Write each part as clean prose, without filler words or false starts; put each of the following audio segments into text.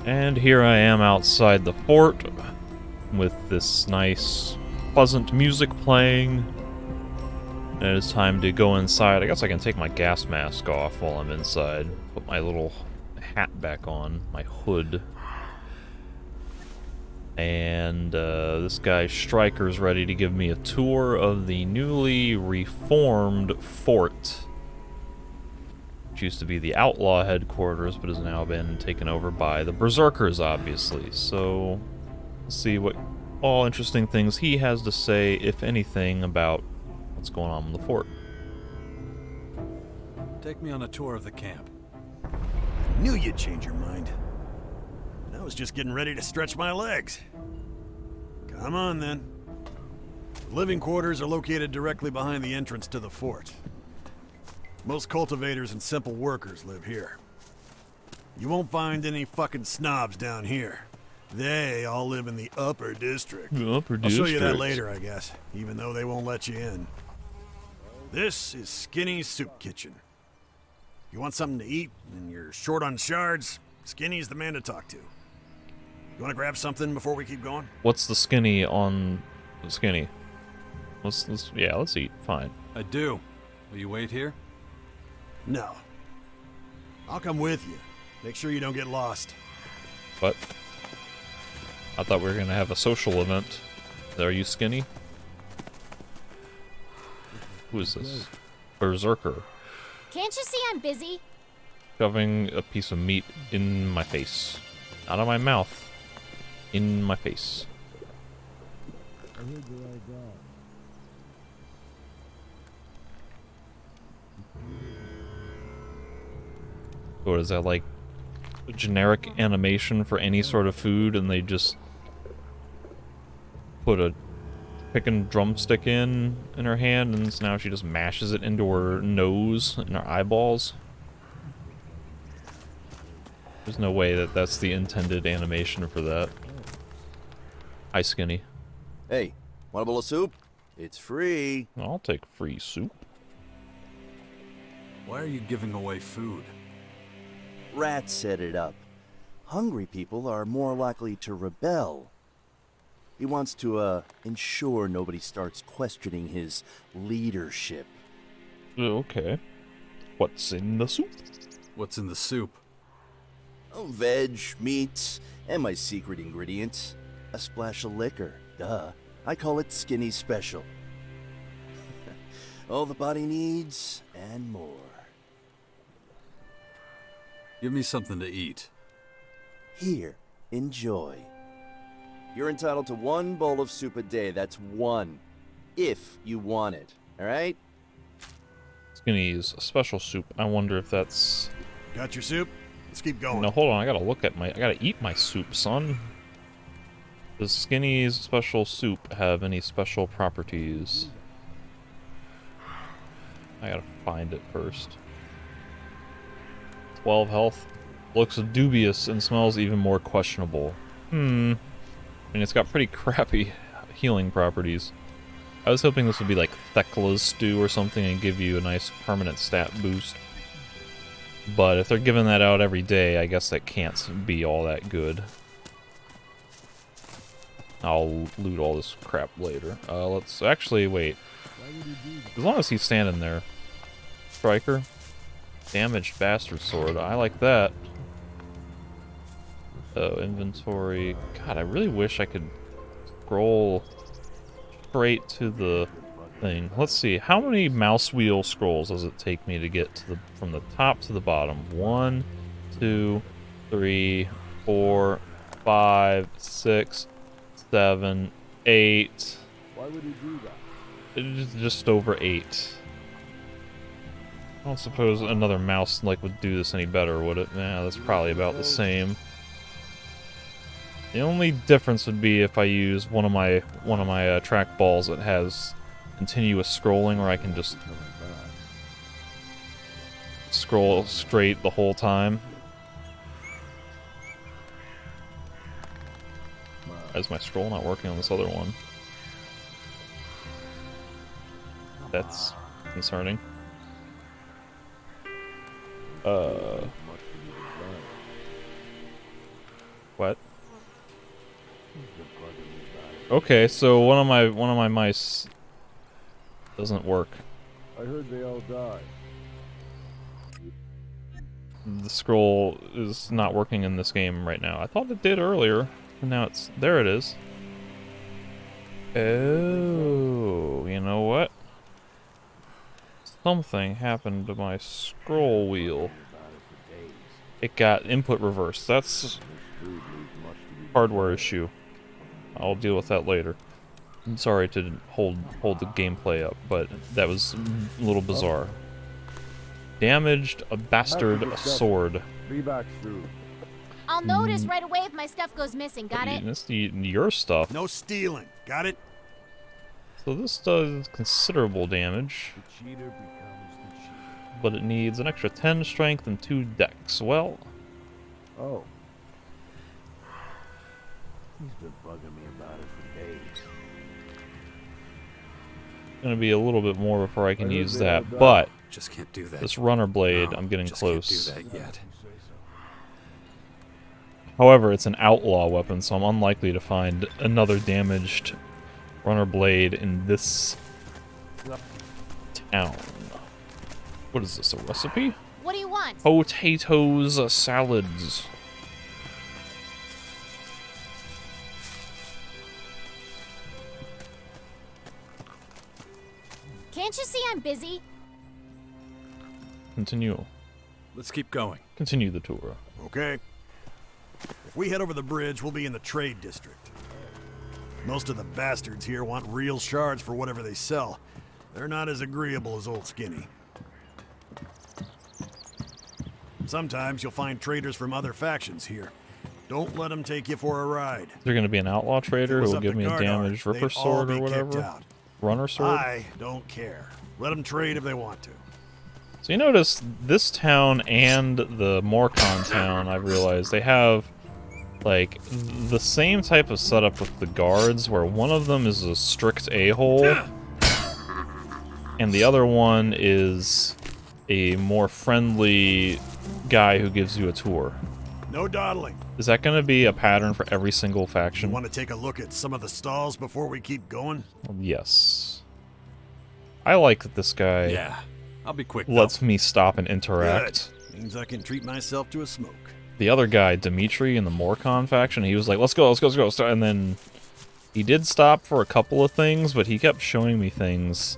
And here I am outside the fort with this nice, pleasant music playing. And it is time to go inside. I guess I can take my gas mask off while I'm inside. Put my little hat back on, my hood. And this guy Stryker's ready to give me a tour of the newly reformed fort. Which used to be the outlaw headquarters, but has now been taken over by the berserkers, obviously. So, let's see what all interesting things he has to say, if anything, about what's going on in the fort. Take me on a tour of the camp. I knew you'd change your mind. And I was just getting ready to stretch my legs. Come on, then. The living quarters are located directly behind the entrance to the fort. Most cultivators and simple workers live here. You won't find any fucking snobs down here. They all live in the upper district. The upper I'll show you that district. later, I guess, even though they won't let you in. This is Skinny's Soup Kitchen. You want something to eat and you're short on shards, Skinny's the man to talk to. You want to grab something before we keep going? What's the skinny on the skinny? Let's eat. Fine. I do. Will you wait here? No. I'll come with you. Make sure you don't get lost. What? I thought we were gonna have a social event. Are you skinny? Who is this? Berserker. Can't you see I'm busy? Shoving a piece of meat in my face. Out of my mouth. In my face. What is that, like a generic animation for any sort of food, and they just put a chicken drumstick in her hand, and now she just mashes it into her nose and her eyeballs? There's no way that that's the intended animation for that. Hi, Skinny. Hey, want a bowl of soup? It's free. I'll take free soup. Why are you giving away food? Rats set it up. Hungry people are more likely to rebel. He wants to, ensure nobody starts questioning his leadership. Okay. What's in the soup? What's in the soup? Oh, veg, meats, and my secret ingredients. A splash of liquor. Duh. I call it Skinny Special. All the body needs, and more. Give me something to eat. Here, enjoy. You're entitled to one bowl of soup a day. That's one. If you want it, alright? Skinny's special soup. I wonder if that's... Got your soup? Let's keep going. No, hold on. I gotta eat my soup, son. Does Skinny's special soup have any special properties? I gotta find it first. 12 health. Looks dubious and smells even more questionable. I mean, it's got pretty crappy healing properties. I was hoping this would be like Thekla's stew or something and give you a nice permanent stat boost. But if they're giving that out every day, I guess that can't be all that good. I'll loot all this crap later. Let's actually wait. As long as he's standing there. Stryker. Damaged bastard sword. I like that. Oh, inventory. God, I really wish I could scroll straight to the thing. Let's see. How many mouse wheel scrolls does it take me to get to from the top to the bottom? 1, 2, 3, 4, 5, 6, 7, 8. Why would he do that? It's just over 8. I don't suppose another mouse would do this any better, would it? Nah, that's probably about the same. The only difference would be if I use one of my track balls that has continuous scrolling, where I can just scroll straight the whole time. Why is my scroll not working on this other one? That's concerning. What? Okay, so one of my mice doesn't work. I heard they all died. The scroll is not working in this game right now. I thought it did earlier, and now it's there. It is. Oh, you know what? Something happened to my scroll wheel. It got input reversed. That's hardware issue. I'll deal with that later. I'm sorry to hold the gameplay up, but that was a little bizarre. Damaged a bastard sword. Be back soon. I'll notice right away if my stuff goes missing, got it? That's your stuff. No stealing. Got it? So this does considerable damage, The cheater becomes the cheater. but it needs an extra 10 strength and 2 dex. Well, Oh. He's been bugging me about it for days. gonna be a little bit more before I can I use heard they all that, died. but Just can't do that. this runner blade, No, I'm getting just close. Can't do that yet. However, it's an outlaw weapon, so I'm unlikely to find another damaged runner blade in this town. What is this, a recipe? What do you want? Potatoes salads. Can't you see I'm busy? Continue. Let's keep going. Continue the tour. Okay. If we head over the bridge, we'll be in the trade district. Most of the bastards here want real shards for whatever they sell. They're not as agreeable as Old Skinny. Sometimes you'll find traders from other factions here. Don't let them take you for a ride. Is there going to be an outlaw trader If it was who will up give to me a Gardar, damaged they'd ripper all sword be or kicked whatever? out. Runner sword? I don't care. Let them trade if they want to. So you notice this town and the Morcon town, I've realized, they have like the same type of setup with the guards, where one of them is a strict a-hole and the other one is a more friendly guy who gives you a tour. No dawdling. Is that going to be a pattern for every single You faction? want to take a look at some of the stalls before we keep going? Yes. I like that this guy Yeah, I'll be quick. though. lets me stop and interact. Good. Means I can treat myself to a smoke. The other guy, Dimitri, in the Morcon faction, he was like, let's go. And then he did stop for a couple of things, but he kept showing me things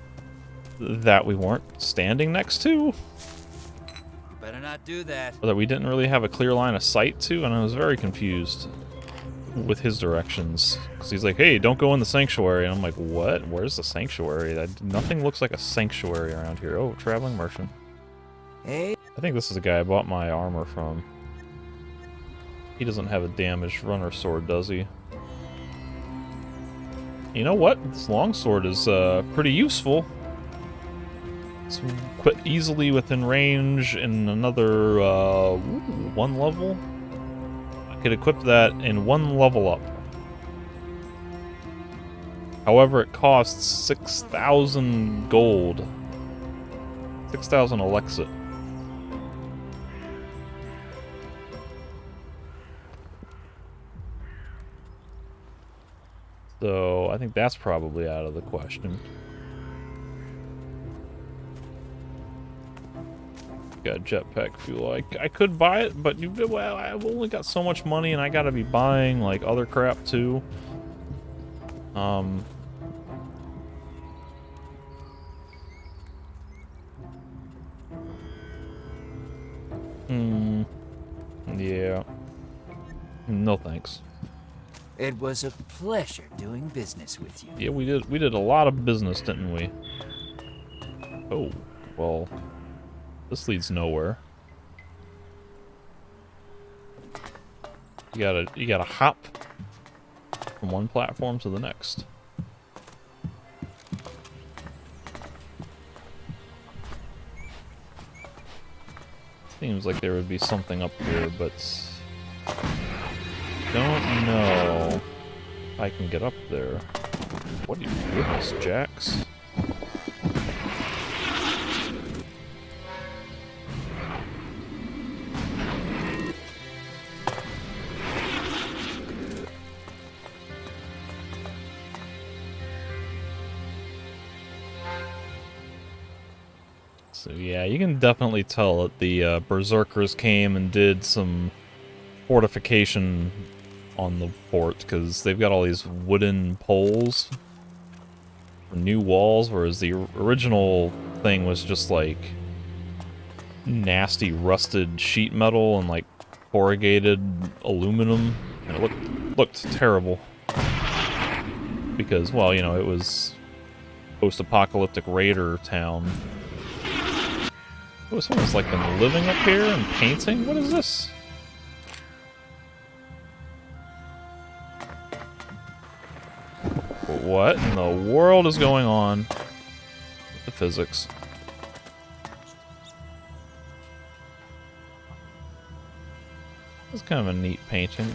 that we weren't standing next to, You better not do that. or that we didn't really have a clear line of sight to, and I was very confused with his directions. Because he's like, hey, don't go in the sanctuary. And I'm like, what? Where's the sanctuary? Nothing looks like a sanctuary around here. Oh, traveling merchant. Hey. I think this is the guy I bought my armor from. He doesn't have a damaged runner sword, does he? You know what? This longsword is pretty useful. It's quite easily within range in another 1 level. I could equip that in 1 level up. However, it costs 6,000 gold. 6,000 Alexit. So, I think that's probably out of the question. Got jetpack fuel. I could buy it, but well, I've only got so much money, and I gotta be buying like other crap too. Yeah. No thanks. It was a pleasure doing business with you. Yeah, we did a lot of business, didn't we? Oh, well, this leads nowhere. You gotta hop from one platform to the next. Seems like there would be something up here, but don't know if I can get up there. What do you do this, Jax? So yeah, you can definitely tell that the berserkers came and did some fortification on the fort, because they've got all these wooden poles for new walls, whereas the original thing was just like nasty rusted sheet metal and like corrugated aluminum, and it looked terrible. Because, well, you know, it was post-apocalyptic raider town. Oh, someone's like been living up here and painting? What is this? What in the world is going on with the physics? It's kind of a neat painting.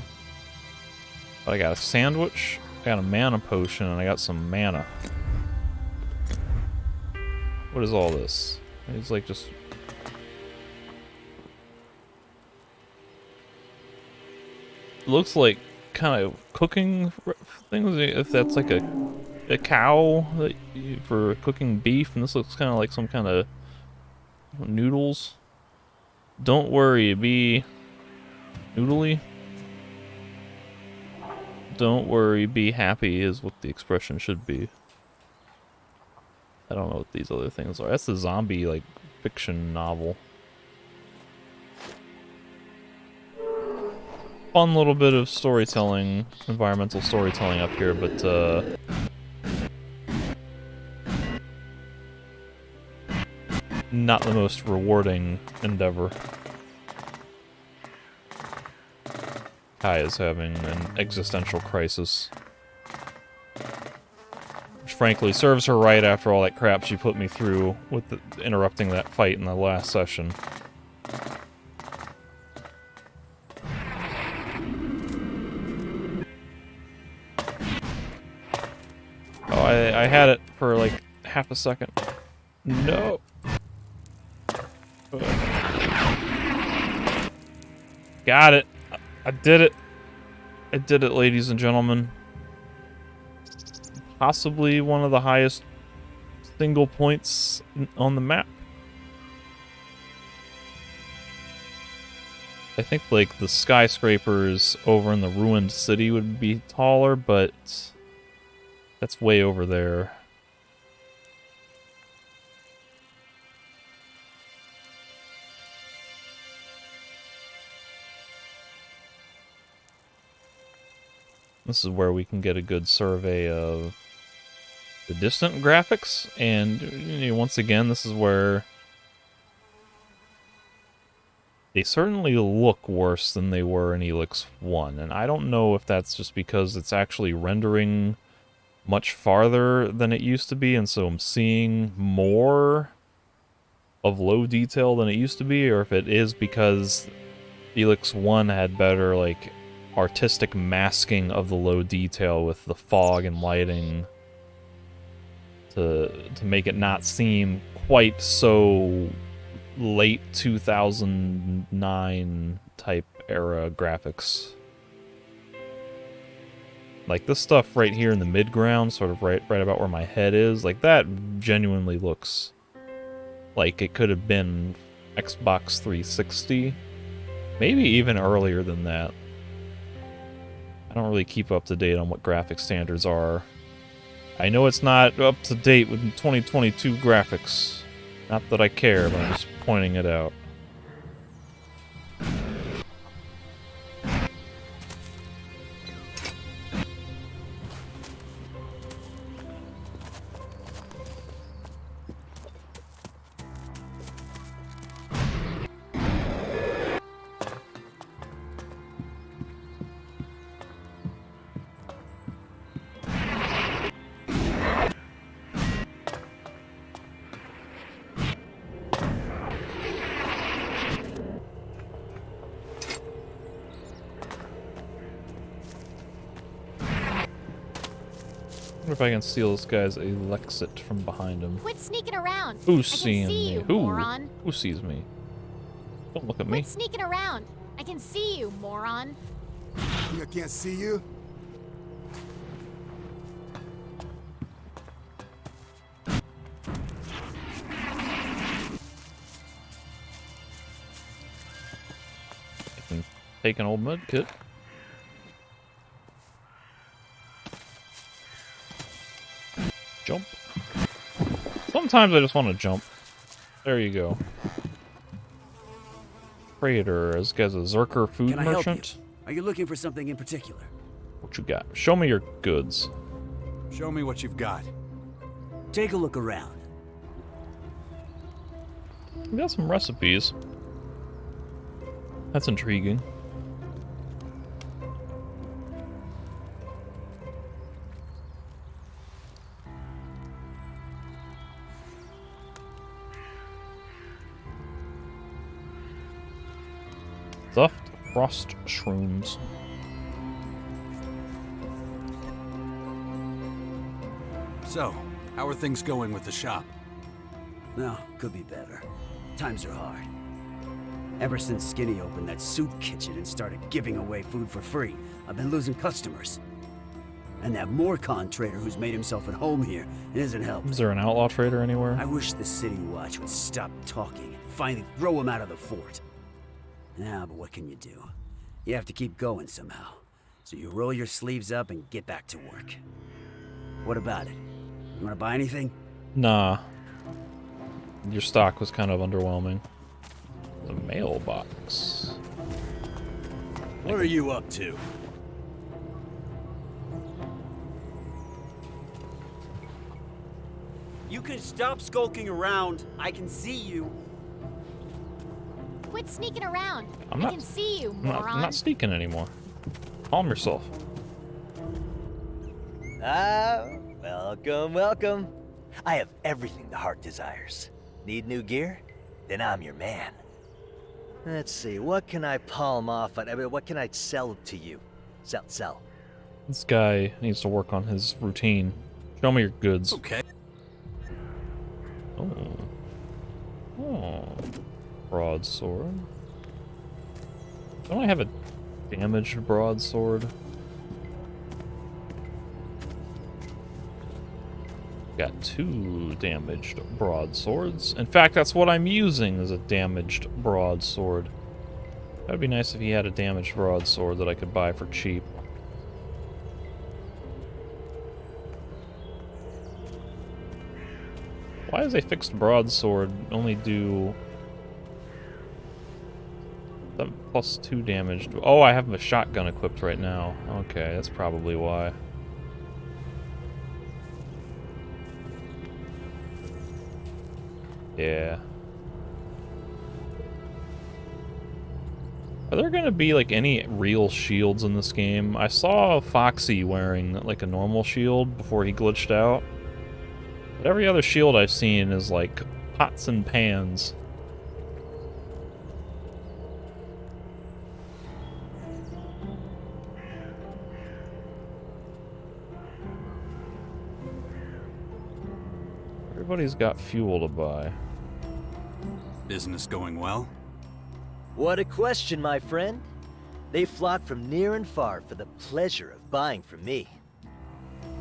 But I got a sandwich, I got a mana potion, and I got some mana. What is all this? It's like just... It looks like kind of cooking things, if that's like a cow that for cooking beef, and this looks kind of like some kind of noodles. Don't worry, be noodly. Don't worry, be happy is what the expression should be. I don't know what these other things are. That's the zombie, like, fiction novel. Fun little bit of storytelling, environmental storytelling up here, but, not the most rewarding endeavor. Kai is having an existential crisis. Which frankly serves her right after all that crap she put me through with interrupting that fight in the last session. Oh, I had it for like half a second. No. Got it. I did it. I did it, ladies and gentlemen. Possibly one of the highest single points on the map. I think, like, the skyscrapers over in the ruined city would be taller, but that's way over there. This is where we can get a good survey of the distant graphics, and you know, once again, this is where they certainly look worse than they were in Elex 1, and I don't know if that's just because it's actually rendering much farther than it used to be, and so I'm seeing more of low detail than it used to be, or if it is because Elex 1 had better, like, artistic masking of the low detail with the fog and lighting to make it not seem quite so late 2009 type era graphics. Like this stuff right here in the mid-ground, sort of right about where my head is, like that genuinely looks like it could have been Xbox 360, maybe even earlier than that. I don't really keep up to date on what graphic standards are. I know it's not up to date with 2022 graphics. Not that I care, but I'm just pointing it out. I wonder if I can steal this guy's Elexit from behind him. Quit sneaking around. Who's I can seeing see me? you, Who? moron. Who sees me? Don't look at me. Quit sneaking around. I can see you, moron. I can't see you. Take an old med kit. Jump. Sometimes I just want to jump. There you go. Trader. This guy's a Zerker food Can I help you? merchant. Are you looking for something in particular? What you got? Show me your goods. Show me what you've got. Take a look around. We got some recipes. That's intriguing. Stuffed frost shrooms. So, how are things going with the shop? No, could be better. Times are hard. Ever since Skinny opened that soup kitchen and started giving away food for free, I've been losing customers. And that Morcon trader who's made himself at home here isn't helping. Is there an outlaw trader anywhere? I wish the City Watch would stop talking and finally throw him out of the fort. Yeah, but what can you do? You have to keep going somehow. So you roll your sleeves up and get back to work. What about it? You want to buy anything? Nah. Your stock was kind of underwhelming. The mailbox. What are you up to? You can stop skulking around. I can see you. Quit sneaking around. I'm I not- can see you, I'm moron. not sneaking anymore. Calm yourself. Welcome, welcome. I have everything the heart desires. Need new gear? Then I'm your man. Let's see, what can I palm off on? I mean, what can I sell to you? Sell. This guy needs to work on his routine. Show me your goods. Okay. Oh. Broadsword. Don't I have a damaged broadsword? Got 2 damaged broadswords. In fact, that's what I'm using, is a damaged broadsword. That'd be nice if he had a damaged broadsword that I could buy for cheap. Why does a fixed broadsword only do 7 plus 2 damage? Oh, I have a shotgun equipped right now. Okay, that's probably why. Yeah. Are there gonna be, like, any real shields in this game? I saw Foxy wearing, like, a normal shield before he glitched out. But every other shield I've seen is, like, pots and pans. Everybody's got fuel to buy. Business going well? What a question, my friend. They flock from near and far for the pleasure of buying from me.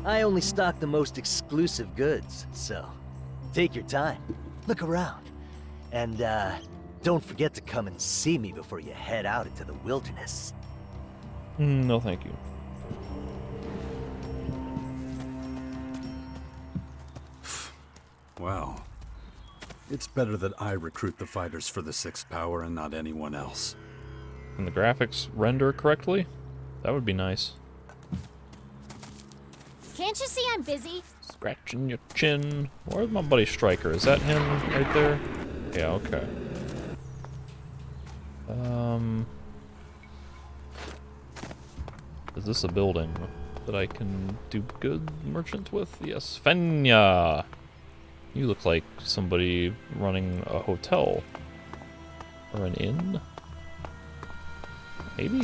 I only stock the most exclusive goods, so take your time, look around, and don't forget to come and see me before you head out into the wilderness. No, thank you. Well, it's better that I recruit the fighters for the 6th power and not anyone else. Can the graphics render correctly? That would be nice. Can't you see I'm busy? Scratching your chin. Where's my buddy Striker? Is that him right there? Yeah, okay. Is this a building that I can do good merchant with? Yes. Fenya! You look like somebody running a hotel. Or an inn? Maybe?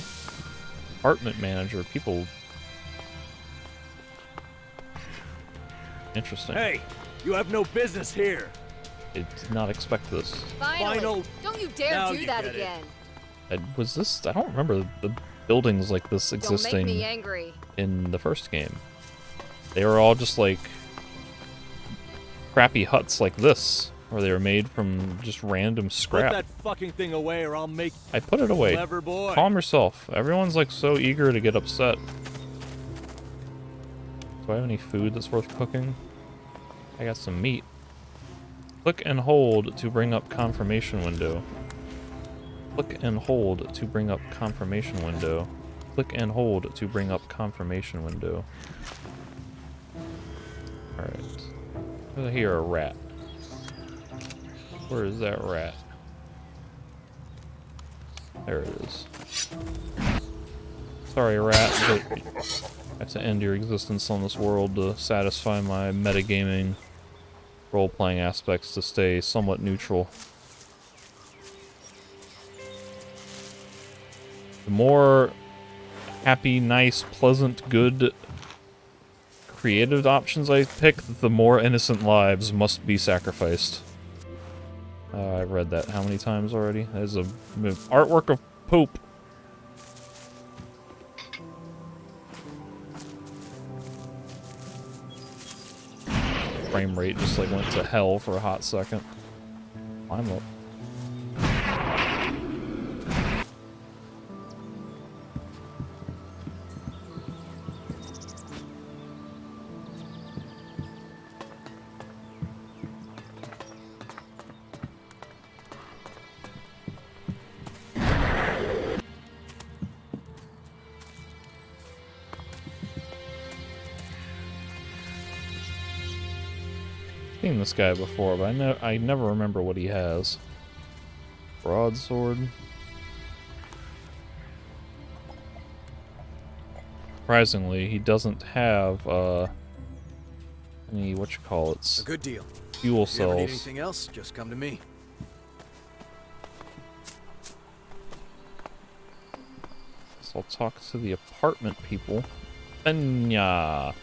Apartment manager. People... Interesting. Hey, you have no business here. I did not expect this. Final. Don't you dare Now do you that get it. again. Was this... I don't remember the buildings like this Don't make existing me angry. in the first game. They were all just like crappy huts like this, Or they were made from just random scrap. Put that fucking thing away or I'll make I put it away. clever boy. Calm yourself. Everyone's like so eager to get upset. Do I have any food that's worth cooking? I got some meat. Click and hold to bring up confirmation window. Click and hold to bring up confirmation window. Click and hold to bring up confirmation window. Alright. I hear a rat. Where is that rat? There it is. Sorry, rat, but I have to end your existence on this world to satisfy my metagaming role-playing aspects to stay somewhat neutral. The more happy, nice, pleasant, good, creative options I pick, the more innocent lives must be sacrificed. I've read that how many times already? That is a artwork of poop. Frame rate just like went to hell for a hot second. Climb up. Seen this guy before, but I never remember what he has. Broadsword. Surprisingly, he doesn't have any A good deal. fuel If you ever need cells. anything else, just come to me. So I'll talk to the apartment people. Enya.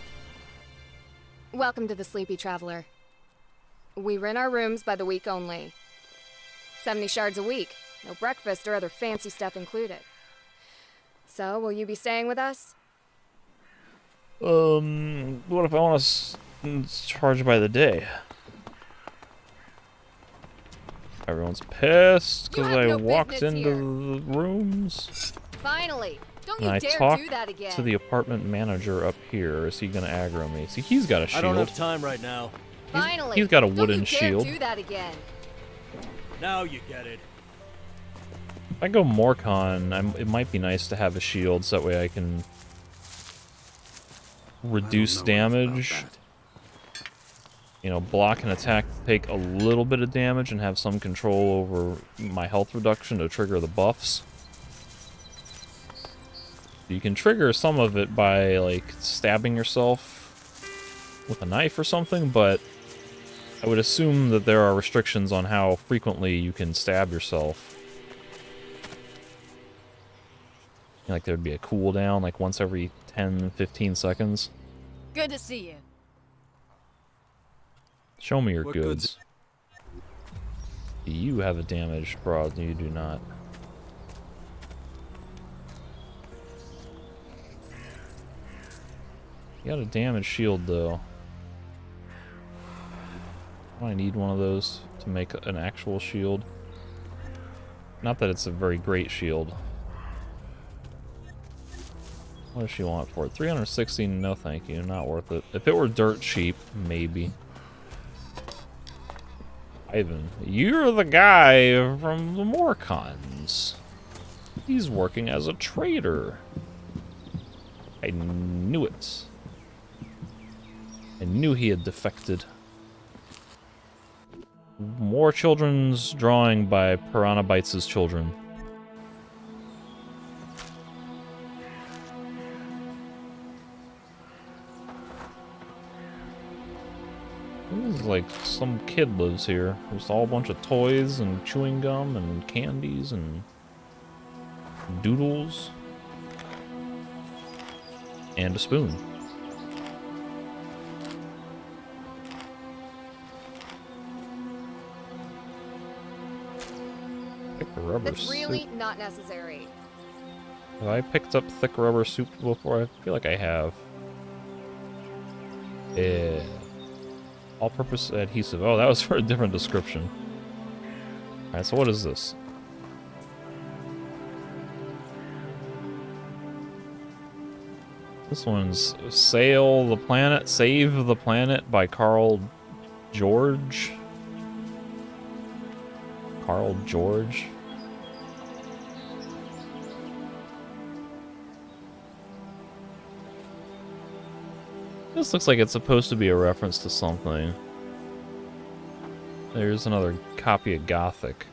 Welcome to the Sleepy Traveler. We rent our rooms by the week only. 70 shards a week. No breakfast or other fancy stuff included. So, will you be staying with us? What if I want to charge by the day? Everyone's pissed because I walked into the rooms. Finally! Don't And you I dare talked do that again! to the apartment manager up here. Is he gonna aggro me? See, he's got a shield. I don't have time right now. Finally! He's got a Don't wooden you shield. dare do that again! Now you get it. If I go Morcon, it might be nice to have a shield so that way I can reduce damage. You know, block and attack take a little bit of damage and have some control over my health reduction to trigger the buffs. You can trigger some of it by, like, stabbing yourself with a knife or something, but I would assume that there are restrictions on how frequently you can stab yourself. Like, there'd be a cooldown, like, once every 10, 15 seconds. Good to see you. Show me your What goods. You have a damaged broad, you do not. You got a damaged shield, though. I need one of those to make an actual shield. Not that it's a very great shield. What does she want for it? 360? No thank you, not worth it. If it were dirt cheap, maybe. Ivan, you're the guy from the Morcons. He's working as a trader. I knew it. I knew he had defected. More children's drawing by Piranha Bytes' children. This is like some kid lives here. There's all a bunch of toys and chewing gum and candies and doodles. And a spoon. Thick rubber That's really soup. not necessary. Have I picked up thick rubber soup before? I feel like I have. Yeah. All-purpose adhesive. Oh, that was for a different description. Alright, so what is this? This one's Sail the Planet, Save the Planet by Carl George. Carl George. This looks like it's supposed to be a reference to something. There's another copy of Gothic.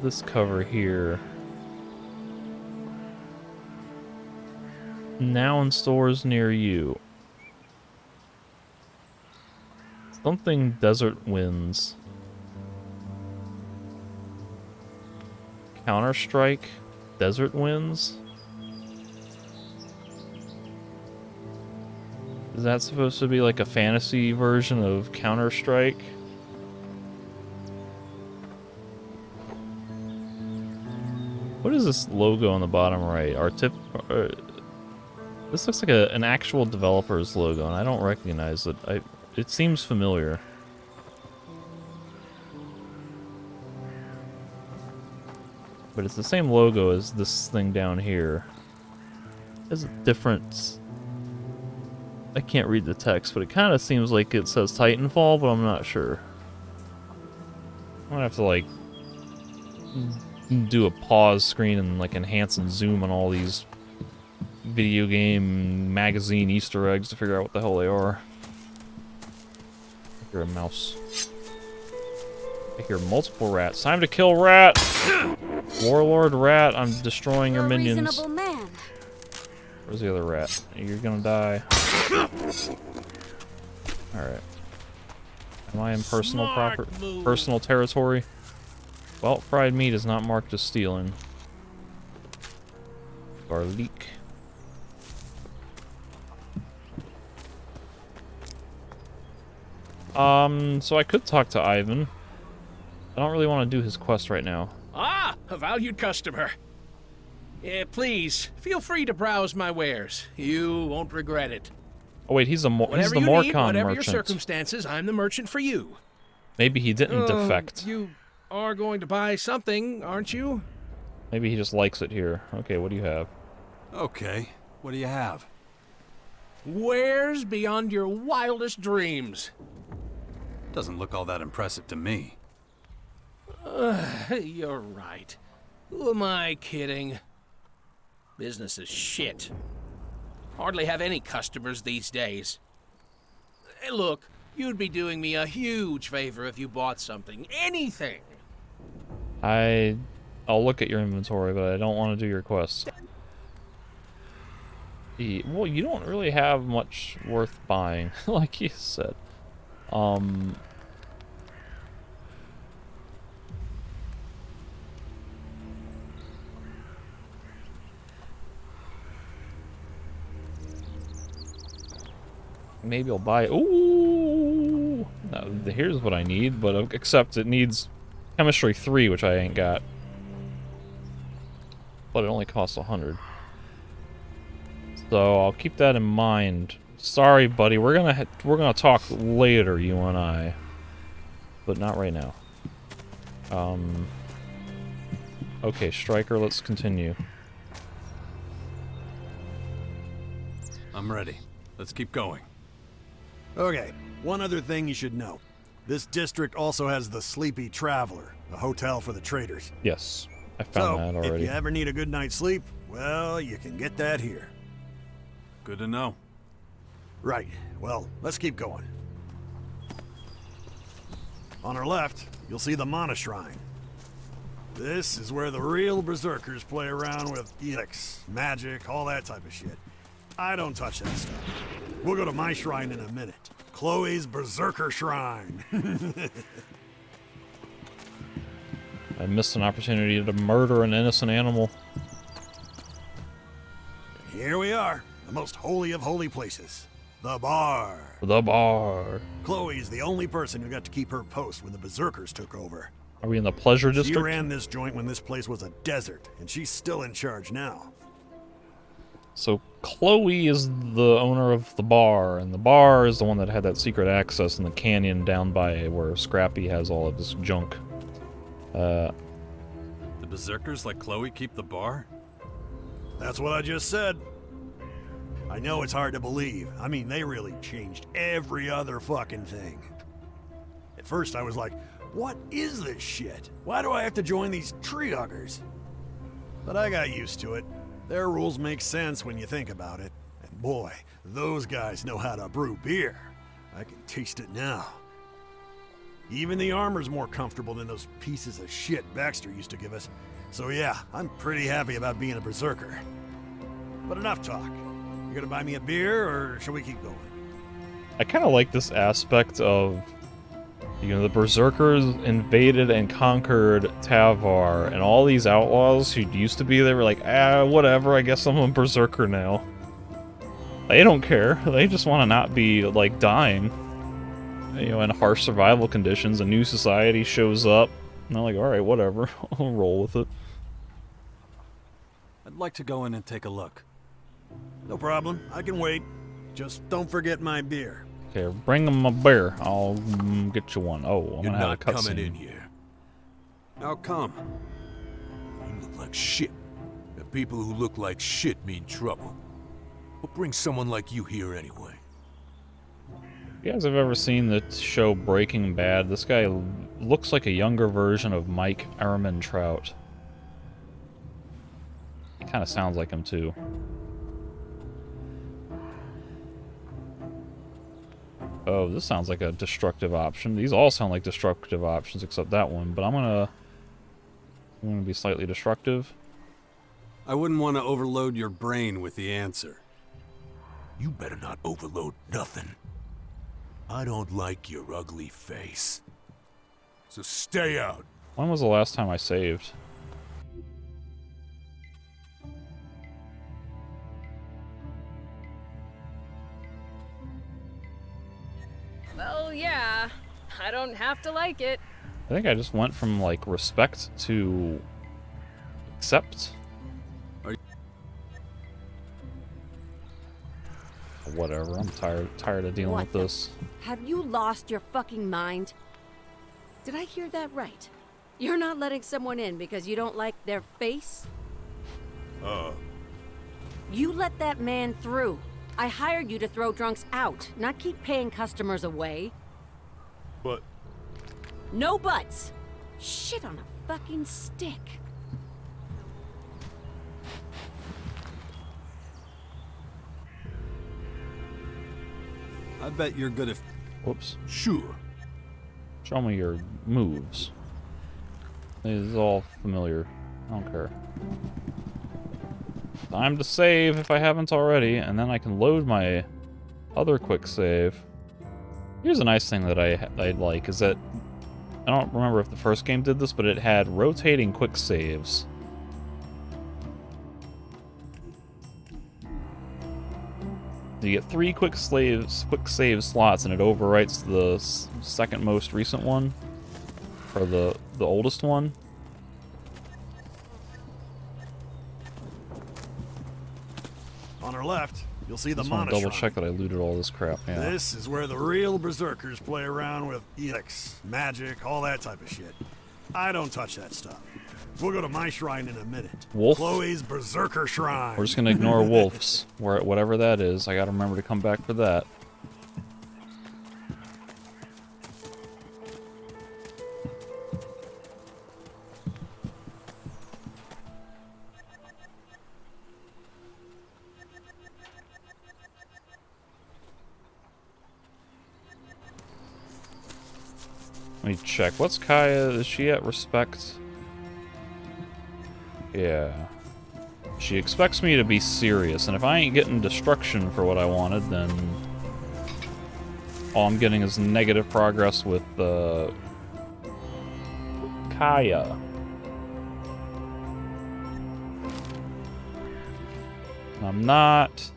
This cover here. Now in stores near you. Something Desert Winds. Counter-Strike? Desert Winds? Is that supposed to be like a fantasy version of Counter-Strike? What is this logo on the bottom right? This looks like an actual developer's logo, and I don't recognize it. It seems familiar. But it's the same logo as this thing down here. There's a difference. I can't read the text, but it kind of seems like it says Titanfall, but I'm not sure. I'm gonna have to, like, do a pause screen and, like, enhance and zoom on all these video game magazine Easter eggs to figure out what the hell they are. I hear a mouse. I hear multiple rats. Time to kill rat! Warlord rat, I'm destroying your minions. Reasonable man. Where's the other rat? You're gonna die. Alright. Am I in personal territory? Well, fried meat is not marked as stealing. Garlic. So I could talk to Ivan. I don't really want to do his quest right now. Ah, a valued customer. Yeah, please, feel free to browse my wares. You won't regret it. Oh wait, he's the Morcon Whatever merchant. your circumstances, I'm the merchant for you. Maybe he didn't defect. You are going to buy something, aren't you? Maybe he just likes it here. Okay, what do you have? Okay, what do you have? Wares beyond your wildest dreams. Doesn't look all that impressive to me. You're right. Who am I kidding? Business is shit. Hardly have any customers these days. Hey, look, you'd be doing me a huge favor if you bought something. Anything. I'll look at your inventory, but I don't want to do your quest. Well, you don't really have much worth buying, like you said. Maybe I'll buy it. Ooh! No, here's what I need, but except it needs chemistry 3, which I ain't got. But it only costs 100. So I'll keep that in mind. Sorry, buddy. We're gonna talk later, you and I, but not right now. Okay, Striker. Let's continue. I'm ready. Let's keep going. Okay, one other thing you should know. This district also has the Sleepy Traveler, a hotel for the traders. Yes, I found that already. If you ever need a good night's sleep, well, you can get that here. Good to know. Right. Well, let's keep going. On our left, you'll see the Mana Shrine. This is where the real berserkers play around with Elex, magic, all that type of shit. I don't touch that stuff. We'll go to my shrine in a minute. Chloe's Berserker Shrine. I missed an opportunity to murder an innocent animal. Here we are, the most holy of holy places. The bar. The bar. Chloe's the only person who got to keep her post when the Berserkers took over. Are we in the pleasure She district? ran this joint when this place was a desert, and she's still in charge now. So Chloe is the owner of the bar, and the bar is the one that had that secret access in the canyon down by where Scrappy has all of his junk. The berserkers like Chloe keep the bar? That's what I just said. I know it's hard to believe. I mean, they really changed every other fucking thing. At first I was like, what is this shit? Why do I have to join these tree huggers? But I got used to it. Their rules make sense when you think about it. And boy, those guys know how to brew beer. I can taste it now. Even the armor's more comfortable than those pieces of shit Baxter used to give us. So yeah, I'm pretty happy about being a berserker. But enough talk. You gonna buy me a beer, or shall we keep going? I kind of like this aspect of, you know, the berserkers invaded and conquered Tavar, and all these outlaws who used to be there were like, whatever, I guess I'm a berserker now. They don't care. They just want to not be, like, dying. You know, in harsh survival conditions, a new society shows up, and they're like, alright, whatever, I'll roll with it. I'd like to go in and take a look. No problem, I can wait. Just don't forget my beer. Okay, bring them a beer. I'll get you one. Oh, I'm You're gonna have a not coming cutscene. in here. How come? You look like shit. And people who look like shit mean trouble. What brings someone like you here anyway? You guys have ever seen the show Breaking Bad? This guy looks like a younger version of Mike Ehrmantraut. Kind of sounds like him too. Oh, this sounds like a destructive option. These all sound like destructive options except that one, but I'm gonna be slightly destructive. I wouldn't want to overload your brain with the answer. You better not overload nothing. I don't like your ugly face. So stay out. When was the last time I saved? Well, yeah. I don't have to like it. I think I just went from, like, respect to accept. Whatever, I'm tired of dealing with this. Have you lost your fucking mind? Did I hear that right? You're not letting someone in because you don't like their face? You let that man through. I hired you to throw drunks out, not keep paying customers away. But... No buts! Shit on a fucking stick. I bet you're good at... Whoops. Sure. Show me your moves. This is all familiar. I don't care. Time to save if I haven't already, and then I can load my other quick save. Here's a nice thing that I like, is that I don't remember if the first game did this, but it had rotating quick saves. You get 3 quick save slots, and it overwrites the second most recent one, or the oldest one. On our left, you'll see the Just want Mana to double Shrine. check that I looted all this crap. Yeah. This is where the real berserkers play around with Elex, magic, all that type of shit. I don't touch that stuff. We'll go to my shrine in a minute. Wolf? Chloe's Berserker Shrine. We're just gonna ignore wolves, whatever that is. I gotta remember to come back for that. Let me check. What's Kaya? Is she at respect? Yeah. She expects me to be serious, and if I ain't getting destruction for what I wanted, then all I'm getting is negative progress with Kaya. I'm not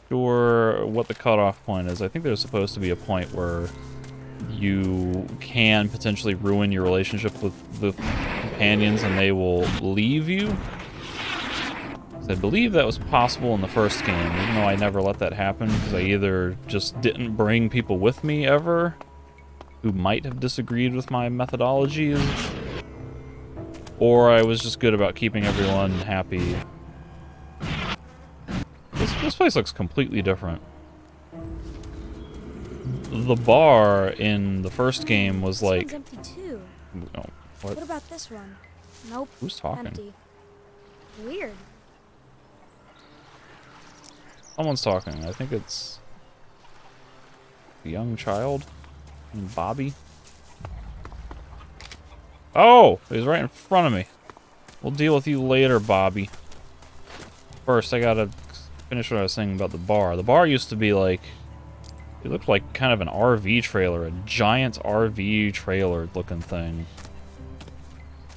sure what the cutoff point is. I think there's supposed to be a point where you can potentially ruin your relationship with the companions and they will leave you. I believe that was possible in the first game, even though I never let that happen because I either just didn't bring people with me ever who might have disagreed with my methodologies, or I was just good about keeping everyone happy. This place looks completely different. The bar in the first game was like... This one's empty too. Oh, what? What about this one? Nope. Who's talking? Empty. Weird. Someone's talking. I think it's a young child named Bobby. Oh, he's right in front of me. We'll deal with you later, Bobby. First, I gotta finish what I was saying about the bar. The bar used to be like, it looked like kind of an RV trailer, a giant RV trailer looking thing.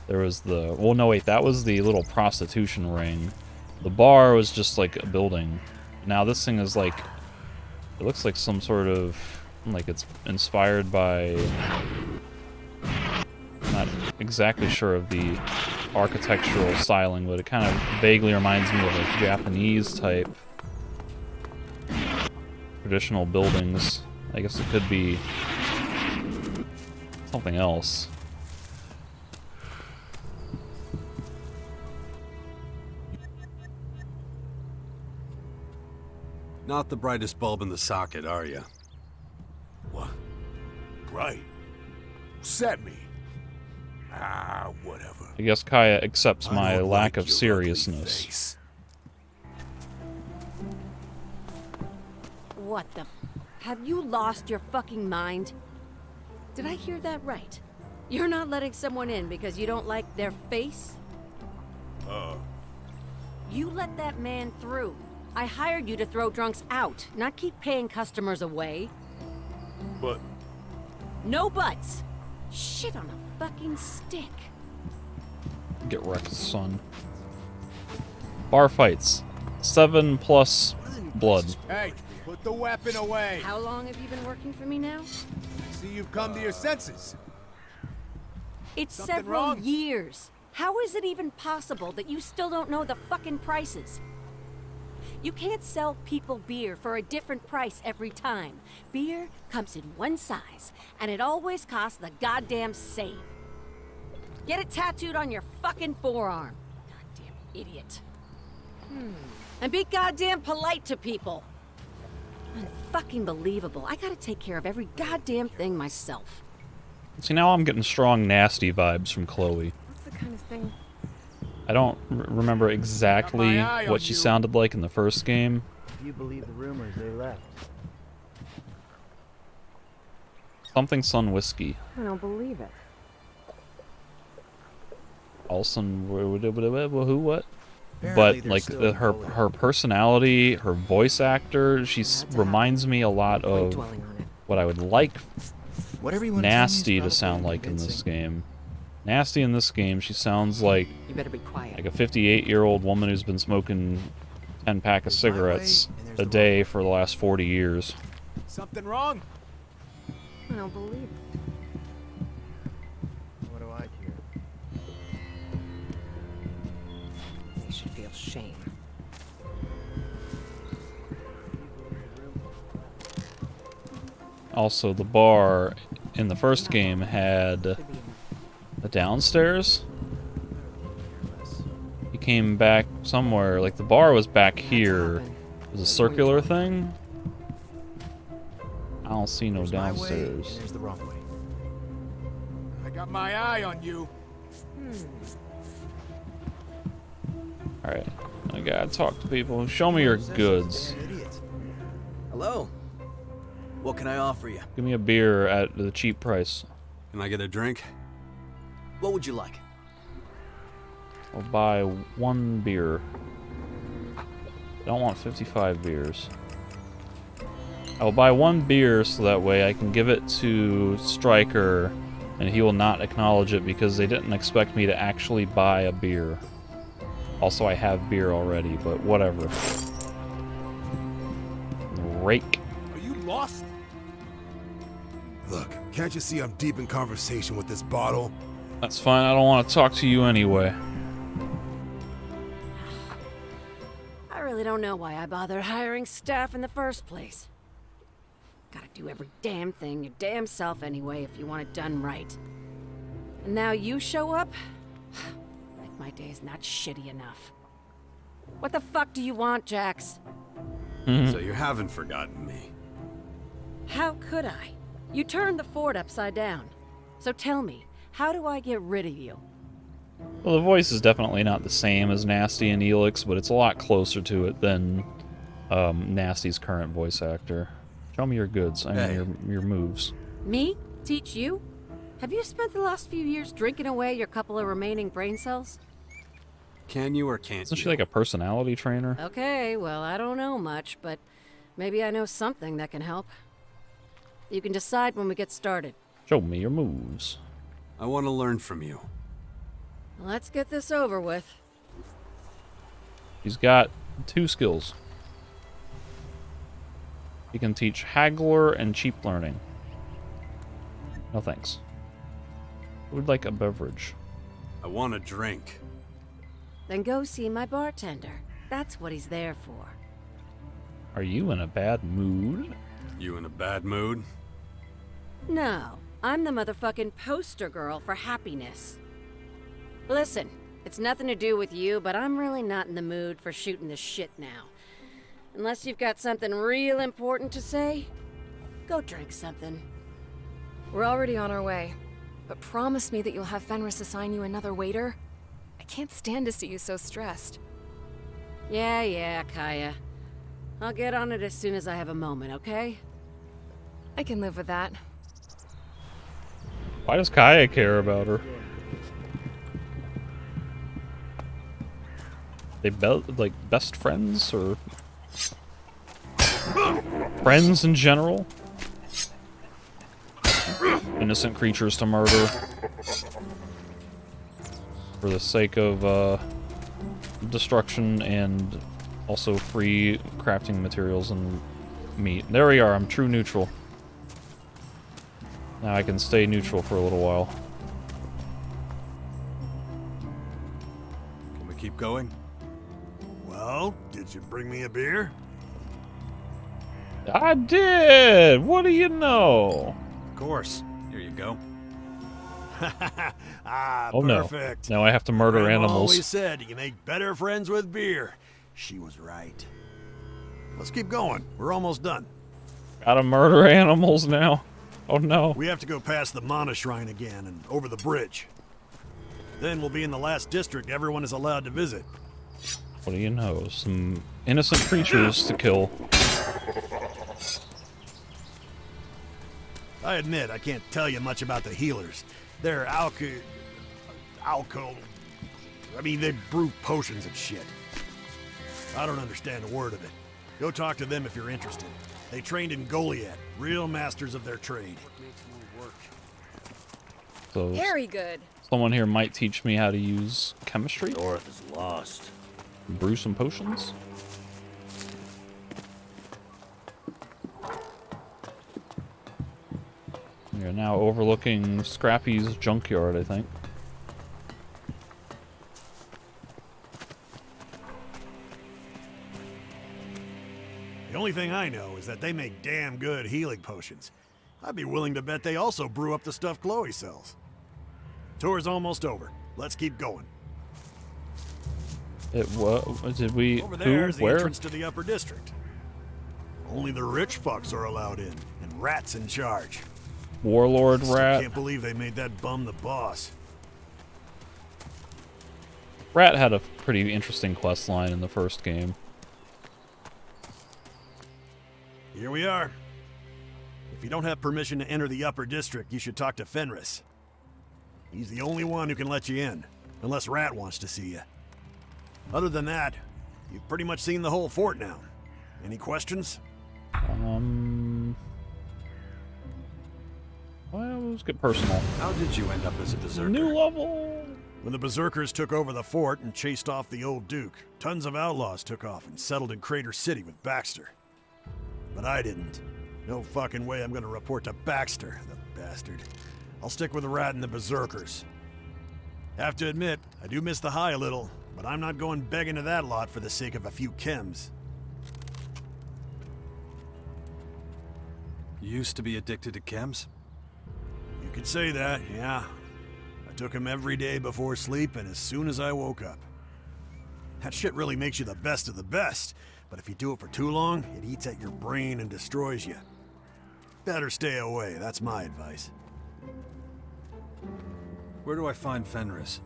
There was the, well, no, wait, that was the little prostitution ring. The bar was just like a building. Now this thing is like, it looks like some sort of, like it's inspired by, not exactly sure of the architectural styling, but it kind of vaguely reminds me of like Japanese type traditional buildings. I guess it could be something else. Not the brightest bulb in the socket, are you? What? Bright? Set me. Ah, whatever. I guess Kaya accepts my lack of seriousness. What the? Have you lost your fucking mind? Did I hear that right? You're not letting someone in because you don't like their face? You let that man through. I hired you to throw drunks out, not keep paying customers away. But... No buts! Shit on a fucking stick. Get wrecked, son. Bar fights. 7+ blood. Hey, put the weapon away. How long have you been working for me now? See, you've come to your senses. It's Something several wrong? years. How is it even possible that you still don't know the fucking prices? You can't sell people beer for a different price every time. Beer comes in one size, and it always costs the goddamn same. Get it tattooed on your fucking forearm. Goddamn idiot. And be goddamn polite to people. Unfucking believable. I gotta take care of every goddamn thing myself. See, now I'm getting strong, nasty vibes from Chloe. What's the kind of thing? I don't remember exactly what she sounded like in the first game. If you believe the rumors, they left. Something Sun Whiskey. I don't believe it. Alson, who, what? But like her personality, her voice actor, she reminds me a lot of what I would like Nasty to sound like in this game. Nasty in this game, she sounds like You better be quiet. like a 58-year-old woman who's been smoking 10 pack of cigarettes a day for the last 40 years. Something wrong? I don't believe it. What do I hear? You should feel shame. Also, the bar in the first game had a downstairs. He came back somewhere, like the bar was back here. It was a circular thing. I don't see no downstairs. There's the wrong way. I got my eye on you. Alright, I gotta talk to people. Show me your goods. Hello. What can I offer you? Give me a beer at the cheap price. Can I get a drink? What would you like? I'll buy 1 beer. I don't want 55 beers. I will buy 1 beer so that way I can give it to Stryker and he will not acknowledge it because they didn't expect me to actually buy a beer. Also, I have beer already, but whatever. Rake. Are you lost? Look, can't you see I'm deep in conversation with this bottle? That's fine. I don't want to talk to you anyway. I really don't know why I bothered hiring staff in the first place. Gotta do every damn thing your damn self anyway if you want it done right. And now you show up? Like my day's not shitty enough. What the fuck do you want, Jax? So you haven't forgotten me. How could I? You turned the fort upside down. So tell me, how do I get rid of you? Well, the voice is definitely not the same as Nasty and Elex, but it's a lot closer to it than Nasty's current voice actor. Show me your goods. I mean, your moves. Me? Teach you? Have you spent the last few years drinking away your couple of remaining brain cells? Can you or can't Isn't she like a personality trainer? Okay, well, I don't know much, but maybe I know something that can help. You can decide when we get started. Show me your moves. I want to learn from you. Let's get this over with. He's got 2 skills. He can teach Haggler and Cheap Learning. No thanks. I would like a beverage. I want a drink. Then go see my bartender. That's what he's there for. Are you in a bad mood? You in a bad mood? No, I'm the motherfucking poster girl for happiness. Listen, it's nothing to do with you, but I'm really not in the mood for shooting this shit now. Unless you've got something real important to say, go drink something. We're already on our way, but promise me that you'll have Fenris assign you another waiter. I can't stand to see you so stressed. Yeah, Kaya. I'll get on it as soon as I have a moment, okay? I can live with that. Why does Kaya care about her? They like best friends or friends in general? Innocent creatures to murder for the sake of destruction and also free crafting materials and meat. There we are. I'm true neutral. Now I can stay neutral for a little while. Can we keep going? Well, did you bring me a beer? I did! What do you know? Of course. Here you go. Oh perfect. no. Now I have to murder Grandma animals. always said you can make better friends with beer. She was right. Let's keep going. We're almost done. Gotta murder animals now. Oh no. We have to go past the Mana Shrine again and over the bridge. Then we'll be in the last district everyone is allowed to visit. What do you know? Some innocent creatures to kill. I admit I can't tell you much about the healers. They're they brew potions and shit. I don't understand a word of it. Go talk to them if you're interested. They trained in Goliath, real masters of their trade. So Very good. someone here might teach me how to use chemistry. North is lost. Brew some potions. We are now overlooking Scrappy's junkyard, I think. The only thing I know is that they make damn good healing potions. I'd be willing to bet they also brew up the stuff Chloe sells. Tour's almost over. Let's keep going. Did we? Over there's the Where? entrance to the upper district. Only the rich fucks are allowed in, and Rat's in charge. Warlord Rat. Can't believe they made that bum the boss. Rat had a pretty interesting quest line in the first game. Here we are. If you don't have permission to enter the upper district, you should talk to Fenris. He's the only one who can let you in, unless Rat wants to see you. Other than that, you've pretty much seen the whole fort now. Any questions? Well, let's get personal. How did you end up as a berserker? New level! When the berserkers took over the fort and chased off the old duke, tons of outlaws took off and settled in Crater City with Baxter. But I didn't. No fucking way I'm gonna report to Baxter, the bastard. I'll stick with the rat and the berserkers. Have to admit, I do miss the high a little, but I'm not going begging to that lot for the sake of a few chems. You used to be addicted to chems? You could say that, yeah. I took them every day before sleep and as soon as I woke up. That shit really makes you the best of the best, but if you do it for too long, it eats at your brain and destroys you. Better stay away, that's my advice. Where do I find Fenris?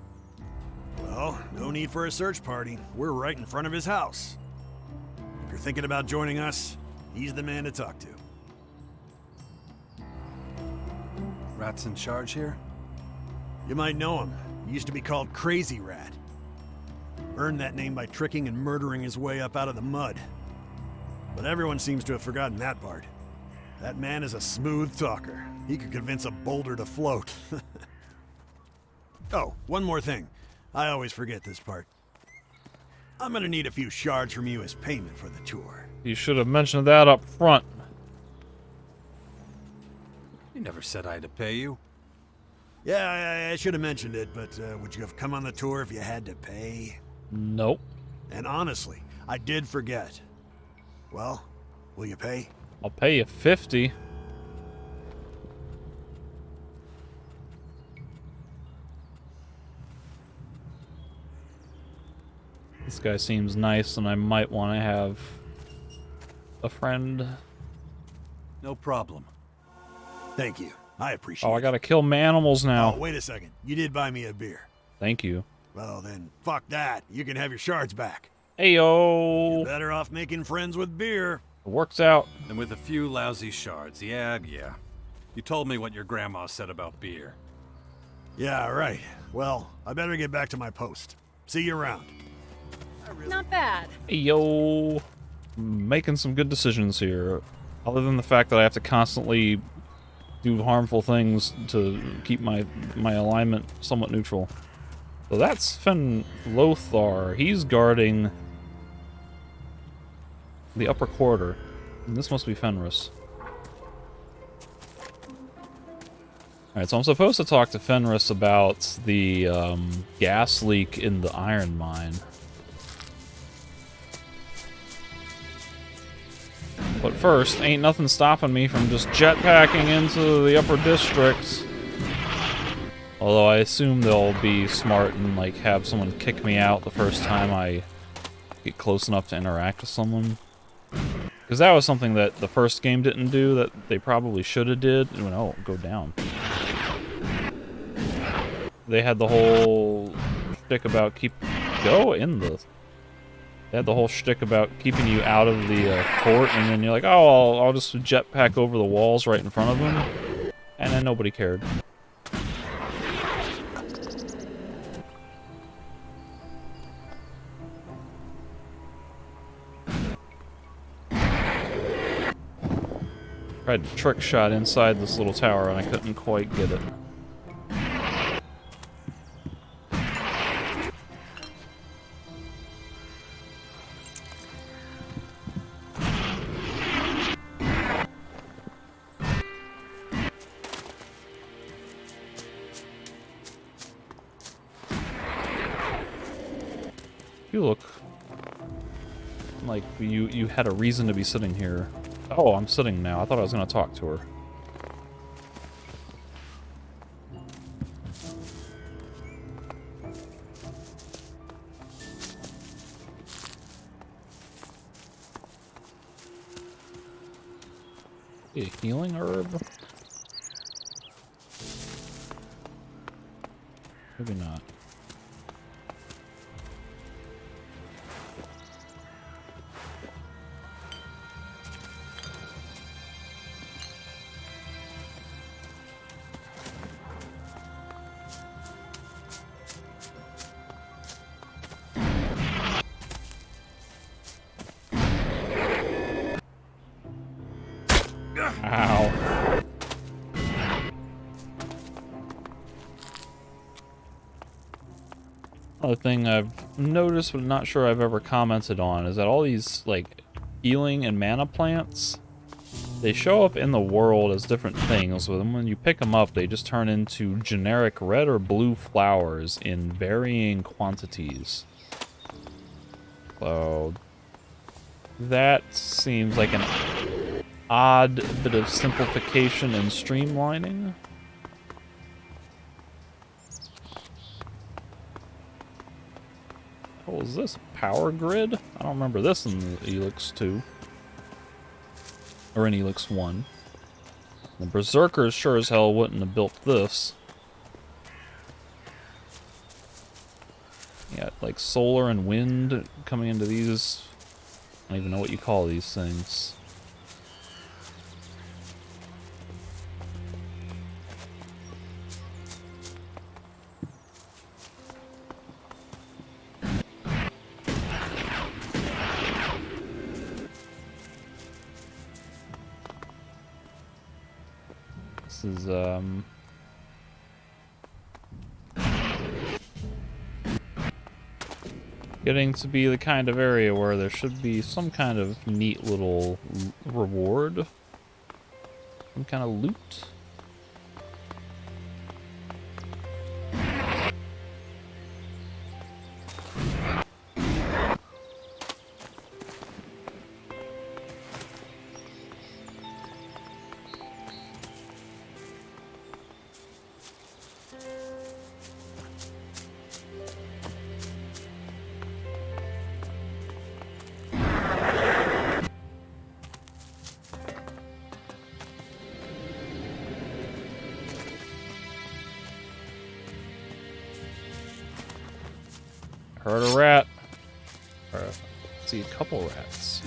Well, no need for a search party. We're right in front of his house. If you're thinking about joining us, he's the man to talk to. Rat's in charge here? You might know him. He used to be called Crazy Rat. Earned that name by tricking and murdering his way up out of the mud. But everyone seems to have forgotten that part. That man is a smooth talker. He could convince a boulder to float. Oh, one more thing. I always forget this part. I'm gonna need a few shards from you as payment for the tour. You should have mentioned that up front. You never said I had to pay you. Yeah, I should have mentioned it, but would you have come on the tour if you had to pay? Nope. And honestly, I did forget. Well, will you pay? I'll pay you 50. This guy seems nice, and I might want to have a friend. No problem. Thank you. I appreciate it. Oh, I gotta kill animals now. Oh, wait a second. You did buy me a beer. Thank you. Well, then, fuck that. You can have your shards back. Ayo. You're better off making friends with beer. It works out. And with a few lousy shards. Yeah. You told me what your grandma said about beer. Yeah, right. Well, I better get back to my post. See you around. Not bad. Ayo. Making some good decisions here. Other than the fact that I have to constantly do harmful things to keep my alignment somewhat neutral. So that's Fen Lothar. He's guarding the upper quarter. And this must be Fenris. Alright, so I'm supposed to talk to Fenris about the gas leak in the iron mine. But first, ain't nothing stopping me from just jetpacking into the upper districts. Although I assume they'll be smart and like have someone kick me out the first time I get close enough to interact with someone. Because that was something that the first game didn't do that they probably should have did. And oh, go down. They had the whole shtick about They had the whole shtick about keeping you out of the court, and then you're like, oh, I'll just jetpack over the walls right in front of them. And then nobody cared. Tried to trick shot inside this little tower, and I couldn't quite get it. You look like you had a reason to be sitting here. Oh, I'm sitting now. I thought I was going to talk to her. A healing herb? Maybe not. Ow. Another thing I've noticed but not sure I've ever commented on is that all these like healing and mana plants, They show up in the world as different things, but when you pick them up, they just turn into generic red or blue flowers in varying quantities. So that seems like an odd bit of simplification and streamlining. What was this? Power grid? I don't remember this in the Elex 2. Or in Elex 1. The Berserkers sure as hell wouldn't have built this. You got like solar and wind coming into these. I don't even know what you call these things. This is, getting to be the kind of area where there should be some kind of neat little reward. Some kind of loot. Heard a rat. See a couple rats.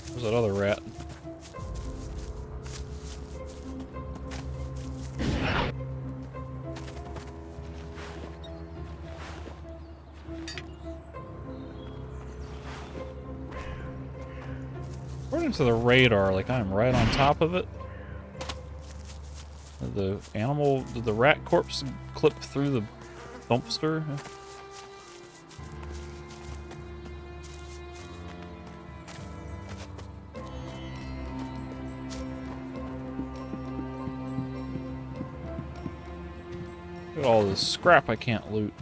Where's that other rat? According to the radar, like I'm right on top of it. Did the rat corpse clip through the dumpster? Look at all this scrap I can't loot.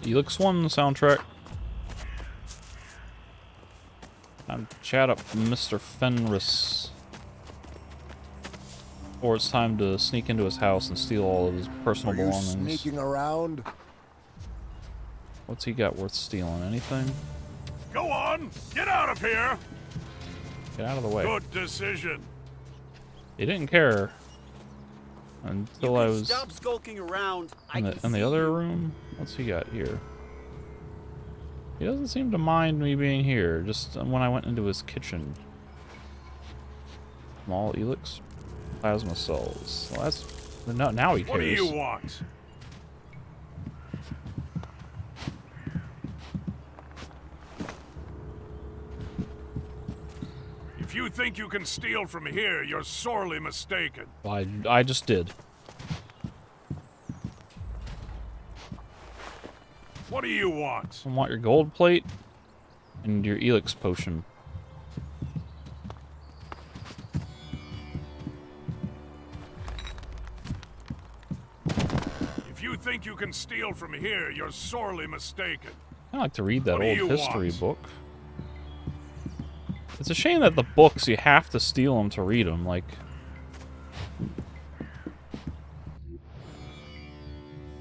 Elex 1 soundtrack. Time to chat up Mr. Fenris. Or it's time to sneak into his house and steal all of his personal belongings. Sneaking around? What's he got worth stealing? Anything? Go on! Get out of here! Get out of the way. Good decision. He didn't care until I was Stop skulking around. in the other room. What's he got here? He doesn't seem to mind me being here, just when I went into his kitchen. Small Elex plasma cells. Well, that's now he cares. What do you want? If you think you can steal from here, you're sorely mistaken. I just did. What do you want? I want your gold plate and your Elex potion. If you think you can steal from here, you're sorely mistaken. I like to read that What do old you history want? book. It's a shame that the books, you have to steal them to read them, like...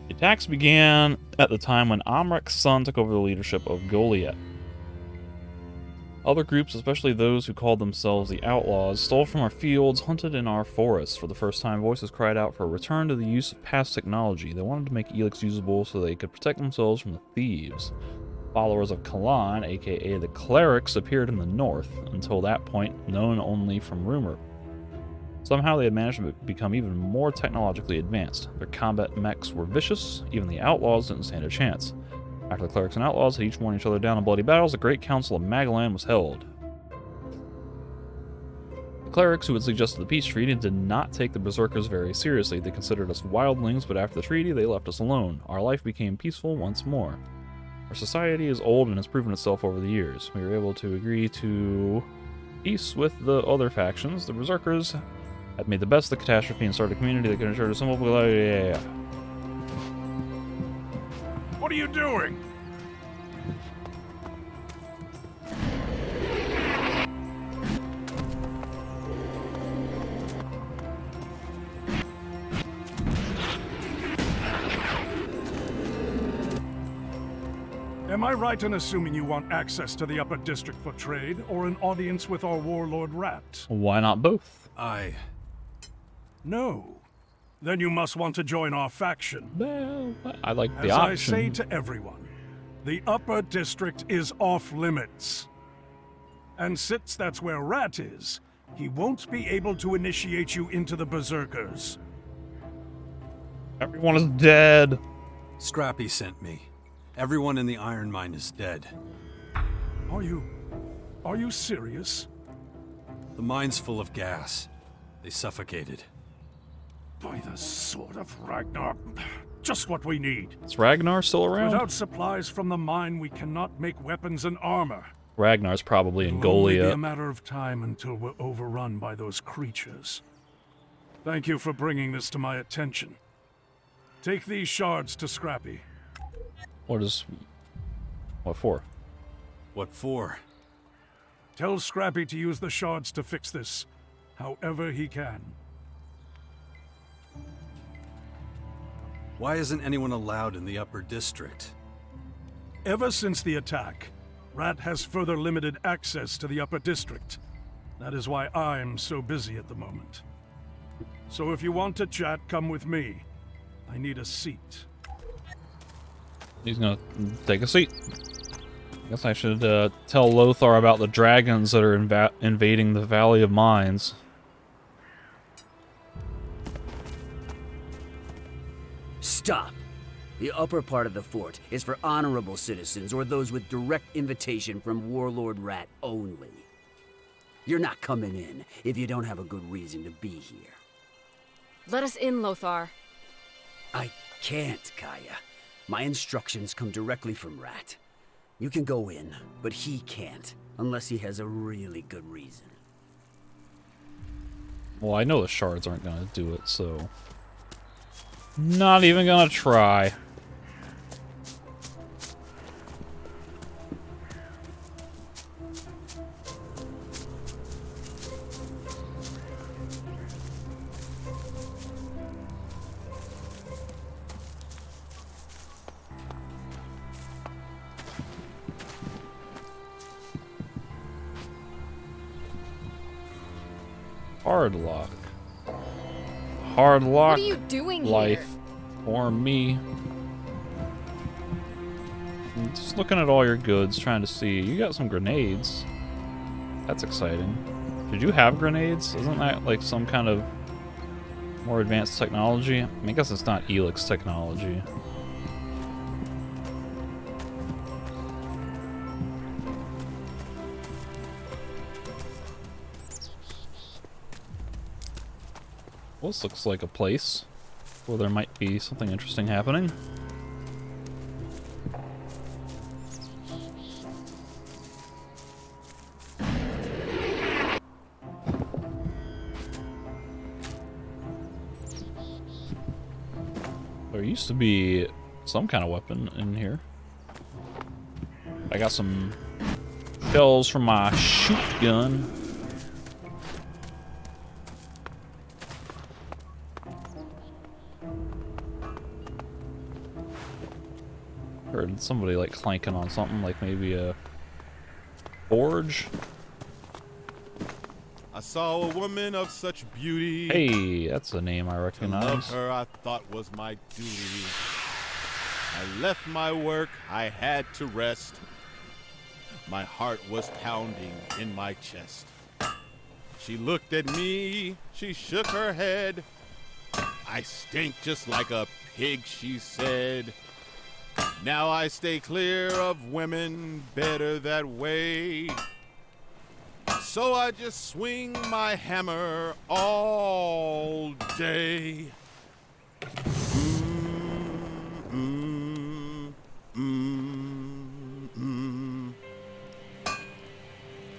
The attacks began at the time when Amrek's son took over the leadership of Goliath. Other groups, especially those who called themselves the Outlaws, stole from our fields, hunted in our forests. For the first time, voices cried out for a return to the use of past technology. They wanted to make Elex usable so they could protect themselves from the thieves. Followers of Kalan, aka the Clerics, appeared in the north, until that point known only from rumor. Somehow they had managed to become even more technologically advanced. Their combat mechs were vicious, even the Outlaws didn't stand a chance. After the Clerics and Outlaws had each worn each other down in bloody battles, a great council of Magalan was held. The Clerics, who had suggested the peace treaty, did not take the Berserkers very seriously. They considered us wildlings, but after the treaty, they left us alone. Our life became peaceful once more. Our society is old and has proven itself over the years. We were able to agree to peace with the other factions. The Berserkers had made the best of the catastrophe and started a community that could ensure a simple... What are you doing? Am I right in assuming you want access to the Upper District for trade, or an audience with our warlord Rat? Why not both? No. Then you must want to join our faction. Well, I like the As option. I say to everyone, the Upper District is off limits. And since that's where Rat is, he won't be able to initiate you into the Berserkers. Everyone is dead. Scrappy sent me. Everyone in the iron mine is dead. Are you serious? The mine's full of gas. They suffocated. By the sword of Ragnar. Just what we need. Is Ragnar still around? Without supplies from the mine, we cannot make weapons and armor. Ragnar's probably in It'll only be a Goliath. matter of time until we're overrun by those creatures. Thank you for bringing this to my attention. Take these shards to Scrappy. What for? What for? Tell Scrappy to use the shards to fix this, however he can. Why isn't anyone allowed in the Upper District? Ever since the attack, Rat has further limited access to the Upper District. That is why I'm so busy at the moment. So if you want to chat, come with me. I need a seat. He's gonna take a seat. I guess I should tell Lothar about the dragons that are invading the Valley of Mines. Stop! The upper part of the fort is for honorable citizens or those with direct invitation from Warlord Rat only. You're not coming in if you don't have a good reason to be here. Let us in, Lothar. I can't, Kaya. My instructions come directly from Rat. You can go in, but he can't, unless he has a really good reason. Well, I know the shards aren't gonna do it, so... Not even gonna try. Hard lock. Hard lock. What are you doing life here? For me. I'm just looking at all your goods, trying to see. You got some grenades. That's exciting. Did you have grenades? Isn't that like some kind of more advanced technology? I mean, I guess it's not Elex technology. Well, this looks like a place where there might be something interesting happening. There used to be some kind of weapon in here. I got some Shells from my shotgun. Heard somebody like clanking on something, like maybe a forge. I saw a woman of such beauty. Hey, that's a name I To recognize. love her, I thought was my duty. I left my work, I had to rest. My heart was pounding in my chest. She looked at me, she shook her head. I stink just like a pig, she said. Now I stay clear of women, better that way. So I just swing my hammer all day.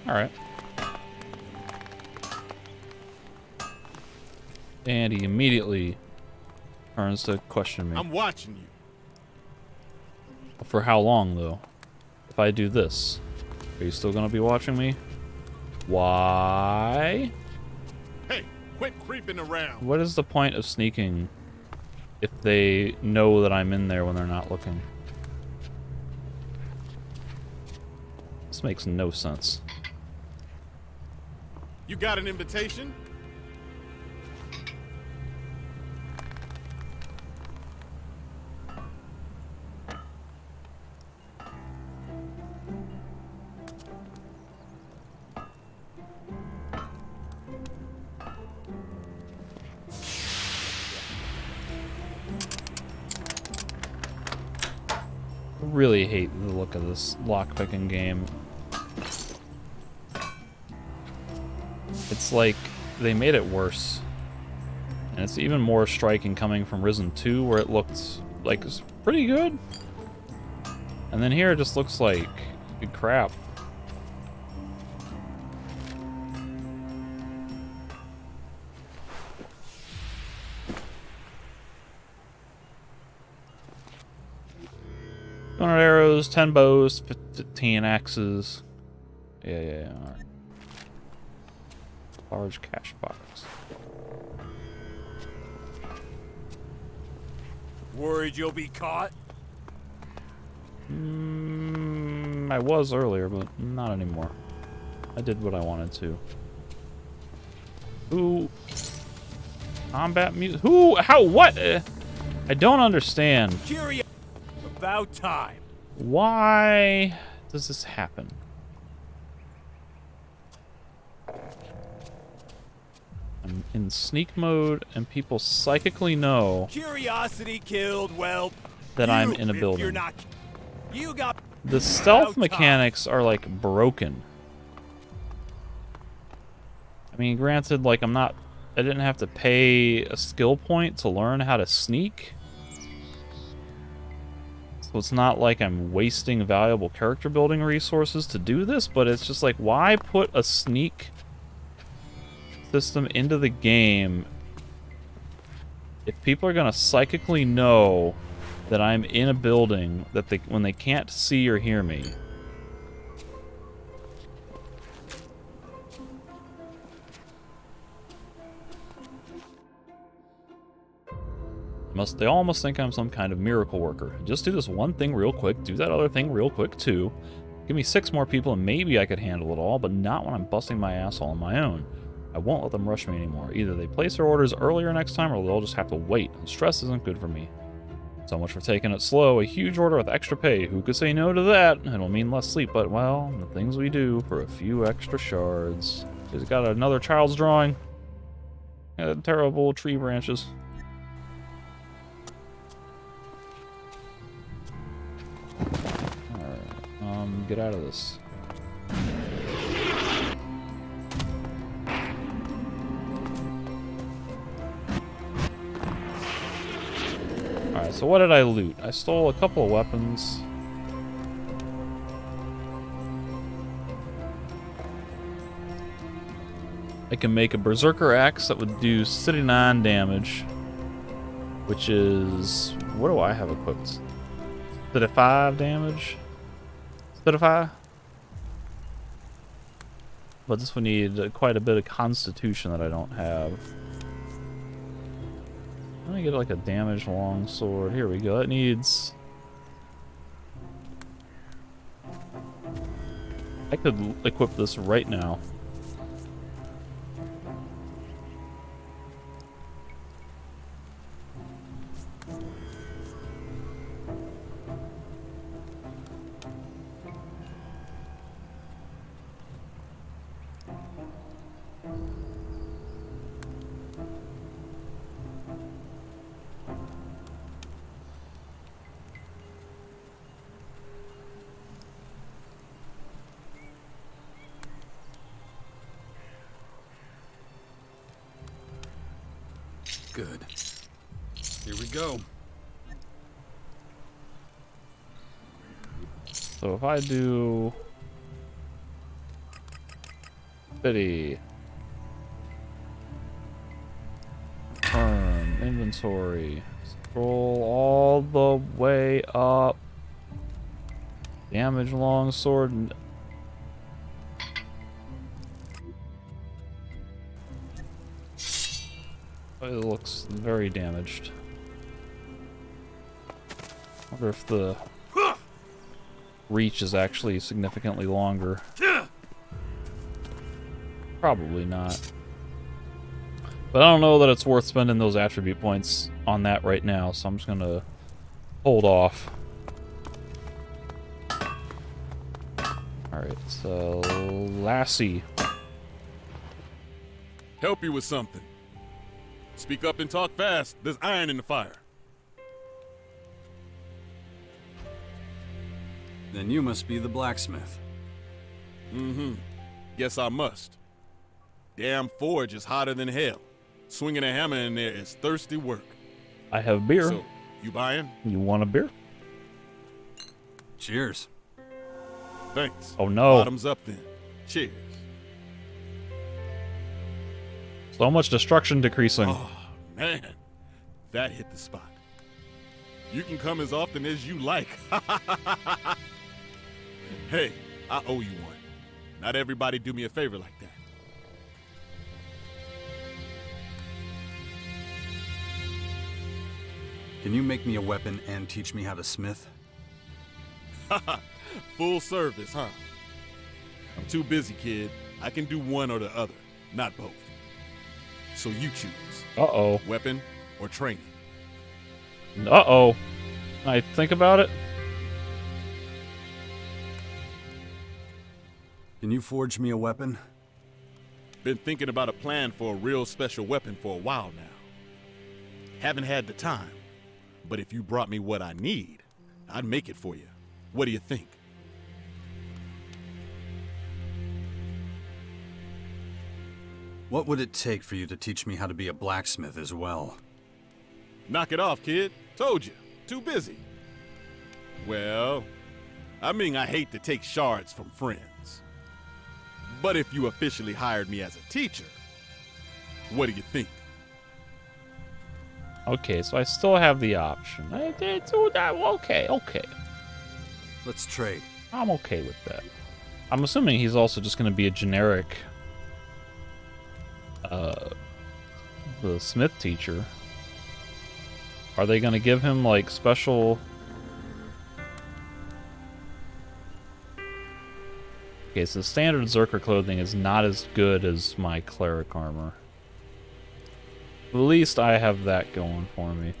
All right. And he immediately turns to question me. I'm watching you. For how long, though? If I do this, are you still gonna be watching me? Why? Hey, quit creeping around. What is the point of sneaking if they know that I'm in there when they're not looking? This makes no sense. You got an invitation? Really hate the look of this lockpicking game. It's like they made it worse. And it's even more striking coming from Risen 2, where it looked like it's pretty good. And then here it just looks like good crap. Arrows, 10 bows, 15 axes. Yeah. All right. Large cash box. Worried you'll be caught? I was earlier, but not anymore. I did what I wanted to. Who? Combat music? Who? How? What? I don't understand. Curious. About time. Why does this happen? I'm in sneak mode, and people psychically know Curiosity killed, well, that I'm in a building. You're not, you got The stealth mechanics are like broken. I mean, granted, like I didn't have to pay a skill point to learn how to sneak. So it's not like I'm wasting valuable character building resources to do this, but it's just like, why put a sneak system into the game if people are gonna psychically know that I'm in a building that when they can't see or hear me? They all must think I'm some kind of miracle worker. Just do this one thing real quick, do that other thing real quick too. Give me 6 more people and maybe I could handle it all, but not when I'm busting my ass all on my own. I won't let them rush me anymore. Either they place their orders earlier next time or they'll just have to wait. Stress isn't good for me. So much for taking it slow. A huge order with extra pay. Who could say no to that? It'll mean less sleep, but well, the things we do for a few extra shards. He's got another child's drawing. Terrible tree branches. Alright, get out of this. Alright, so what did I loot? I stole a couple of weapons. I can make a Berserker Axe that would do 69 damage. Which is... what do I have equipped? 35 damage? 35? but this would need quite a bit of constitution that I don't have. Let me get like a damaged longsword. Here we go. It needs... I could equip this right now. Good. Here we go. So if I do... Pity. Turn. Inventory. Scroll all the way up. Damage longsword. It looks very damaged. Wonder if the reach is actually significantly longer. Probably not. But I don't know that it's worth spending those attribute points on that right now, so I'm just gonna hold off. Alright, so Lassie. Help you with something. Speak up and talk fast. There's iron in the fire. Then you must be the blacksmith. Mm-hmm. Guess I must. Damn forge is hotter than hell. Swinging a hammer in there is thirsty work. I have beer. So, you buying? You want a beer? Cheers. Thanks. Oh no. Bottoms up then. Cheers. So much destruction decreasing. Oh, man. That hit the spot. You can come as often as you like. Hey, I owe you one. Not everybody do me a favor like that. Can you make me a weapon and teach me how to smith? Full service, huh? I'm too busy, kid. I can do one or the other, not both. So you choose. Uh-oh. Weapon or training. Uh-oh. I think about it. Can you forge me a weapon? Been thinking about a plan for a real special weapon for a while now. Haven't had the time, but if you brought me what I need, I'd make it for you. What do you think? What would it take for you to teach me how to be a blacksmith as well? Knock it off, kid. Told you. Too busy. Well, I mean, I hate to take shards from friends. But if you officially hired me as a teacher, what do you think? Okay, so I still have the option. Okay. Let's trade. I'm okay with that. I'm assuming he's also just going to be a generic the smith teacher. Are they going to give him like special... Okay, so standard Zerker clothing is not as good as my cleric armor. At least I have that going for me.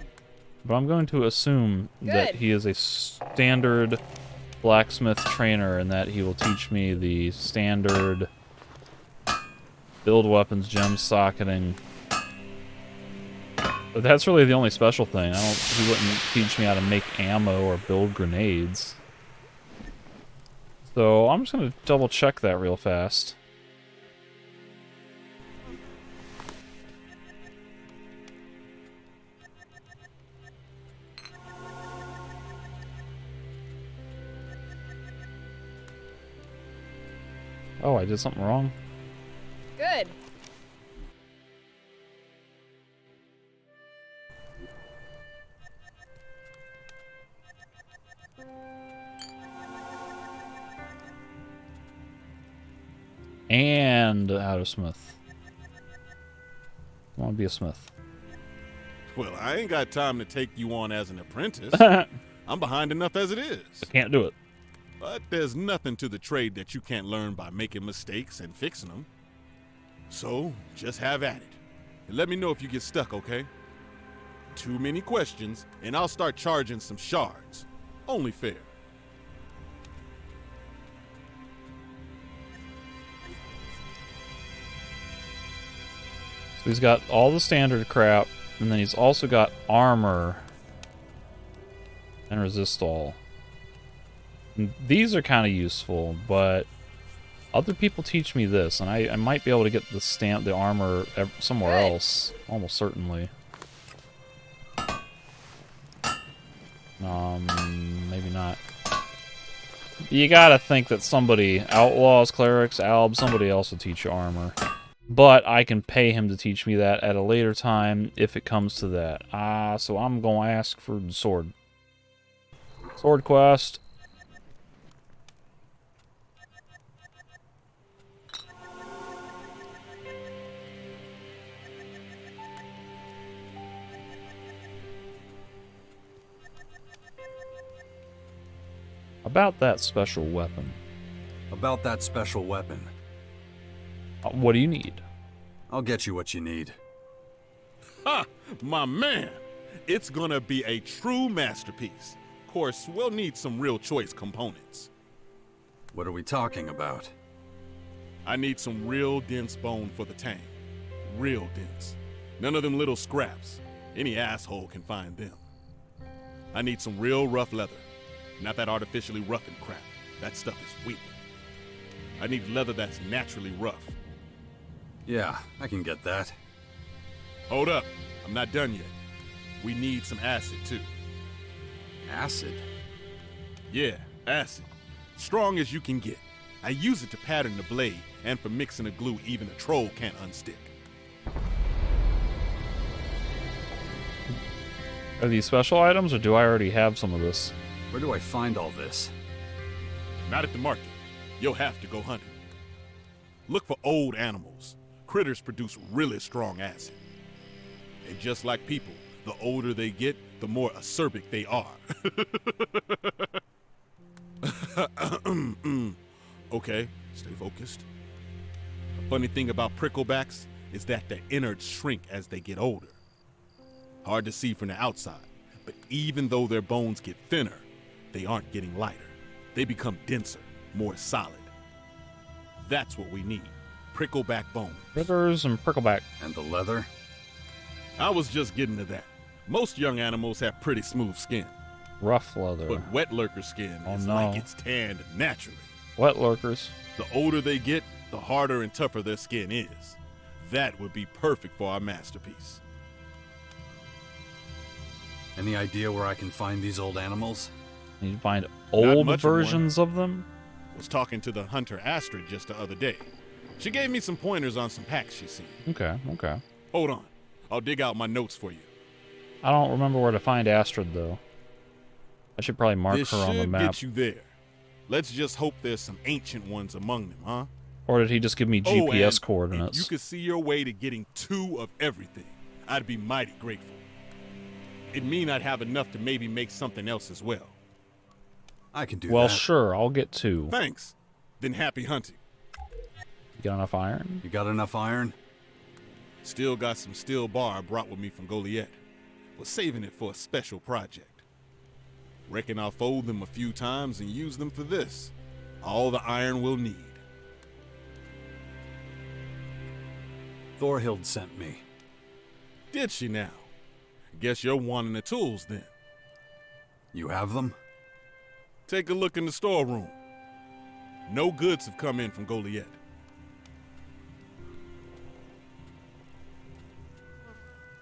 But I'm going to assume that he is a standard blacksmith trainer and that he will teach me the standard build weapons, gem socketing. But that's really the only special thing. He wouldn't teach me how to make ammo or build grenades. So I'm just going to double check that real fast. Oh, I did something wrong. Good. And and out of smith. I want to be a smith. Well, I ain't got time to take you on as an apprentice. I'm behind enough as it is. I can't do it. But there's nothing to the trade that you can't learn by making mistakes and fixing them. So, just have at it. And let me know if you get stuck, okay? Too many questions, and I'll start charging some shards. Only fair. So he's got all the standard crap, and then he's also got armor and resist all. And these are kind of useful, but other people teach me this, and I might be able to get the armor somewhere else, almost certainly. Maybe not. You gotta think that somebody, outlaws, clerics, albs, somebody else will teach you armor. But I can pay him to teach me that at a later time if it comes to that. So I'm gonna ask for the sword. Sword quest. About that special weapon. About that special weapon. What do you need? I'll get you what you need. Ha! My man! It's gonna be a true masterpiece. Of course, we'll need some real choice components. What are we talking about? I need some real dense bone for the tang. Real dense. None of them little scraps. Any asshole can find them. I need some real rough leather. Not that artificially roughened crap. That stuff is weak. I need leather that's naturally rough. Yeah, I can get that. Hold up. I'm not done yet. We need some acid, too. Acid? Yeah, acid. Strong as you can get. I use it to pattern the blade, and for mixing a glue even a troll can't unstick. Are these special items, or do I already have some of this? Where do I find all this? Not at the market. You'll have to go hunting. Look for old animals. Critters produce really strong acid. And just like people, the older they get, the more acerbic they are. Okay, stay focused. The funny thing about pricklebacks is that their innards shrink as they get older. Hard to see from the outside, but even though their bones get thinner, they aren't getting lighter. They become denser, more solid. That's what we need. Prickleback bone. Critters and prickleback. And the leather? I was just getting to that. Most young animals have pretty smooth skin. Rough leather. But wet lurker skin is like it's tanned naturally. Wet lurkers. The older they get, the harder and tougher their skin is. That would be perfect for our masterpiece. Any idea where I can find these old animals? You can find old versions of them? Was talking to the hunter Astrid just the other day. She gave me some pointers on some packs she's seen. Okay. Hold on. I'll dig out my notes for you. I don't remember where to find Astrid, though. I should probably mark her on the map. This should get you there. Let's just hope there's some ancient ones among them, huh? Or did he just give me GPS and coordinates? If you could see your way to getting 2 of everything, I'd be mighty grateful. It'd mean I'd have enough to maybe make something else as well. I can do that. Well, sure, I'll get 2. Thanks. Then happy hunting. You got enough iron? You got enough iron? Still got some steel bar I brought with me from Goliath. Was saving it for a special project. Reckon I'll fold them a few times and use them for this. All the iron we'll need. Thorhild sent me. Did she now? Guess you're wanting the tools then. You have them? Take a look in the storeroom. No goods have come in from Goliath.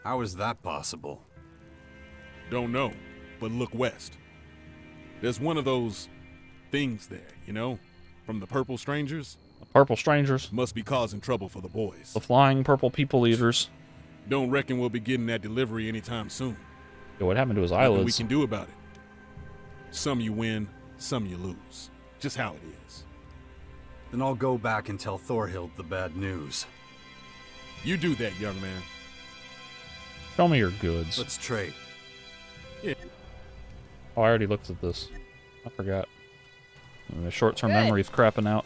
How is that possible? Don't know, but look west. There's one of those things there, you know, from the Purple Strangers. The Purple Strangers? Must be causing trouble for the boys. The flying purple people eaters. Don't reckon we'll be getting that delivery anytime soon. Yo, what happened to his Nothing eyelids? we can do about it. Some you win, some you lose. Just how it is. Then I'll go back and tell Thorhild the bad news. You do that, young man. Show me your goods. Let's trade. Yeah. Oh, I already looked at this. I forgot. My short-term Good. memory's crapping out.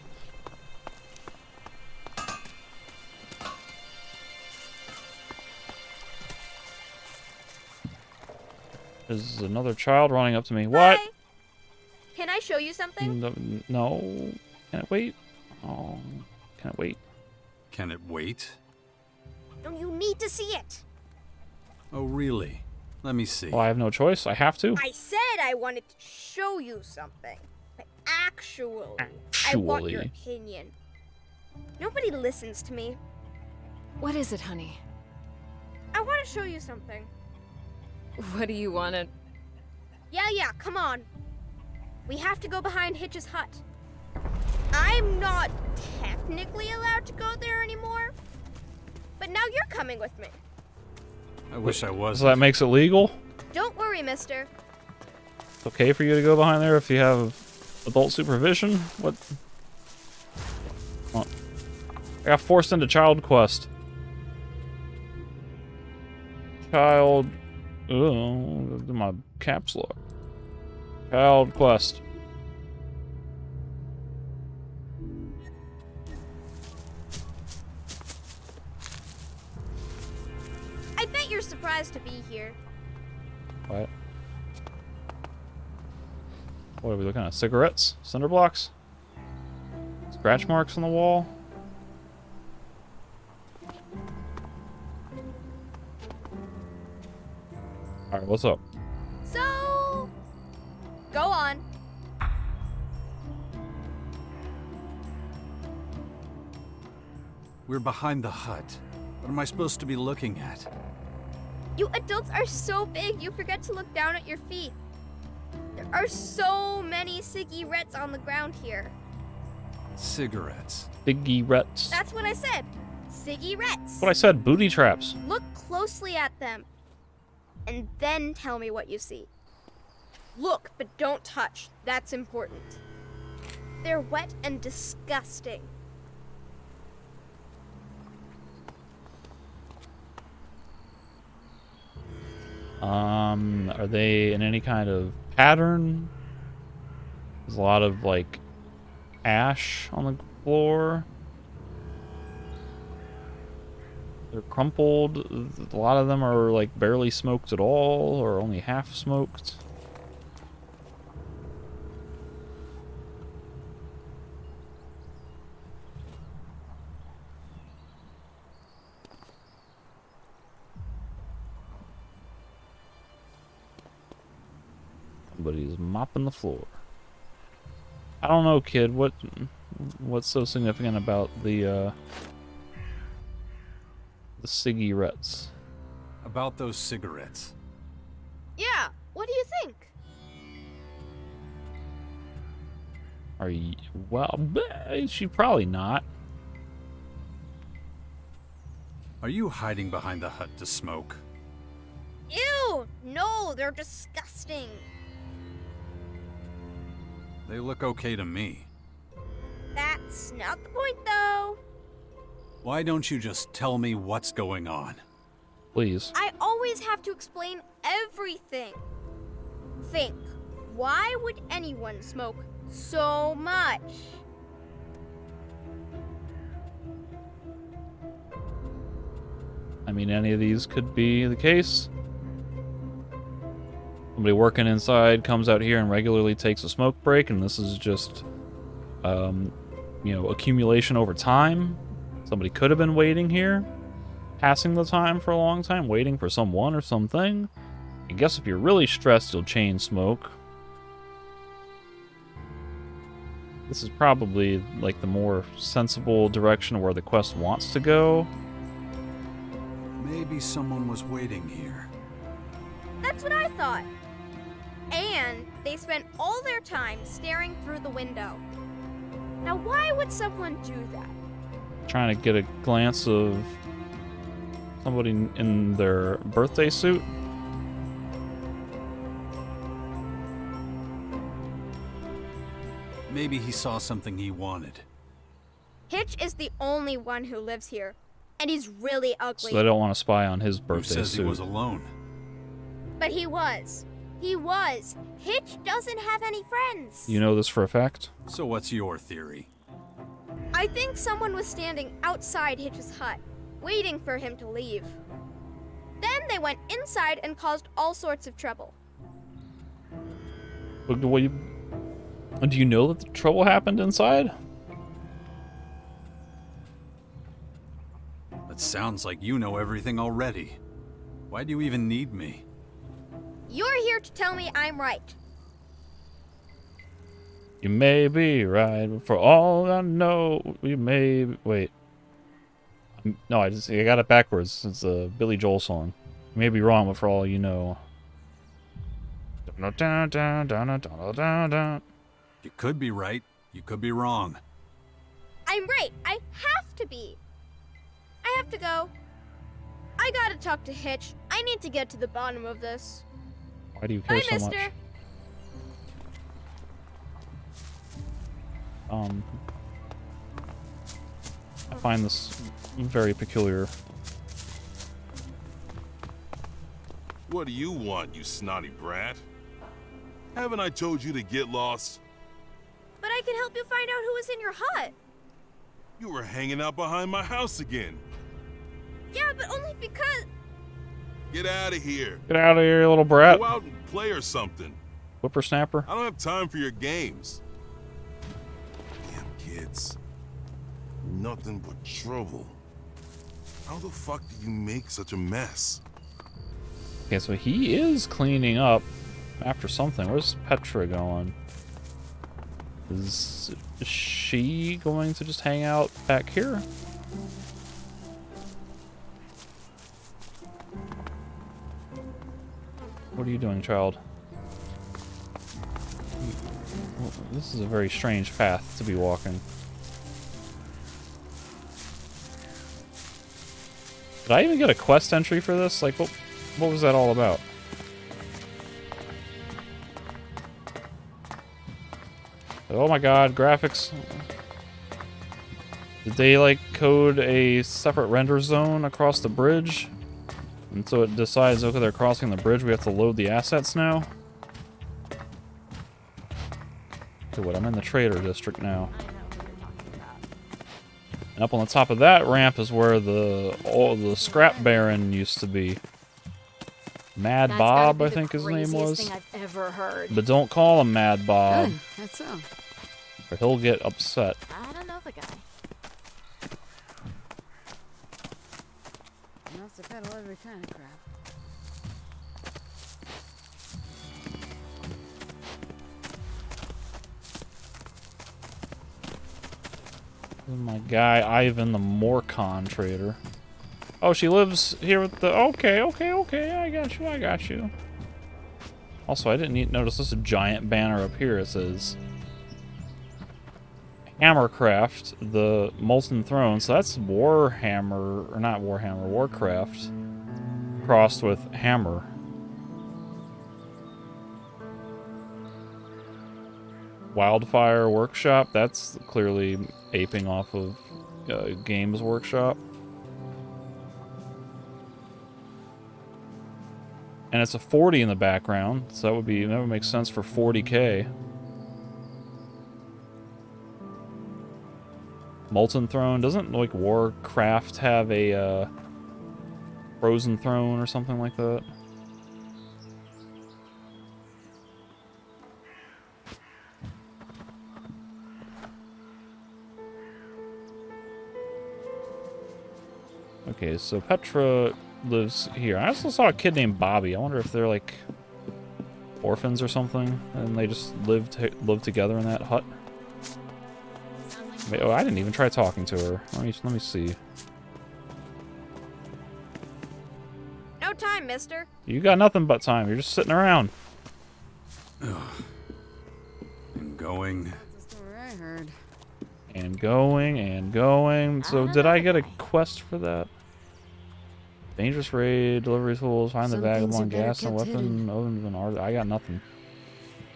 There's another child running up to me. What? Hi. Can I show you something? No. Can it wait? Oh, can it wait? Can it wait? No, you need to see it. Oh, really? Let me see. Well, I have no choice. I have to. I said I wanted to show you something. But actually, I want your opinion. Nobody listens to me. What is it, honey? I want to show you something. What do you want to... Yeah, come on. We have to go behind Hitch's hut. I'm not technically allowed to go there anymore, but now you're coming with me. I wish I was. So that makes it legal? Don't worry, mister. It's okay for you to go behind there if you have adult supervision? What? Oh. I got forced into Child Quest. Child... Oh, my caps lock. Child Quest. I bet you're surprised to be here. What? What are we looking at? Cigarettes? Cinder blocks? Scratch marks on the wall? Alright, what's up? So, go on. We're behind the hut. What am I supposed to be looking at? You adults are so big, you forget to look down at your feet. There are so many cigarettes on the ground here. Cigarettes. Cigarettes. That's what I said. Cigarettes. What I said, booty traps. Look closely at them, and then tell me what you see. Look, but don't touch. That's important. They're wet and disgusting. Are they in any kind of pattern? There's a lot of, like, ash on the floor. They're crumpled. A lot of them are, like, barely smoked at all, or only half smoked. Somebody's mopping the floor. I don't know, kid. What's so significant about the cigarettes? About those cigarettes. Yeah, what do you think? Are you... Well, she probably not. Are you hiding behind the hut to smoke? Ew! No, they're disgusting. They look okay to me. That's not the point, though. Why don't you just tell me what's going on? Please. I always have to explain everything. Think, why would anyone smoke so much? I mean, any of these could be the case. Somebody working inside comes out here and regularly takes a smoke break, and this is just, you know, accumulation over time. Somebody could have been waiting here, passing the time for a long time, waiting for someone or something. I guess if you're really stressed, you'll chain smoke. This is probably, like, the more sensible direction where the quest wants to go. Maybe someone was waiting here. That's what I thought. And they spent all their time staring through the window. Now, why would someone do that? Trying to get a glance of somebody in their birthday suit. Maybe he saw something he wanted. Hitch is the only one who lives here, and he's really ugly. So they don't want to spy on his birthday Who says suit. he was alone? But he was. He was. Hitch doesn't have any friends. You know this for a fact? So what's your theory? I think someone was standing outside Hitch's hut, waiting for him to leave. Then they went inside and caused all sorts of trouble. Do you know that the trouble happened inside? That sounds like you know everything already. Why do you even need me? You're here to tell me I'm right. You may be right, but for all I know, you may be... Wait. No, I got it backwards. It's a Billy Joel song. You may be wrong, but for all you know. You could be right. You could be wrong. I'm right. I have to be. I have to go. I gotta talk to Hitch. I need to get to the bottom of this. Why do you care Bye, so mister. much? I find this very peculiar. What do you want, you snotty brat? Haven't I told you to get lost? But I can help you find out who was in your hut. You were hanging out behind my house again. Yeah, but only because... Get out of here. Get out of here, you little brat. Go out and play or something. Whippersnapper. I don't have time for your games. Damn kids. Nothing but trouble. How the fuck do you make such a mess? Okay, so he is cleaning up after something. Where's Petra going? Is she going to just hang out back here? What are you doing, child? Well, this is a very strange path to be walking. Did I even get a quest entry for this? Like, what was that all about? Oh my god, graphics. Did they, like, code a separate render zone across the bridge? And so it decides, okay, they're crossing the bridge, we have to load the assets now? Okay, what, I'm in the trader district now. And up on the top of that ramp is where the scrap baron used to be. Mad That's Bob, gotta I be think the his name was. craziest thing I've ever heard. But don't call him Mad Bob, Good, that's so. or he'll get upset. I don't know the guy. He must have peddle every kind of crap. My guy, Ivan the Morcon trader. Oh, she lives here with the... Okay, I got you. Also, I didn't notice this giant banner up here. It says... Hammercraft, the Molten Throne. So that's Warhammer, or not Warhammer, Warcraft. Crossed with Hammer. Wildfire Workshop, that's clearly aping off of Games Workshop. And it's a 40 in the background, so that would make sense for 40K. Molten Throne, doesn't like Warcraft have a Frozen Throne or something like that? Okay, so Petra lives here. I also saw a kid named Bobby. I wonder if they're like orphans or something, and they just live together in that hut. Oh, I didn't even try talking to her. Let me see. No time, mister. You got nothing but time. You're just sitting around. And going. That's the story I heard. And going and going. So did I get a quest for that? Dangerous raid, delivery tools, find the Some vagabond, things are better gas and kept weapon, hidden. other than art. I got nothing.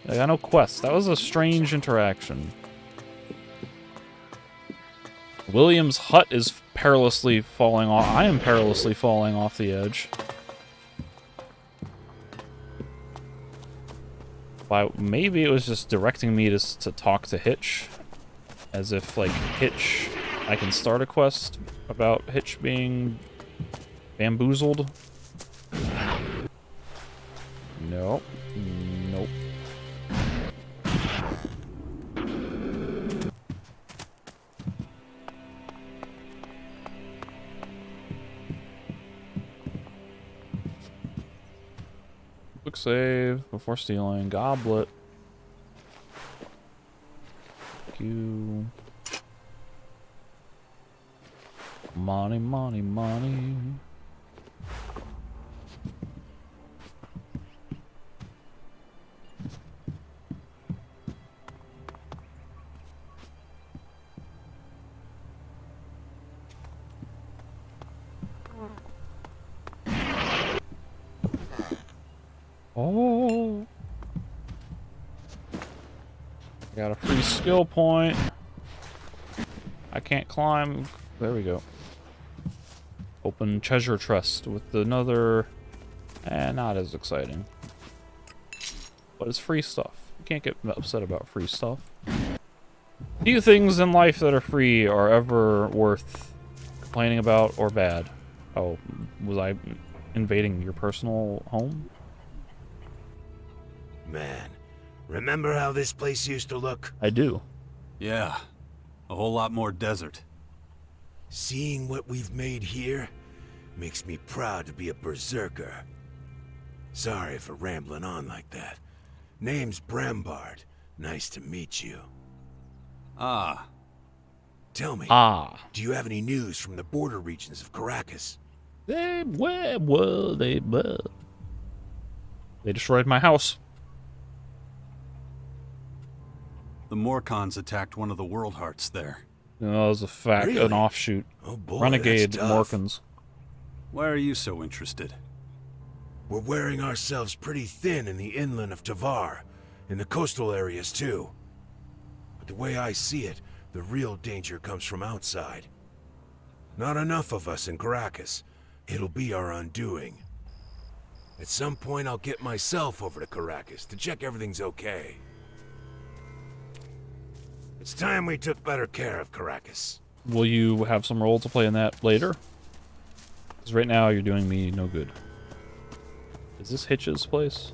I got no quest. That was a strange interaction. William's hut is perilously falling off. I am perilously falling off the edge. Maybe it was just directing me to talk to Hitch. As if, like, Hitch... I can start a quest about Hitch being bamboozled. Nope. Nope. Quick save before stealing. Goblet. Thank you. Money, money, money. Oh. Got a free skill point. I can't climb. There we go. Open treasure chest with another... not as exciting. But it's free stuff. You can't get upset about free stuff. Few things in life that are free are ever worth complaining about or bad. Oh, was I invading your personal home? Man, remember how this place used to look? I do. Yeah, a whole lot more desert. Seeing what we've made here makes me proud to be a berserker. Sorry for rambling on like that. Name's Brambard. Nice to meet you. Ah. Tell me, do you have any news from the border regions of Caracas? They destroyed my house. The Morcons attacked one of the World Hearts there. No, that was an offshoot. Oh boy, Renegade that's tough. Morcans. Why are you so interested? We're wearing ourselves pretty thin in the inland of Tavar, in the coastal areas too. But the way I see it, the real danger comes from outside. Not enough of us in Caracas. It'll be our undoing. At some point I'll get myself over to Caracas to check everything's okay. It's time we took better care of Caracas. Will you have some role to play in that later? Because right now you're doing me no good. Is this Hitch's place?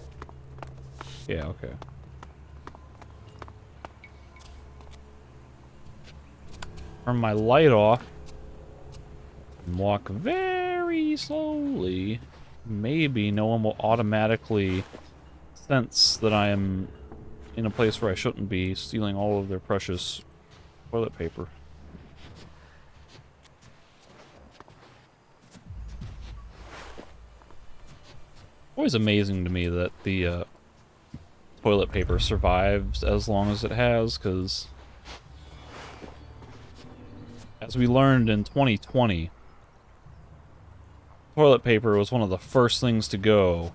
Yeah, okay. Turn my light off. And walk very slowly. Maybe no one will automatically sense that I am in a place where I shouldn't be, stealing all of their precious toilet paper. Always amazing to me that the toilet paper survives as long as it has, because as we learned in 2020, toilet paper was one of the first things to go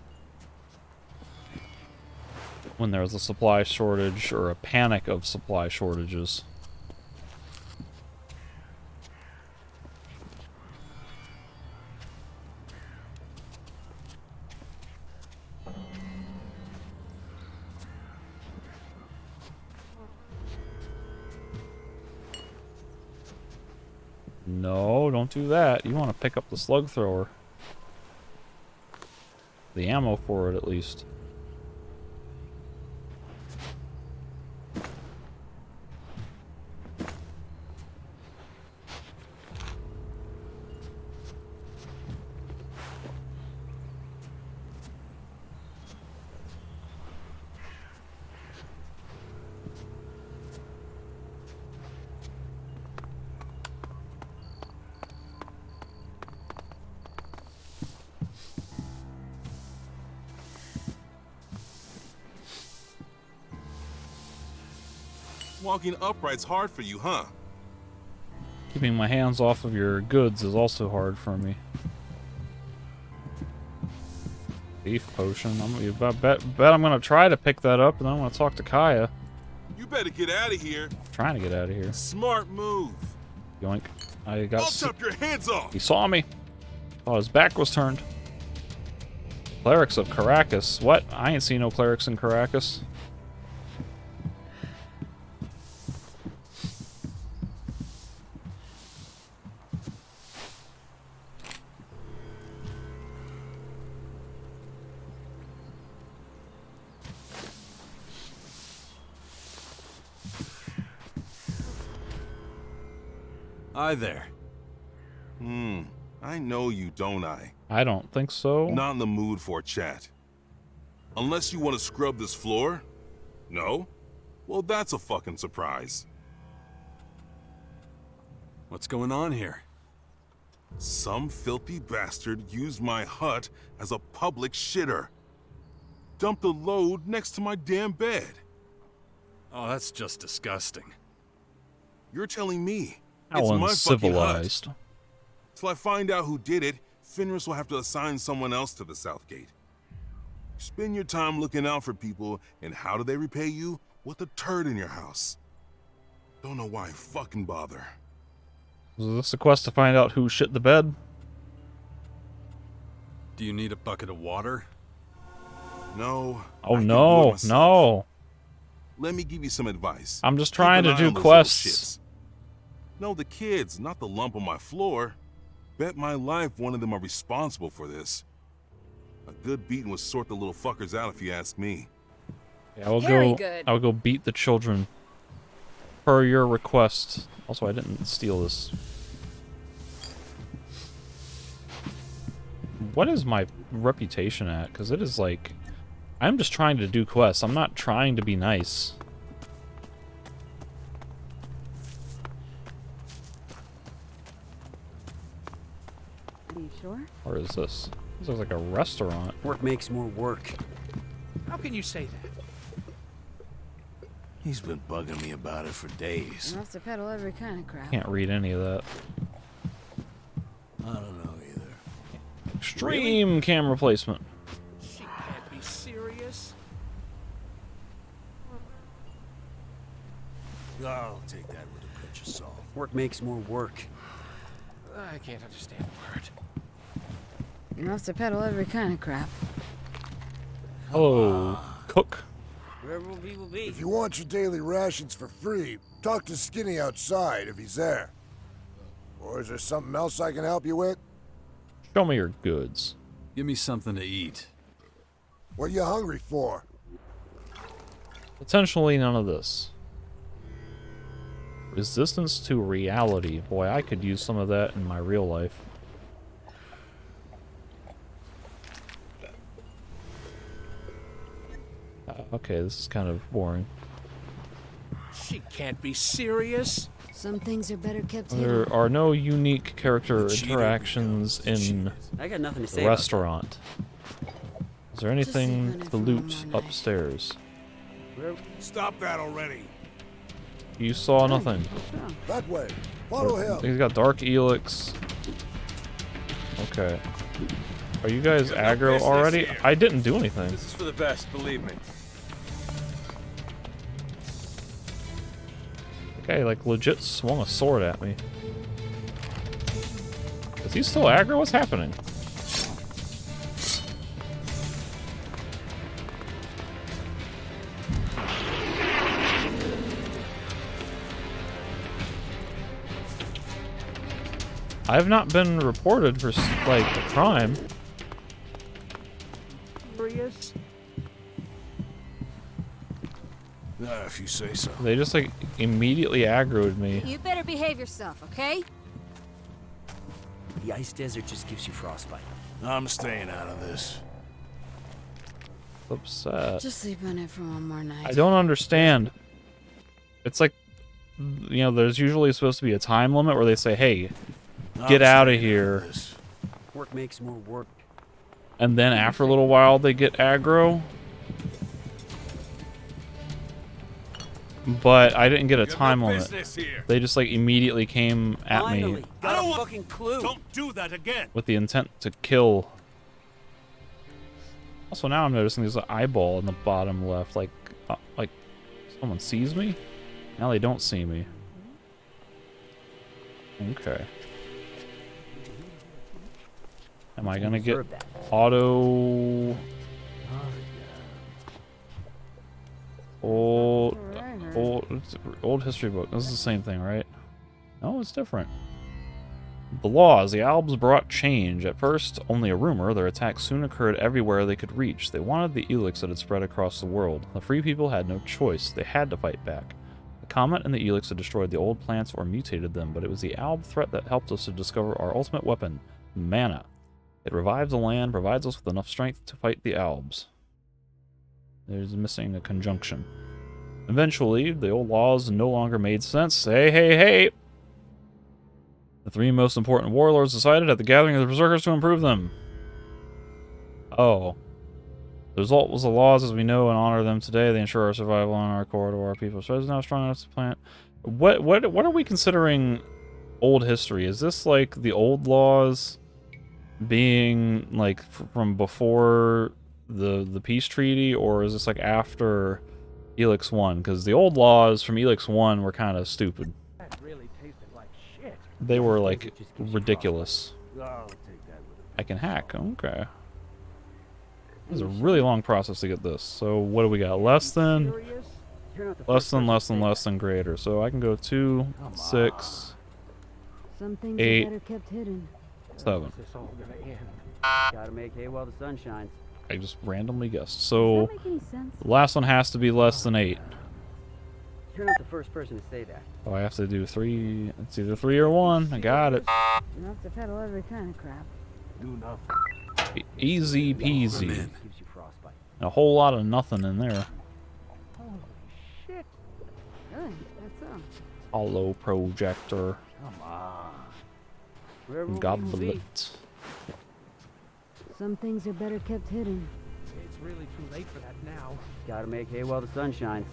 when there was a supply shortage or a panic of supply shortages. No, don't do that. You want to pick up the slug thrower. The ammo for it, at least. Walking upright's hard for you, huh? Keeping my hands off of your goods is also hard for me. Beef potion. Bet I'm gonna try to pick that up, and then I'm gonna talk to Kaya. You better get out of here. Trying to get out of here. Smart move. Yoink. I got. I'll chop your hands off. He saw me. Thought his back was turned. Clerics of Caracas. What? I ain't seen no clerics in Caracas. Hi there. I know you, don't I? I don't think so. Not in the mood for a chat. Unless you want to scrub this floor? No? Well, that's a fucking surprise. What's going on here? Some filthy bastard used my hut as a public shitter. Dumped a load next to my damn bed. Oh, that's just disgusting. You're telling me How it's my fucking hut. uncivilized. Till I find out who did it, Fenris will have to assign someone else to the South Gate. Spend your time looking out for people, and how do they repay you? With a turd in your house. Don't know why I fucking bother. Is this a quest to find out who shit the bed? Do you need a bucket of water? No. Oh I can do it no, myself. no. Let me give you some advice. I'm just Keep trying an to eye do on those little quests. shits. No, the kids, not the lump on my floor. Bet my life one of them are responsible for this. A good beating would sort the little fuckers out if you ask me. Yeah, I'll Very go. good. I'll go beat the children. Per your request. Also, I didn't steal this. What is my reputation at? Because it is like, I'm just trying to do quests. I'm not trying to be nice. Are you sure? Or is this? This looks like a restaurant. Work makes more work. How can you say that? He's been bugging me about it for days. Enough to peddle every kind of crap. Can't read any of that. I don't know either. Extreme camera placement. She can't be serious. I'll take that with a pinch of salt. Work makes more work. I can't understand a word. Enough to peddle every kind of crap. Hello, cook. Where will people be? If you want your daily rations for free, talk to Skinny outside if he's there. Or is there something else I can help you with? Show me your goods. Give me something to eat. What are you hungry for? Potentially none of this. Resistance to reality. Boy, I could use some of that in my real life. Okay, this is kind of boring. She can't be serious. Some things are better kept hidden. There are no unique character interactions in I got nothing to say the about restaurant. Is there anything to loot upstairs? Stop that already. You saw nothing. That way. Follow him. He's got Dark Elex. Okay. Are you guys aggro already? I didn't do anything. This is for the best, believe me. Okay, like legit swung a sword at me. Is he still aggro? What's happening? I've not been reported for, like, a crime. Serious? If you say so. They just, like, immediately aggroed me. You better behave yourself, okay? The ice desert just gives you frostbite. I'm staying out of this. Upset. Just sleep on it for one more night. I don't understand. It's like, you know, there's usually supposed to be a time limit where they say, hey, get out of here. Work makes more work. And then after a little while, they get aggro. But I didn't get a time limit. They just, like, immediately came at me Got a fucking clue. Don't do that again. with the intent to kill. Also, now I'm noticing there's an eyeball in the bottom left. Like someone sees me? Now they don't see me. Okay. Am I gonna get auto... Old history book. This is the same thing, right? No, it's different. The laws. The Albs brought change. At first, only a rumor, their attacks soon occurred everywhere they could reach. They wanted the Elex that had spread across the world. The free people had no choice. They had to fight back. The comet and the Elex had destroyed the old plants or mutated them, but it was the Alb threat that helped us to discover our ultimate weapon, mana. It revives the land, provides us with enough strength to fight the Albs. There's missing a conjunction. Eventually, the old laws no longer made sense. Hey, hey, hey! The three most important warlords decided at the gathering of the Berserkers to improve them. Oh. The result was the laws as we know and honor them today. They ensure our survival and our corridor. Our people are now strong enough to plant. What are we considering old history? Is this like the old laws being like from before the peace treaty, or is this like after Elex 1? Because the old laws from Elex 1 were kind of stupid. They were like ridiculous. I can hack. Okay. It was a really long process to get this. So what do we got? Less than, greater. So I can go 2, 6, 8, 7. Gotta make hay while the sun shines. I just randomly guessed. So the last one has to be less than 8. You're not the first person to say that. Oh, I have to do 3. It's either 3 or 1. I got it. Enough to peddle every kind of crap. Do nothing. Easy peasy. A whole lot of nothing in there. Holy shit. Really? That's all. Hollow projector. Come on. Goblet. Some things are better kept hidden. It's really too late for that now. Gotta make hay while the sun shines.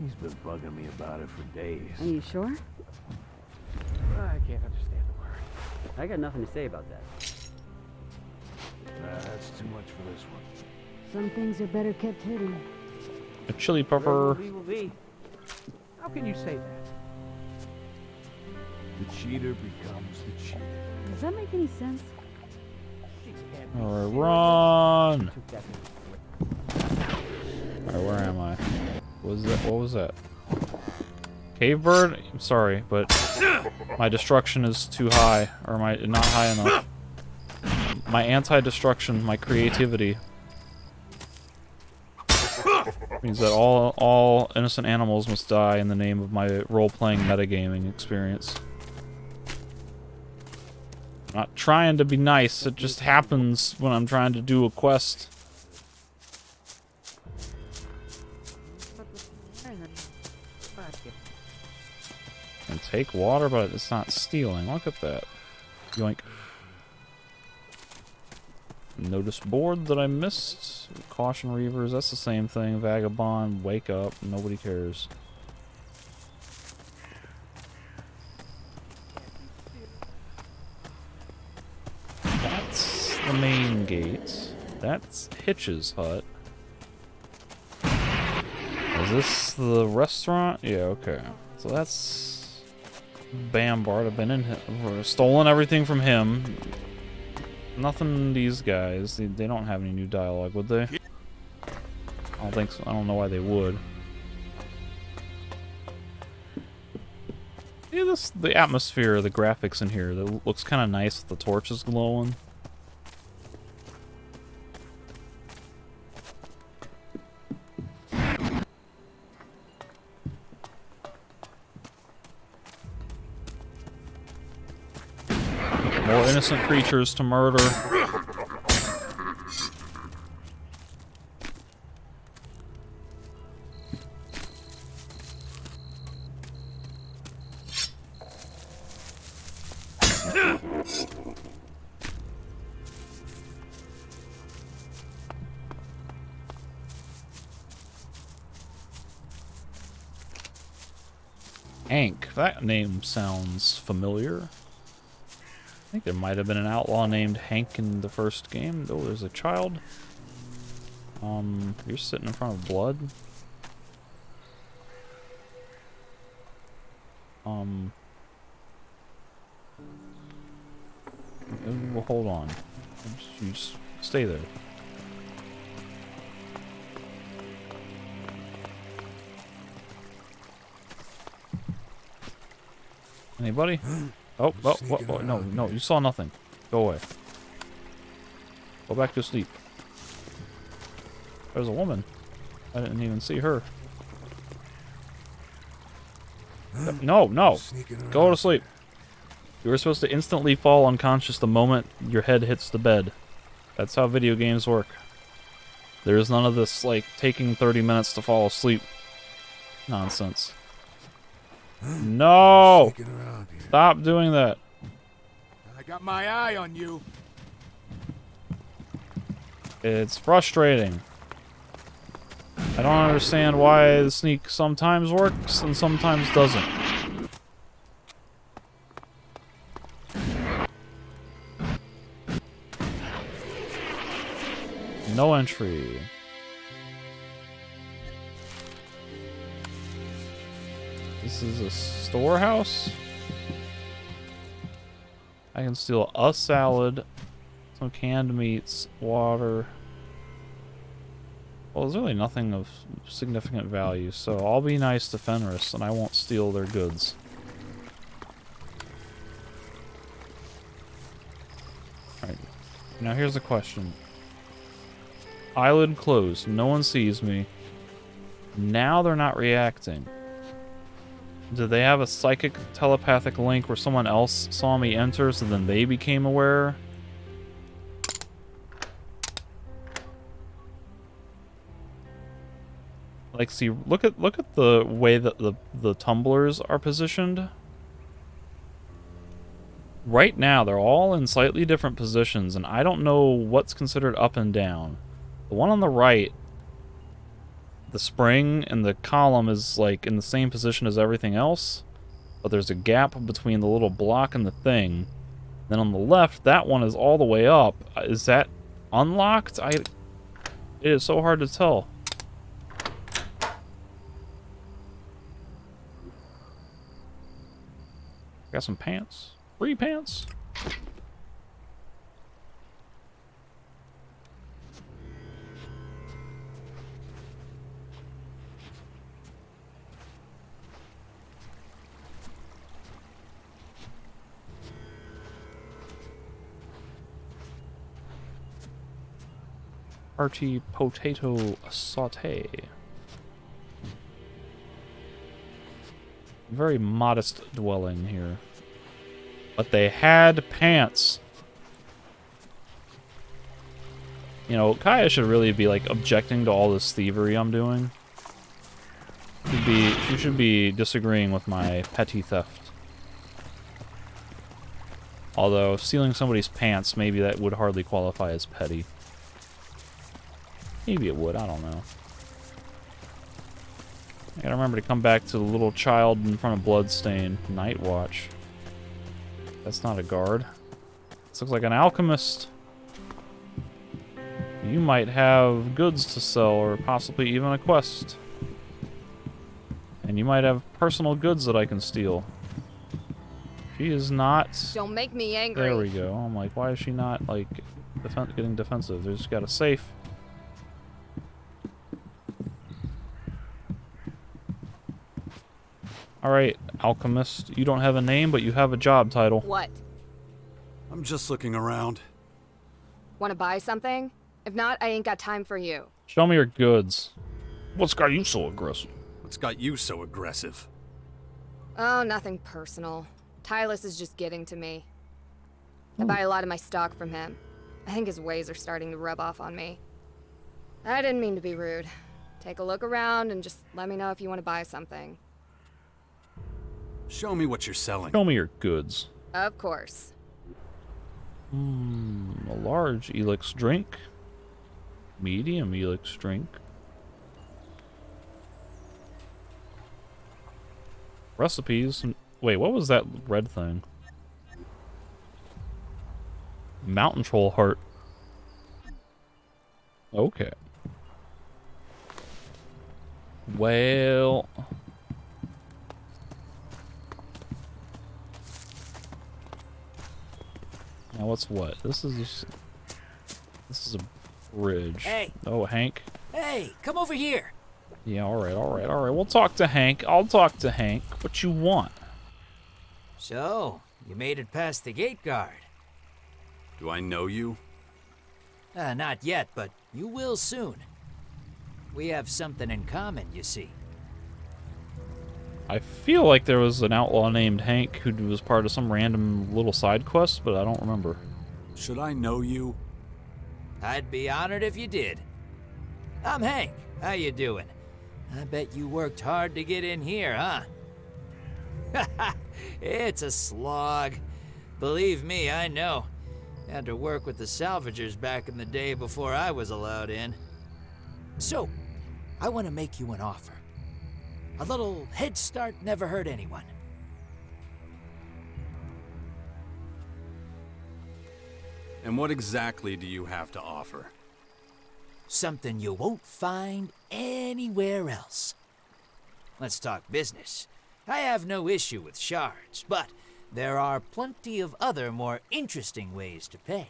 He's been bugging me about it for days. Are you sure? I can't understand the word. I got nothing to say about that. That's too much for this one. Some things are better kept hidden. A chili pepper. Will be. How can you say that? The cheater becomes the cheated. Does that make any sense? Alright, run! Alright, where am I? What was that? Cave bird? I'm sorry, but my destruction is too high. Or not high enough. My anti-destruction, my creativity, means that all innocent animals must die in the name of my role-playing metagaming experience. I'm not trying to be nice, it just happens when I'm trying to do a quest. And take water, but it's not stealing. Look at that. Yoink. Notice board that I missed. Caution Reavers, that's the same thing. Vagabond, wake up, nobody cares. That's the main gate. That's Hitch's hut. Is this the restaurant? Yeah, okay. So that's Bambart. I've been in him. Stolen everything from him. Nothing these guys. They don't have any new dialogue, would they? I don't think so. I don't know why they would. Yeah, the atmosphere, the graphics in here, that looks kind of nice with the torches glowing. More innocent creatures to murder. Hank, that name sounds familiar. I think there might have been an outlaw named Hank in the first game. Oh, there's a child. You're sitting in front of blood. Well, hold on. You just stay there. Anybody? Oh, no, you saw nothing. Go away. Go back to sleep. There's a woman. I didn't even see her. No. Go to sleep. You were supposed to instantly fall unconscious the moment your head hits the bed. That's how video games work. There's none of this, like, taking 30 minutes to fall asleep nonsense. No! Stop doing that. I got my eye on you. It's frustrating. I don't understand why the sneak sometimes works and sometimes doesn't. No entry. This is a storehouse? I can steal a salad, some canned meats, water. Well, there's really nothing of significant value, so I'll be nice to Fenris and I won't steal their goods. Alright, now here's a question. Eyelid closed, no one sees me. Now they're not reacting. Do they have a psychic telepathic link where someone else saw me enter, so then they became aware? Like, see, look at the way that the tumblers are positioned. Right now, they're all in slightly different positions, and I don't know what's considered up and down. The one on the right, the spring and the column is like in the same position as everything else, but there's a gap between the little block and the thing. Then on the left, that one is all the way up. Is that unlocked? It is so hard to tell. Got some pants. Free pants. Hearty potato saute. Very modest dwelling here. But they had pants. You know, Kaya should really be, like, objecting to all this thievery I'm doing. She should be disagreeing with my petty theft. Although, stealing somebody's pants, maybe that would hardly qualify as petty. Maybe it would, I don't know. I gotta remember to come back to the little child in front of Bloodstain. Night Watch. That's not a guard. This looks like an alchemist. You might have goods to sell, or possibly even a quest. And you might have personal goods that I can steal. She is not... Don't make me angry. There we go. I'm like, why is she not, like, getting defensive? There's got a safe. Alright, alchemist. You don't have a name, but you have a job title. What? I'm just looking around. Want to buy something? If not, I ain't got time for you. Show me your goods. What's got you so aggressive? What's got you so aggressive? Oh, nothing personal. Tylus is just getting to me. I buy a lot of my stock from him. I think his ways are starting to rub off on me. I didn't mean to be rude. Take a look around and just let me know if you want to buy something. Show me what you're selling. Show me your goods. Of course. A large Elex drink. Medium Elex drink. Recipes. Wait, what was that red thing? Mountain Troll heart. Okay. Well... Now what's what? This is a bridge. Hey. Oh, Hank. Hey, come over here. Yeah, all right. We'll talk to Hank. I'll talk to Hank. What you want? So, you made it past the gate guard. Do I know you? Not yet, but you will soon. We have something in common, you see. I feel like there was an outlaw named Hank who was part of some random little side quest, but I don't remember. Should I know you? I'd be honored if you did. I'm Hank. How you doing? I bet you worked hard to get in here, huh? It's a slog. Believe me, I know. Had to work with the salvagers back in the day before I was allowed in. So, I want to make you an offer. A little head start never hurt anyone. And what exactly do you have to offer? Something you won't find anywhere else. Let's talk business. I have no issue with shards, but there are plenty of other more interesting ways to pay.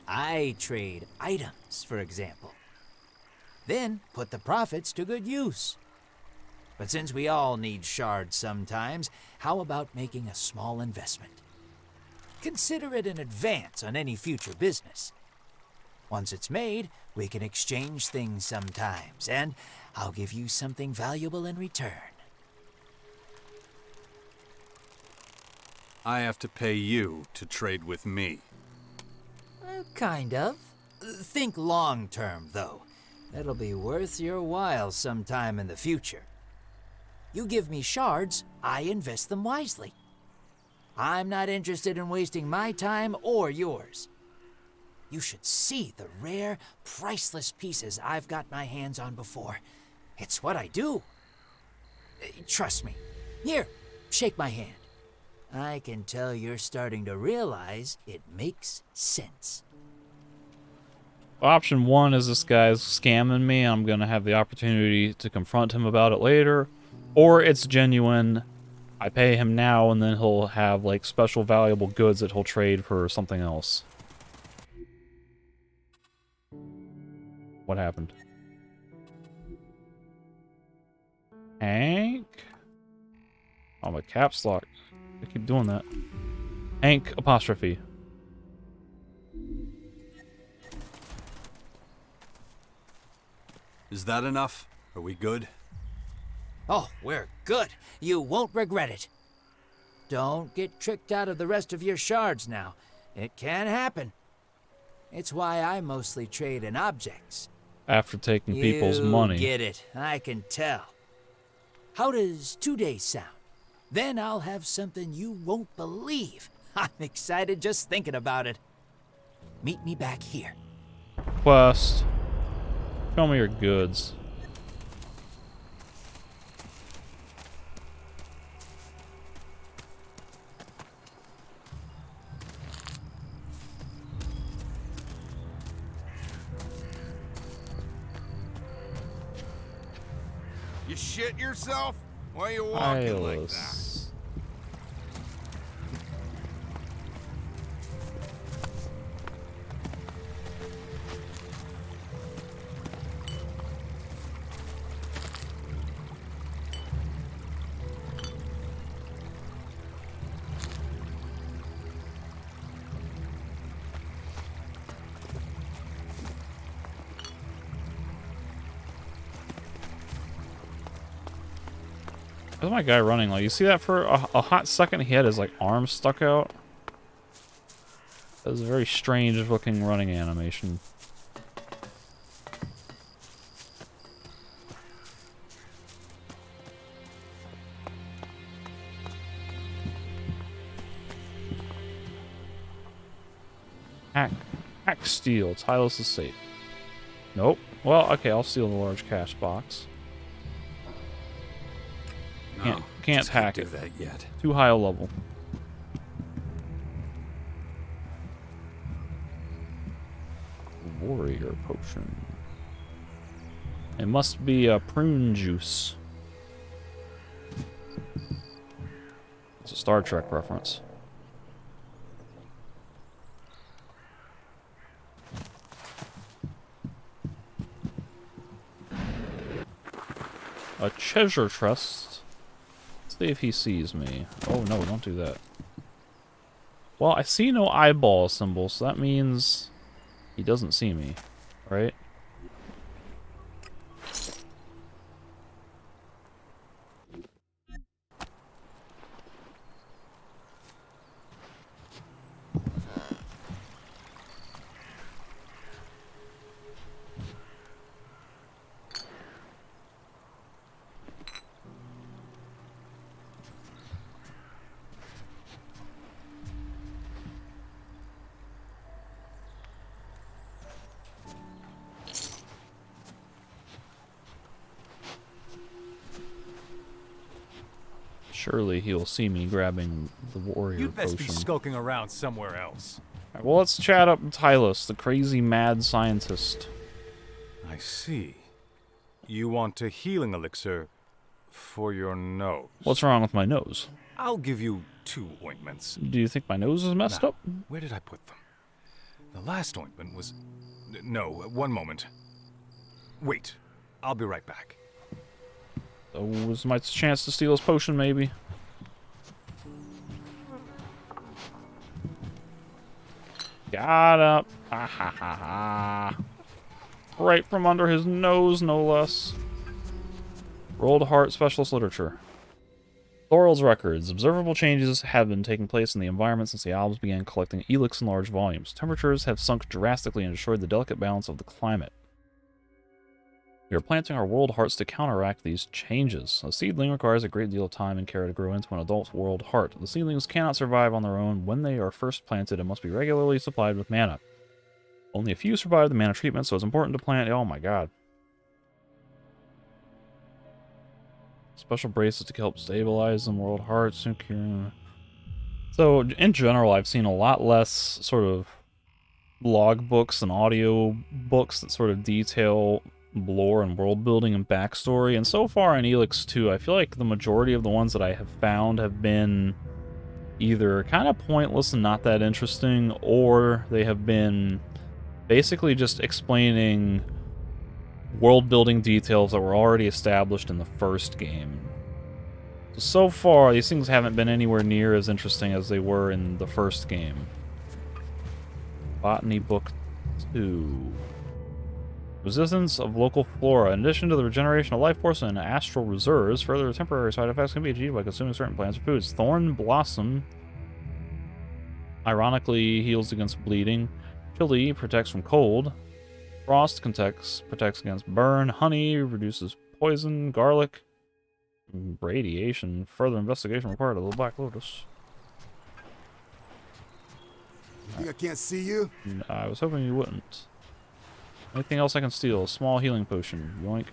I trade items, for example. Then put the profits to good use. But since we all need shards sometimes, how about making a small investment? Consider it an advance on any future business. Once it's made, we can exchange things sometimes, and I'll give you something valuable in return. I have to pay you to trade with me. Kind of. Think long term, though. It'll be worth your while sometime in the future. You give me shards, I invest them wisely. I'm not interested in wasting my time or yours. You should see the rare, priceless pieces I've got my hands on before. It's what I do. Trust me. Here, shake my hand. I can tell you're starting to realize it makes sense. Option one is this guy's scamming me. I'm going to have the opportunity to confront him about it later. Or it's genuine. I pay him now and then he'll have like special valuable goods that he'll trade for something else. What happened? Hank? Oh, my caps lock. I keep doing that. Hank apostrophe. Is that enough? Are we good? Oh, we're good. You won't regret it. Don't get tricked out of the rest of your shards now. It can happen. It's why I mostly trade in objects. After taking people's money. You get it. I can tell. How does 2 days sound? Then I'll have something you won't believe. I'm excited just thinking about it. Meet me back here. Quest. Show me your goods. You shit yourself? Why are you walking like that? Eyeless. Where's my guy running? Like, you see that for a hot second? He had his like arms stuck out. That was a very strange looking running animation. Hack steal. Tylus is safe. Nope. Well, okay, I'll steal the large cash box. Can't hack it. That yet. Too high a level. Warrior potion. It must be a prune juice. It's a Star Trek reference. a treasure chest. Let's see if he sees me. Oh no, don't do that. Well, I see no eyeball symbol, so that means he doesn't see me, right? Surely he'll see me grabbing the warrior You'd best potion. be skulking around somewhere else. Alright, well, let's chat up Tylus, the crazy mad scientist. I see. You want a healing elixir for your nose. What's wrong with my nose? I'll give you 2 ointments. Do you think my nose is messed Now, up? where did I put them? The last ointment was... No, one moment. Wait, I'll be right back. Oh, was my chance to steal his potion, maybe? Got up. Ha ha ha ha. Right from under his nose, no less. Rolled Heart Specialist Literature. Thorald's records. Observable changes have been taking place in the environment since the albs began collecting Elex in large volumes. Temperatures have sunk drastically and destroyed the delicate balance of the climate. We are planting our world hearts to counteract these changes. A seedling requires a great deal of time and care to grow into an adult world heart. The seedlings cannot survive on their own when they are first planted and must be regularly supplied with mana. Only a few survive the mana treatment, so it's important to plant... Oh my god. Special bracelets to help stabilize them, world hearts. Okay. So, in general, I've seen a lot less sort of log books and audio books that sort of detail lore and world building and backstory, and so far in Elex 2 I feel like the majority of the ones that I have found have been either kind of pointless and not that interesting, or they have been basically just explaining world building details that were already established in the first game. So far these things haven't been anywhere near as interesting as they were in the first game. Botany Book 2. Resistance of local flora. In addition to the regeneration of life force and astral reserves, further temporary side effects can be achieved by consuming certain plants or foods. Thorn Blossom ironically heals against bleeding. Chili protects from cold. Frost protects against burn. Honey reduces poison. Garlic. Radiation. Further investigation required of the Black Lotus. You think I can't see you? I was hoping you wouldn't. Anything else I can steal? A small healing potion. Yoink.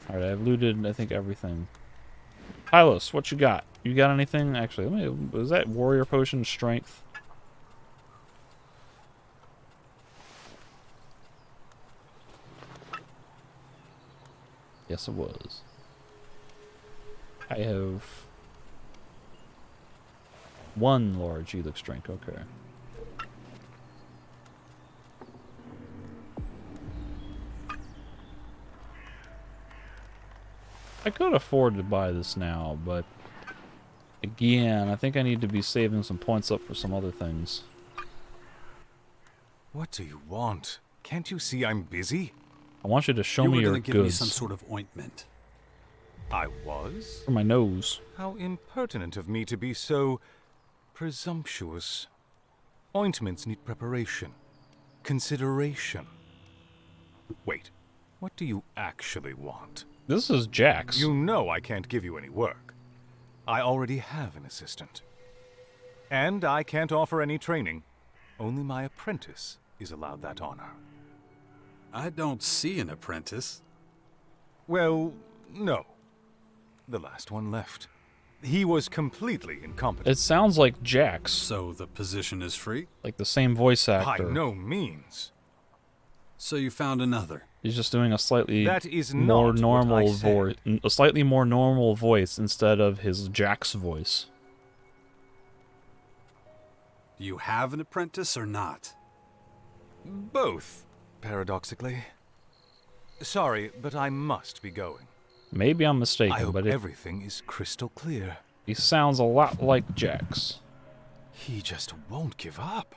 Alright, I've looted, I think, everything. Tylus, what you got? You got anything? Actually, was that warrior potion strength? Yes, it was. I have 1 large Elex drink, okay. I could afford to buy this now, but again, I think I need to be saving some points up for some other things. What do you want? Can't you see I'm busy? I want you to show me your goods. You were going to give me some sort of ointment. I was? For my nose. How impertinent of me to be so presumptuous. Ointments need preparation, consideration. Wait, what do you actually want? This is Jax. You know I can't give you any work. I already have an assistant. And I can't offer any training. Only my apprentice is allowed that honor. I don't see an apprentice. Well, no. The last one left. He was completely incompetent. It sounds like Jax. So the position is free? Like the same voice actor. By no means. So you found another. He's just doing a slightly that is more not normal voice, a slightly more normal voice instead of his Jax voice. Do you have an apprentice or not? Both. paradoxically. Sorry, but I must be going. Maybe I'm mistaken, I hope but everything is crystal clear. He sounds a lot like Jax. He just won't give up.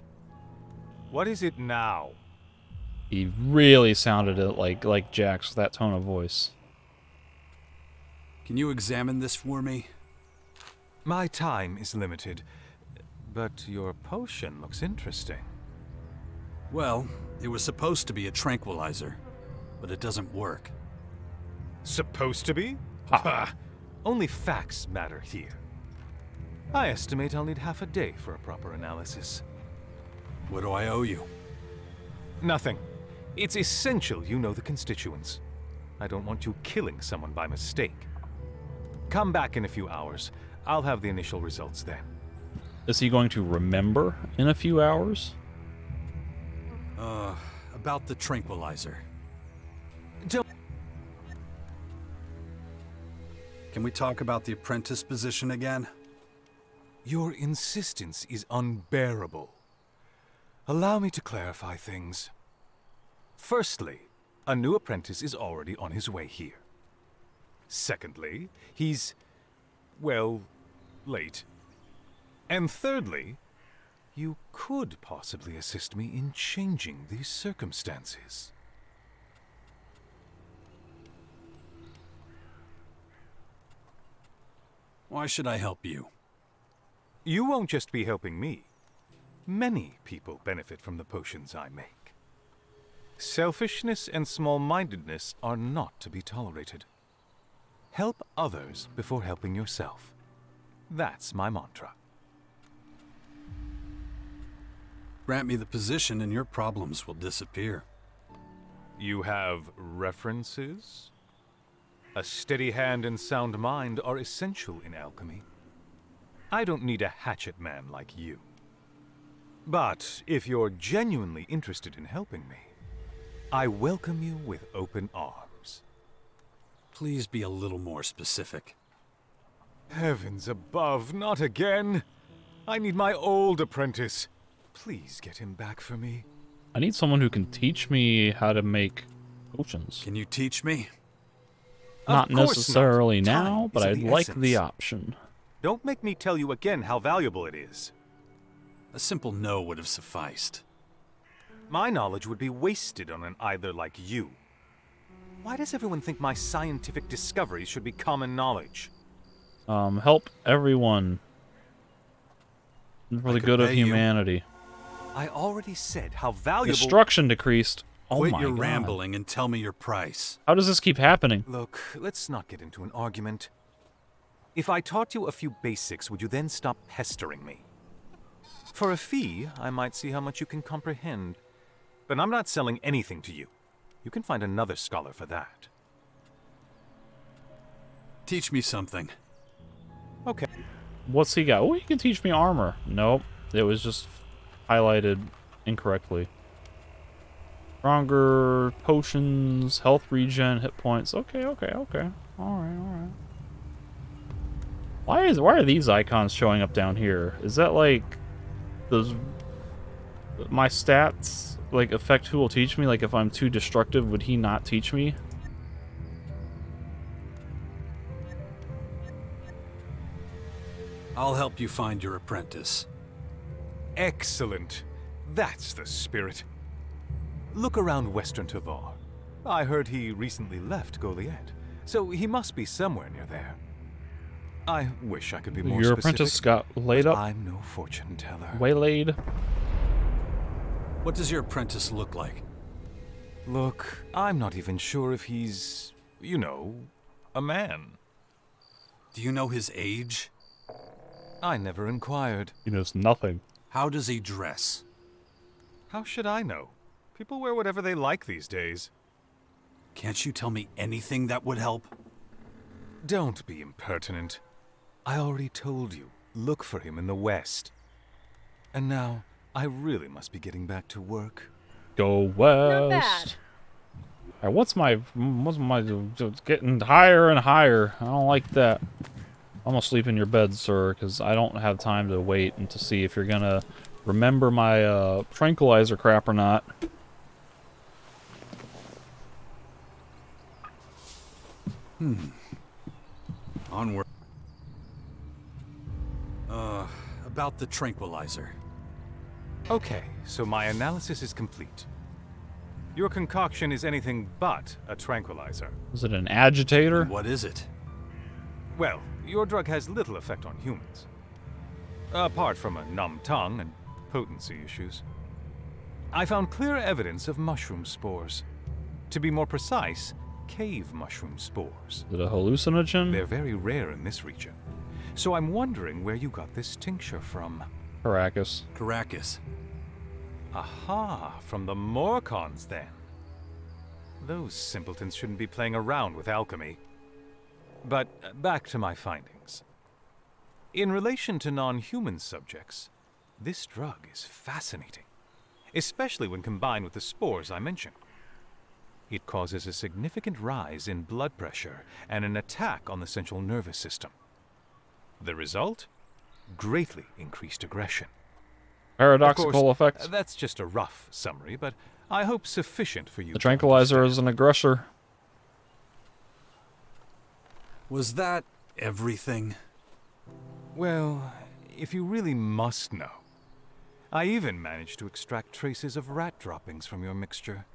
What is it now? He really sounded it like Jax with that tone of voice. Can you examine this for me? My time is limited, but your potion looks interesting. Well, it was supposed to be a tranquilizer, but it doesn't work. Supposed to be? Ha! Only facts matter here. I estimate I'll need half a day for a proper analysis. What do I owe you? Nothing. It's essential you know the constituents. I don't want you killing someone by mistake. Come back in a few hours. I'll have the initial results then. Is he going to remember in a few hours? About the tranquilizer. Don't. Can we talk about the apprentice position again? Your insistence is unbearable. Allow me to clarify things. Firstly, a new apprentice is already on his way here. Secondly, he's, well, late. And thirdly, you could possibly assist me in changing these circumstances. Why should I help you? You won't just be helping me. Many people benefit from the potions I make. Selfishness and small-mindedness are not to be tolerated. Help others before helping yourself. That's my mantra. Grant me the position and your problems will disappear. You have references? A steady hand and sound mind are essential in alchemy. I don't need a hatchet man like you. But if you're genuinely interested in helping me, I welcome you with open arms. Please be a little more specific. Heavens above, not again! I need my old apprentice. Please get him back for me. I need someone who can teach me how to make potions. Can you teach me? Not necessarily now, but I'd like essence. the option. Don't make me tell you again how valuable it is. A simple no would have sufficed. My knowledge would be wasted on an either like you. Why does everyone think my scientific discoveries should be common knowledge? Help everyone. For the good of humanity. I already said how valuable... Destruction decreased. Oh Quit my your God. rambling and tell me your price. How does this keep happening? Look, let's not get into an argument. If I taught you a few basics, would you then stop pestering me? For a fee, I might see how much you can comprehend. But I'm not selling anything to you. You can find another scholar for that. Teach me something. Okay. What's he got? Oh, he can teach me armor. Nope. It was just highlighted incorrectly. Stronger potions, health regen, hit points. Okay. Alright. Why are these icons showing up down here? Is that like those my stats like affect who will teach me? Like if I'm too destructive, would he not teach me? I'll help you find your apprentice. Excellent. That's the spirit. Look around Western Tavar. I heard he recently left Goliath, so he must be somewhere near there. I wish I could be more Your specific. apprentice got laid up. I'm no fortune teller. Waylaid. What does your apprentice look like? Look, I'm not even sure if he's, you know, a man. Do you know his age? I never inquired. He knows nothing. How does he dress? How should I know? People wear whatever they like these days. Can't you tell me anything that would help? Don't be impertinent. I already told you, look for him in the West. And now, I really must be getting back to work. Go west. Not bad. Alright, what's my it's getting higher and higher. I don't like that. I'm gonna sleep in your bed, sir, because I don't have time to wait and to see if you're gonna remember my tranquilizer crap or not. Onward. About the tranquilizer. Okay, so my analysis is complete. Your concoction is anything but a tranquilizer. Is it an agitator? What is it? Well, your drug has little effect on humans. Apart from a numb tongue and potency issues. I found clear evidence of mushroom spores. To be more precise, cave mushroom spores. Is it a hallucinogen? They're very rare in this region. So I'm wondering where you got this tincture from. Caracas. Caracas. Aha, from the Morcons then. Those simpletons shouldn't be playing around with alchemy. But back to my findings. In relation to non-human subjects, this drug is fascinating, especially when combined with the spores I mentioned. It causes a significant rise in blood pressure and an attack on the central nervous system. The result? Greatly increased aggression. Paradoxical Of course, effect. That's just a rough summary, but I hope sufficient for you. The tranquilizer is an aggressor. Was that everything? Well, if you really must know, I even managed to extract traces of rat droppings from your mixture.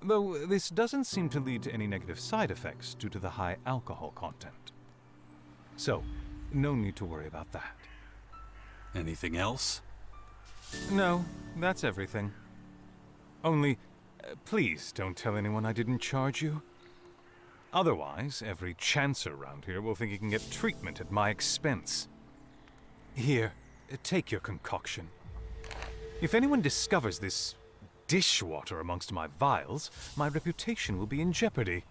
Though this doesn't seem to lead to any negative side effects due to the high alcohol content. So, no need to worry about that. Anything else? No, that's everything. Only, please don't tell anyone I didn't charge you. Otherwise, every chancer around here will think he can get treatment at my expense. Here, take your concoction. If anyone discovers this dishwater amongst my vials, my reputation will be in jeopardy.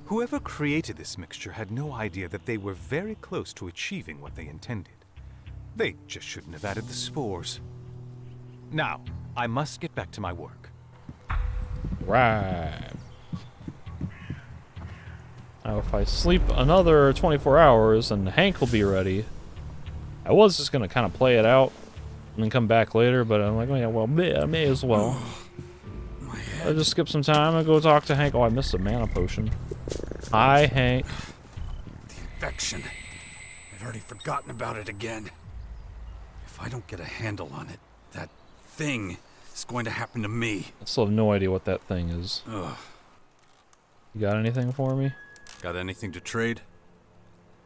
Whoever created this mixture had no idea that they were very close to achieving what they intended. They just shouldn't have added the spores. Now, I must get back to my work. Right. Now, if I sleep another 24 hours, then Hank will be ready. I was just going to kind of play it out and then come back later, but I'm like, oh, yeah, well, I may as well. I'll just skip some time and go talk to Hank. Oh, I missed a mana potion. Hi, Hank. The infection. I'd already forgotten about it again. If I don't get a handle on it, that thing is going to happen to me. I still have no idea what that thing is. Ugh. You got anything for me? Got anything to trade?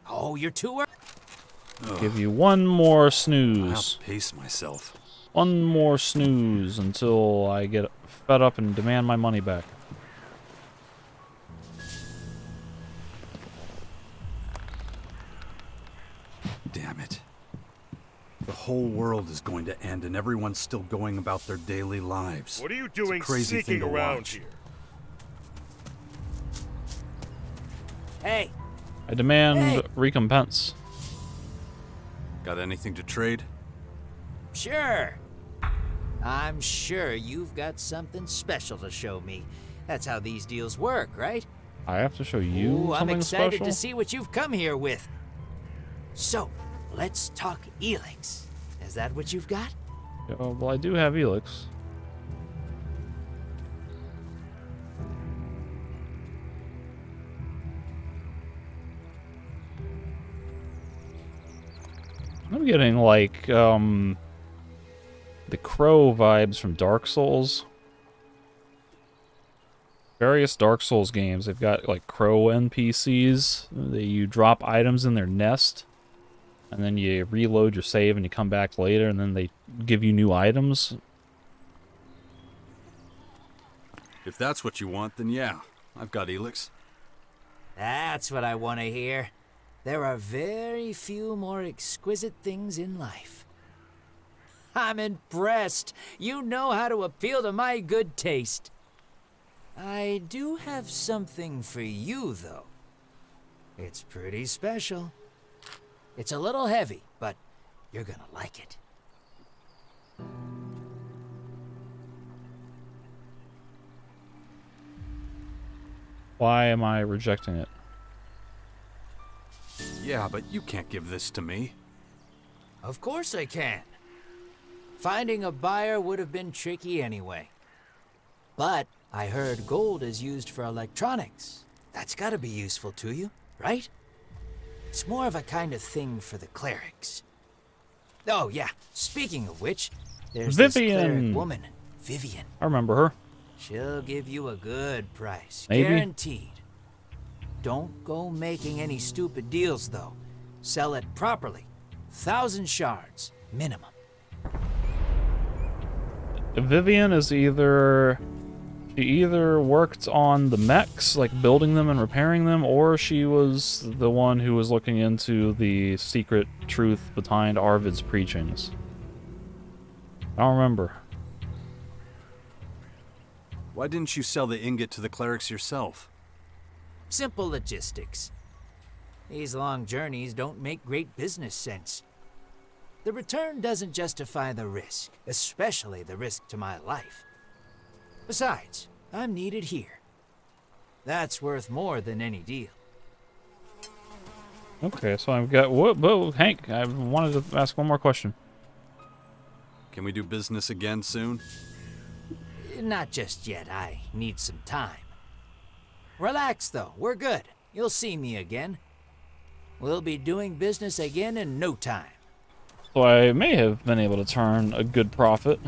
Oh, you're too early. Give you one more snooze. I'll pace myself. One more snooze until I get fed up and demand my money back. Damn it. The whole world is going to end and everyone's still going about their daily lives. What are you It's doing a crazy thing sneaking to around watch. here? Hey. I demand Hey. recompense. Got anything to trade? Sure. I'm sure you've got something special to show me. That's how these deals work, right? I have to show you Ooh, I'm something excited special? to see what you've come here with. So, let's talk Elex. Is that what you've got? Oh, well, I do have Elex. I'm getting like the Crow vibes from Dark Souls. Various Dark Souls games, they've got like Crow NPCs. You drop items in their nest, and then you reload your save and you come back later, and then they give you new items. If that's what you want, then yeah, I've got Elex. That's what I want to hear. There are very few more exquisite things in life. I'm impressed. You know how to appeal to my good taste. I do have something for you, though. It's pretty special. It's a little heavy, but you're gonna like it. Why am I rejecting it? Yeah, but you can't give this to me. Of course I can. Finding a buyer would have been tricky anyway. But I heard gold is used for electronics. That's gotta be useful to you, right? It's more of a kind of thing for the clerics. Oh, yeah. Speaking of which, there's this cleric Vivian. woman, Vivian. I remember her. She'll give you a good price. Maybe. Guaranteed. Don't go making any stupid deals, though. Sell it properly. 1,000 shards, minimum. Vivian is either... She either worked on the mechs, like building them and repairing them, or she was the one who was looking into the secret truth behind Arvid's preachings. I don't remember. Why didn't you sell the ingot to the clerics yourself? Simple logistics. These long journeys don't make great business sense. The return doesn't justify the risk, especially the risk to my life. Besides, I'm needed here. That's worth more than any deal. Okay, so I've got... Whoa, Hank, I wanted to ask one more question. Can we do business again soon? Not just yet. I need some time. Relax, though. We're good. You'll see me again. We'll be doing business again in no time. So I may have been able to turn a good profit.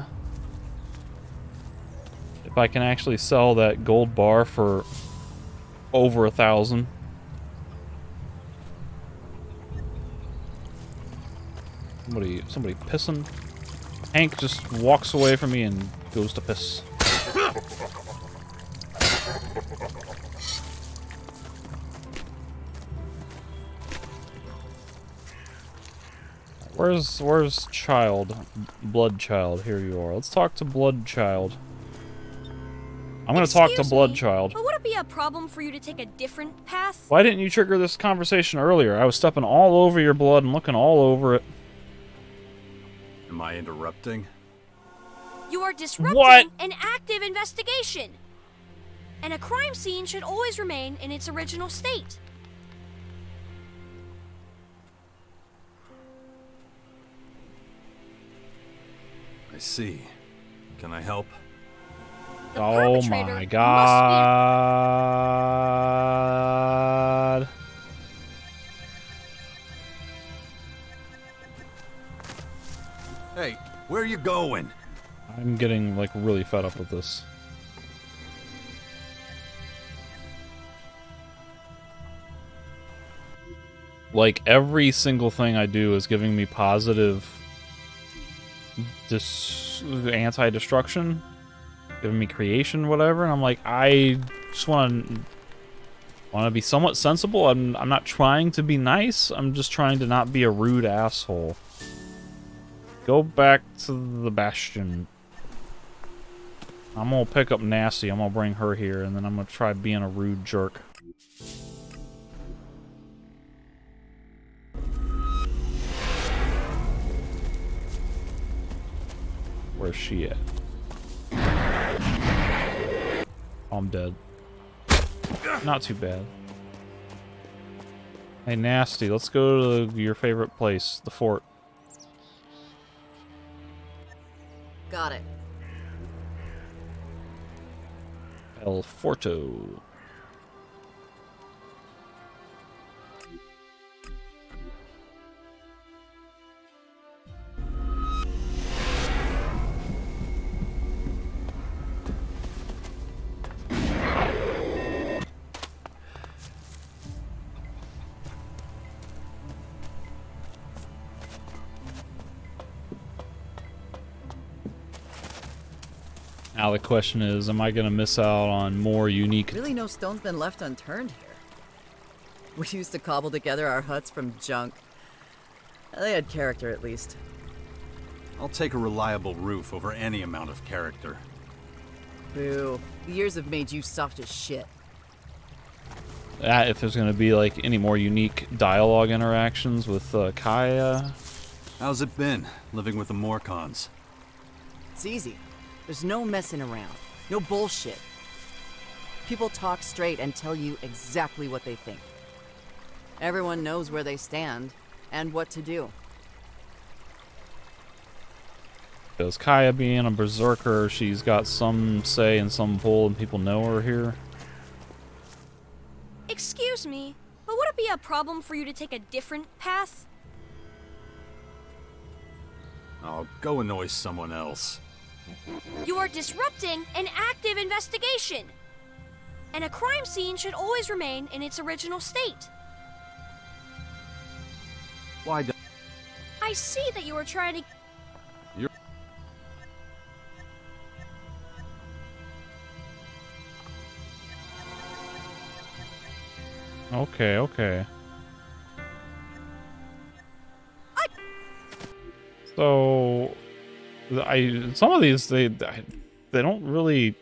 If I can actually sell that gold bar for over 1,000. Somebody pissing. Hank just walks away from me and goes to piss. Where's Child? Blood Child, here you are. Let's talk to Blood Child. I'm gonna talk to Blood Child. But would it be a problem for you to take a different path? Why didn't you trigger this conversation earlier? I was stepping all over your blood and looking all over it. Am I interrupting? You are disrupting What? an active investigation. And a crime scene should always remain in its original state. I see. Can I help? Oh my god. Hey, where are you going? I'm getting, like, really fed up with this. Like, every single thing I do is giving me positive anti-destruction, giving me creation, whatever, and I'm like, I just want to be somewhat sensible. I'm not trying to be nice. I'm just trying to not be a rude asshole. Go back to the Bastion. I'm gonna pick up Nasty. I'm gonna bring her here, and then I'm gonna try being a rude jerk. Where's she at? Oh, I'm dead. Not too bad. Hey, Nasty, let's go to your favorite place, the fort. Got it. El Forto. Now the question is, am I going to miss out on more unique... Really no stone's been left unturned here. We used to cobble together our huts from junk. They had character, at least. I'll take a reliable roof over any amount of character. Boo. The years have made you soft as shit. If there's going to be, like, any more unique dialogue interactions with Kaya. How's it been, living with the Morcons? It's easy. There's no messing around. No bullshit. People talk straight and tell you exactly what they think. Everyone knows where they stand and what to do. Because Kaya being a berserker, she's got some say and some pull, and people know her here. Excuse me, but would it be a problem for you to take a different path? I'll go annoy someone else. You are disrupting an active investigation. And a crime scene should always remain in its original state. Why do I see that you are trying to... You're... Okay, okay. So, some of these they don't really.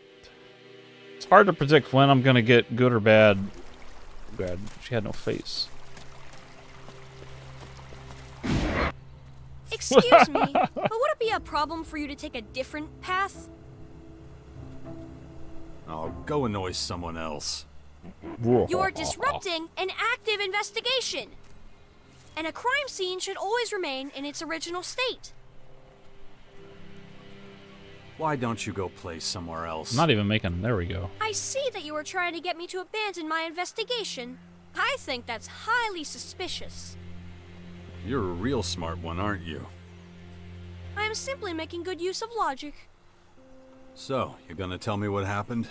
It's hard to predict when I'm gonna get good or bad. Bad. She had no face. Excuse me, but would it be a problem for you to take a different path? I'll go annoy someone else. You are disrupting an active investigation. And a crime scene should always remain in its original state. Why don't you go play somewhere else? I'm not even making. There we go. I see that you are trying to get me to abandon my investigation. I think that's highly suspicious. You're a real smart one, aren't you? I am simply making good use of logic. So, you're gonna tell me what happened?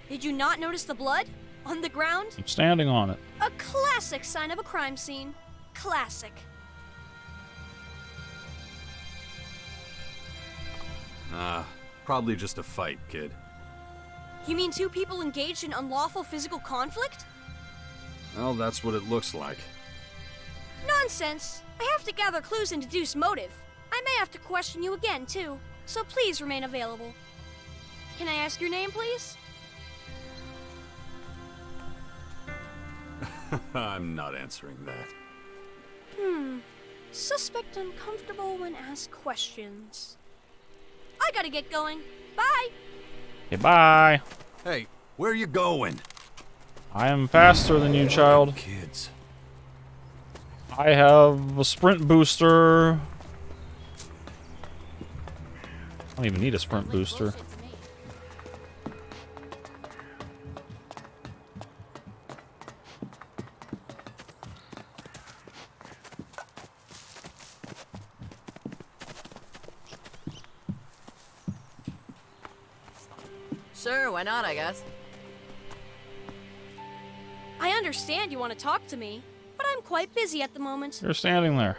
Did you not notice the blood? On the ground? I'm standing on it. A classic sign of a crime scene. Classic. Probably just a fight, kid. You mean two people engaged in unlawful physical conflict? Well, that's what it looks like. Nonsense! I have to gather clues and deduce motive. I may have to question you again, too. So please remain available. Can I ask your name, please? I'm not answering that. Suspect uncomfortable when asked questions. I gotta get going. Bye! Okay, bye! Hey, where are you going? I am faster than you, child. Kids. I have a sprint booster. I don't even need a sprint booster. Sure, why not, I guess. I understand you want to talk to me, but I'm quite busy at the moment. You're standing there.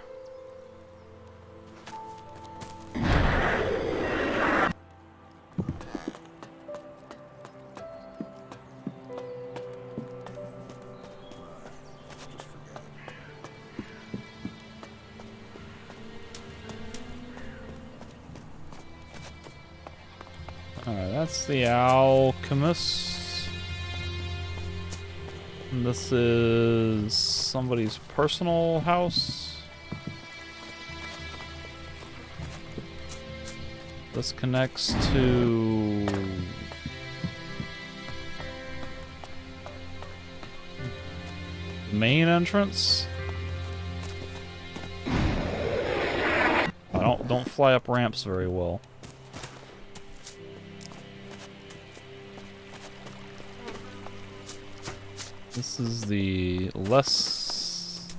Alright, that's the alchemist. And this is somebody's personal house. This connects to the main entrance. I don't fly up ramps very well. This is the Lessie's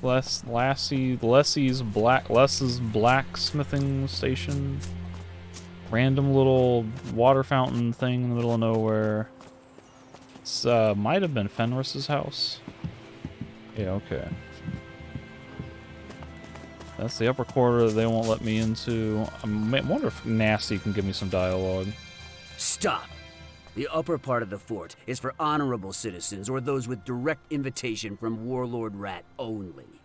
blacksmithing station. Random little water fountain thing in the middle of nowhere. This might have been Fenris's house. Yeah, okay. That's the upper quarter that they won't let me into. I wonder if Nasty can give me some dialogue. Stop! The upper part of the fort is for honorable citizens or those with direct invitation from Warlord Rat only.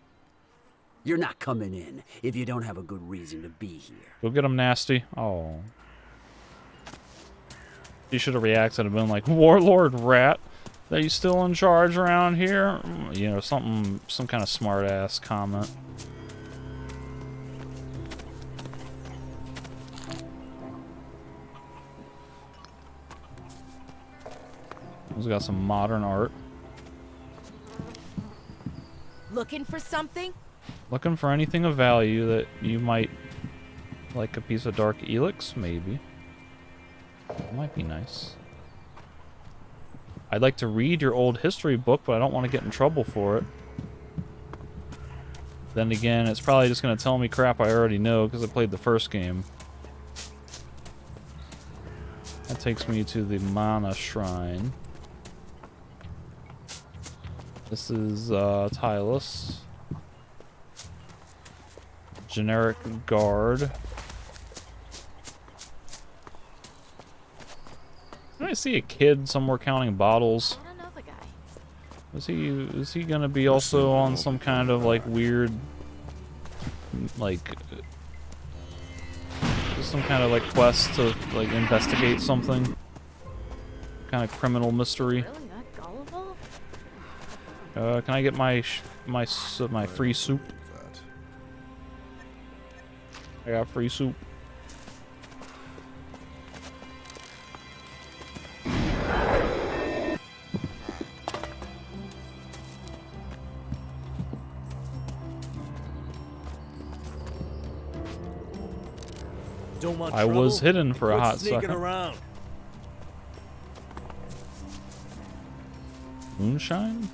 You're not coming in if you don't have a good reason to be here. Go get him, Nasty. Oh. You should have reacted and been like, Warlord Rat? Are you still in charge around here? You know, some kind of smart-ass comment. It's got some modern art. Looking for something? Looking for anything of value that you might like. A piece of dark Elex, maybe. That might be nice. I'd like to read your old history book, but I don't want to get in trouble for it. Then again, it's probably just going to tell me crap I already know because I played the first game. That takes me to the Mana Shrine. This is Tylus. Generic guard. Did I see a kid somewhere counting bottles? Is he gonna be also on some kind of like weird, like some kind of like quest to like investigate something? Kind of criminal mystery. Really that gullible? Can I get my free soup? I got free soup. Don't want I was hidden for a hot second. Around. Moonshine?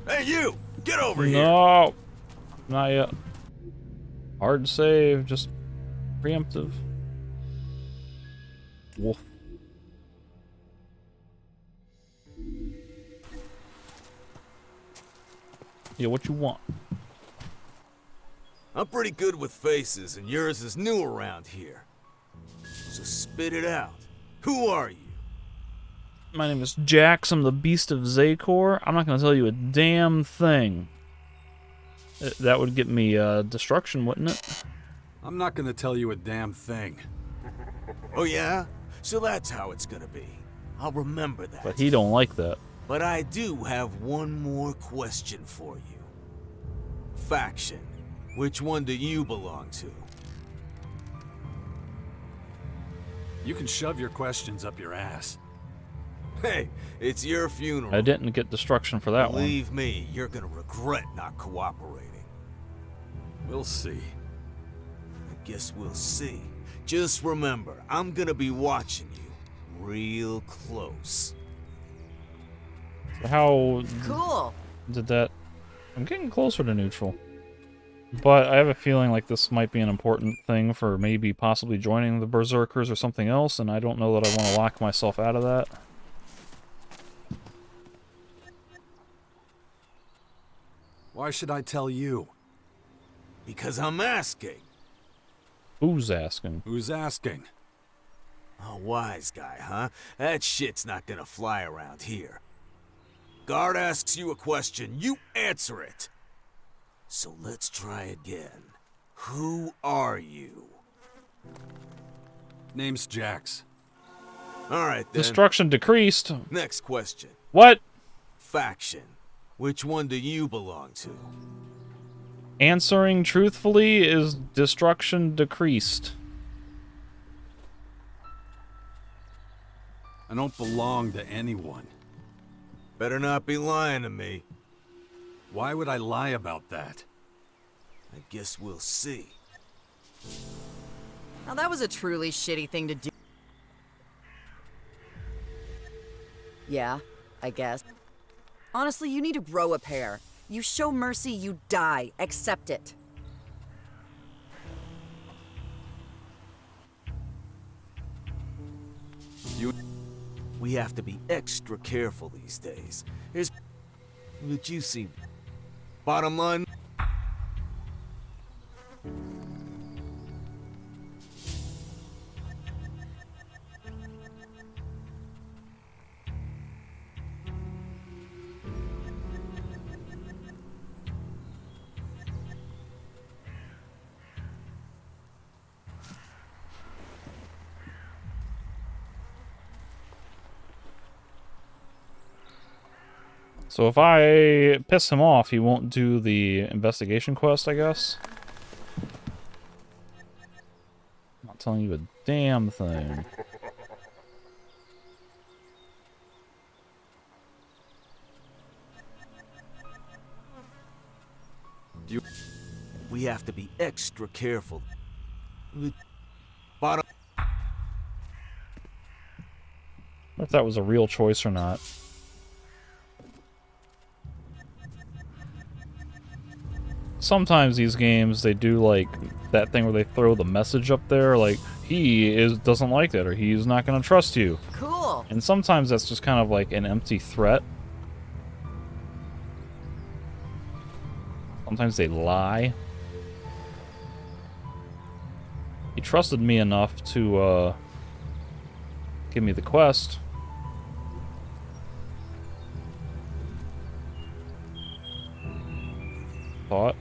Hey, you! Get over here! No! Not yet. Hard save, just preemptive. Wolf. Yeah, what you want? I'm pretty good with faces, and yours is new around here. So spit it out. Who are you? My name is Jax. I'm the Beast of Zakor. I'm not going to tell you a damn thing. That would get me destruction, wouldn't it? I'm not gonna tell you a damn thing. Oh yeah? So that's how it's gonna be. I'll remember that. But he don't like that. But I do have one more question for you. Faction. Which one do you belong to? You can shove your questions up your ass. Hey, it's your funeral. I didn't get destruction for that one. Believe me, you're gonna regret not cooperating. We'll see. I guess we'll see. Just remember, I'm gonna be watching you real close. So how Cool. did that... I'm getting closer to neutral. But I have a feeling like this might be an important thing for maybe possibly joining the Berserkers or something else, and I don't know that I want to lock myself out of that. Why should I tell you? Because I'm asking. Who's asking? Who's asking? A wise guy, huh? That shit's not gonna fly around here. Guard asks you a question, you answer it. So let's try again. Who are you? Name's Jax. Alright then. Destruction decreased. Next question. What? Faction. Which one do you belong to? Answering truthfully is destruction decreased. I don't belong to anyone. Better not be lying to me. Why would I lie about that? I guess we'll see. Now that was a truly shitty thing to do. Yeah, I guess. Honestly, you need to grow a pair. You show mercy, you die. Accept it. We have to be extra careful these days. Here's what you see. Bottom line. So if I piss him off, he won't do the investigation quest, I guess? I'm not telling you a damn thing. We have to be extra careful. Bottom. If that was a real choice or not. Sometimes these games, they do like that thing where they throw the message up there, like, doesn't like that, or he's not going to trust you. Cool. And sometimes that's just kind of like an empty threat. Sometimes they lie. He trusted me enough to give me the quest. Thought.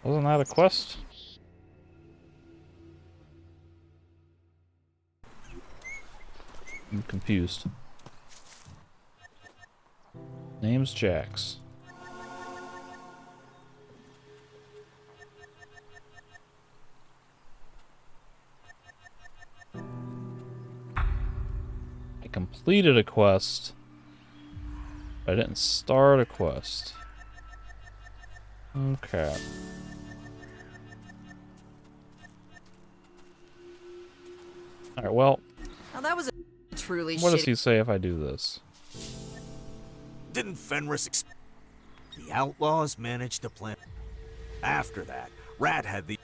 Wasn't that a quest? I'm confused. Name's Jax. I completed a quest, but I didn't start a quest. Okay. Alright, well... Now that was a truly what does shitty... he say if I do this? Didn't Fenris the outlaws managed to plant... After that, Rat had the...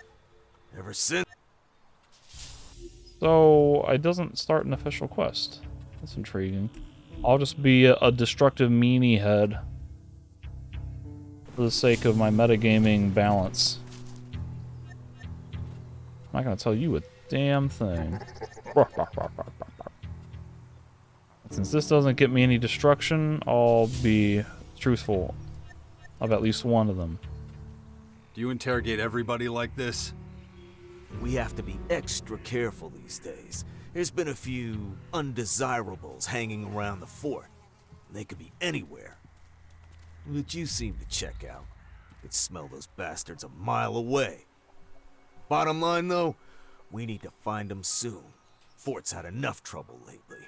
Ever since... So, it doesn't start an official quest. That's intriguing. I'll just be a destructive meanie head. For the sake of my metagaming balance. I'm not gonna tell you a damn thing. Since this doesn't get me any destruction, I'll be truthful of at least one of them. Do you interrogate everybody like this? We have to be extra careful these days. There's been a few undesirables hanging around the fort. They could be anywhere. But you seem to check out. Could smell those bastards a mile away. Bottom line, though, we need to find them soon. Fort's had enough trouble lately.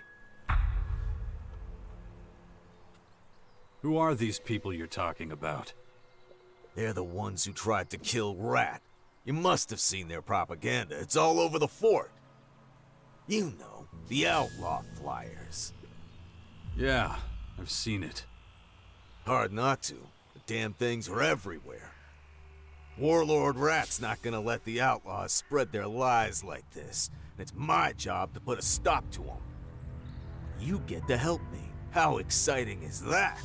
Who are these people you're talking about? They're the ones who tried to kill Rat. You must have seen their propaganda. It's all over the fort. You know, the outlaw flyers. Yeah, I've seen it. Hard not to. The damn things are everywhere. Warlord Rat's not gonna let the outlaws spread their lies like this. And it's my job to put a stop to them. You get to help me. How exciting is that?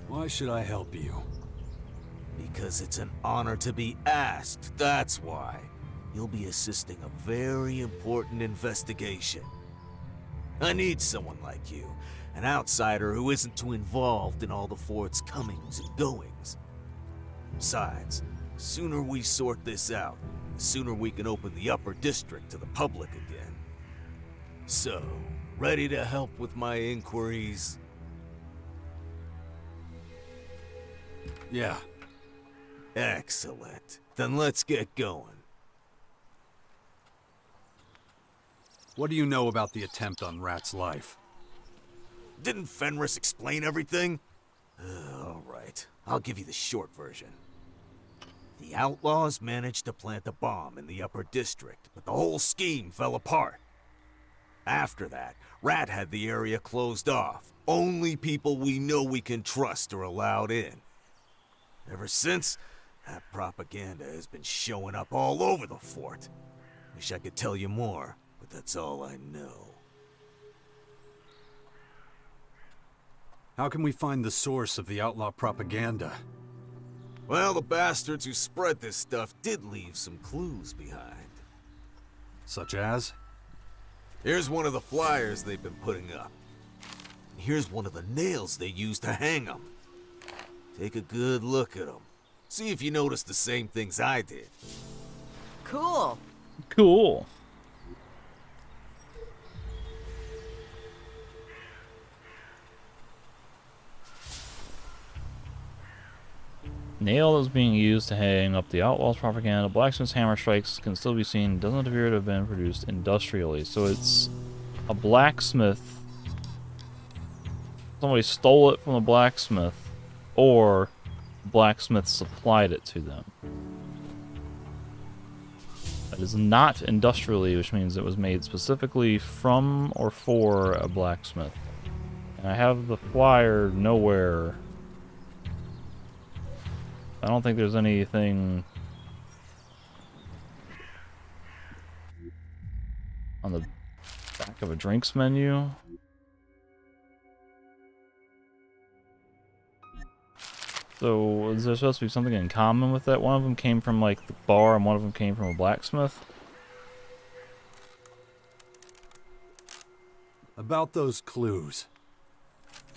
Why should I help you? Because it's an honor to be asked, that's why. You'll be assisting a very important investigation. I need someone like you, an outsider who isn't too involved in all the fort's comings and goings. Besides, the sooner we sort this out, the sooner we can open the upper district to the public again. So, ready to help with my inquiries? Yeah. Excellent. Then let's get going. What do you know about the attempt on Rat's life? Didn't Fenris explain everything? All right. I'll give you the short version. The outlaws managed to plant a bomb in the upper district, but the whole scheme fell apart. After that, Rat had the area closed off. Only people we know we can trust are allowed in. Ever since, that propaganda has been showing up all over the fort. Wish I could tell you more, but that's all I know. How can we find the source of the outlaw propaganda? Well, the bastards who spread this stuff did leave some clues behind. Such as? Here's one of the flyers they've been putting up. Here's one of the nails they use to hang them. Take a good look at them. See if you notice the same things I did. Cool. Cool. Nail is being used to hang up the outlaw's propaganda. Blacksmith's hammer strikes can still be seen. Doesn't appear to have been produced industrially. So it's a blacksmith. Somebody stole it from the blacksmith, or the blacksmith supplied it to them. It is not industrially, which means it was made specifically from or for a blacksmith. And I have the flyer nowhere. I don't think there's anything on the back of a drinks menu. So, is there supposed to be something in common with that? One of them came from, like, the bar, and one of them came from a blacksmith? About those clues.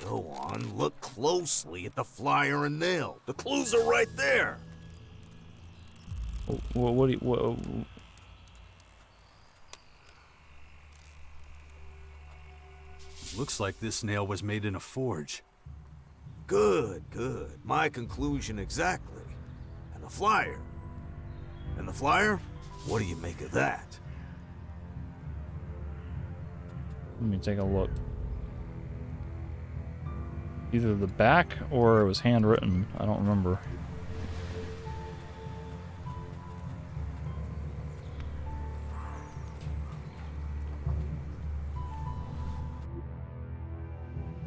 Go on, look closely at the flyer and nail. The clues are right there. What do you... Looks like this nail was made in a forge. Good, good. My conclusion exactly. And the flyer? And the flyer? What do you make of that? Let me take a look. Either the back or it was handwritten. I don't remember.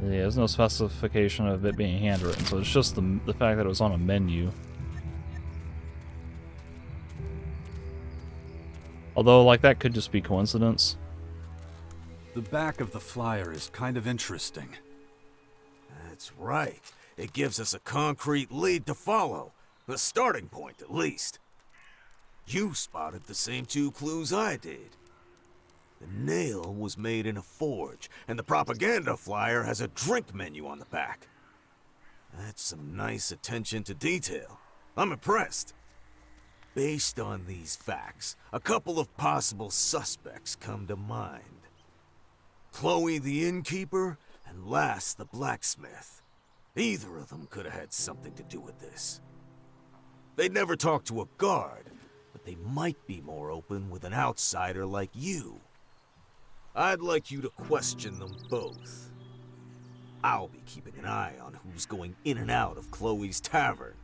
Yeah, there's no specification of it being handwritten, so it's just the fact that it was on a menu. Although, like, that could just be coincidence. The back of the flyer is kind of interesting. That's right. It gives us a concrete lead to follow. A starting point, at least. You spotted the same two clues I did. The nail was made in a forge, and the propaganda flyer has a drink menu on the back. That's some nice attention to detail. I'm impressed. Based on these facts, a couple of possible suspects come to mind. Chloe the innkeeper, and Lass the blacksmith. Either of them could have had something to do with this. They'd never talk to a guard, but they might be more open with an outsider like you. I'd like you to question them both. I'll be keeping an eye on who's going in and out of Chloe's tavern.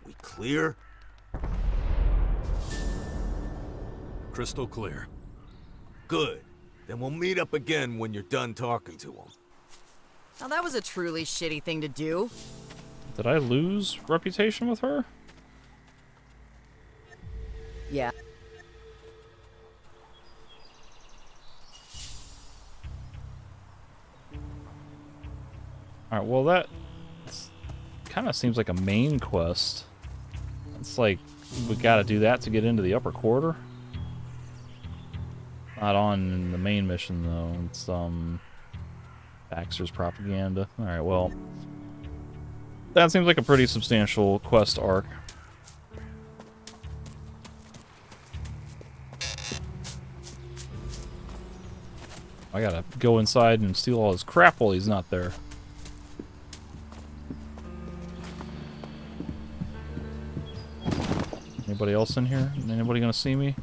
We clear? Crystal clear. Good. Then we'll meet up again when you're done talking to them. Now that was a truly shitty thing to do. Did I lose reputation with her? Yeah. Alright, well that kind of seems like a main quest. It's like, we gotta do that to get into the upper quarter. Not on the main mission though, it's Baxter's propaganda. Alright, well, that seems like a pretty substantial quest arc. I gotta go inside and steal all his crap while he's not there. Anybody else in here? Anybody gonna see me?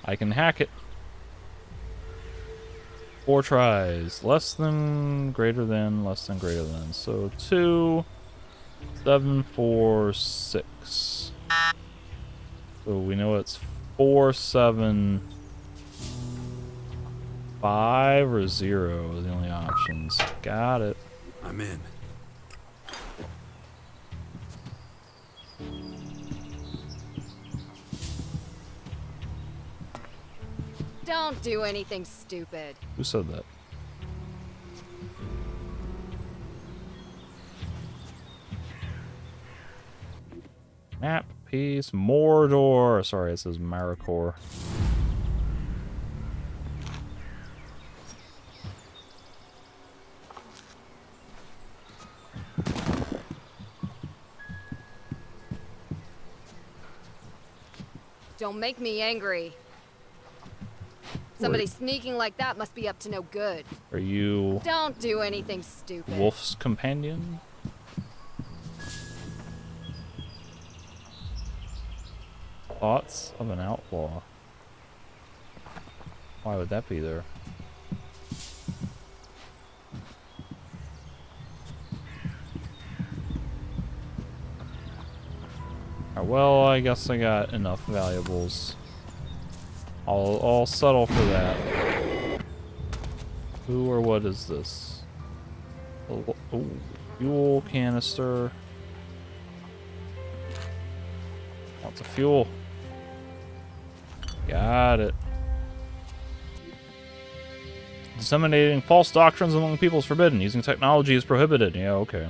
I can hack it. 4 tries. Less than, greater than, less than, greater than. So 2, 7, 4, 6. So we know it's 4, 7, 5, or 0 are the only options. Got it. I'm in. Don't do anything stupid. Who said that? Map piece, Mordor. Sorry, it says Maricor. Don't make me angry. Somebody sneaking like that must be up to no good. Are you Don't do anything stupid. Wolf's companion? Thoughts of an outlaw. Why would that be there? Well, I guess I got enough valuables. I'll settle for that. Who or what is this? Oh, fuel canister. Lots of fuel. Got it. Disseminating false doctrines among people is forbidden. Using technology is prohibited. Yeah, okay.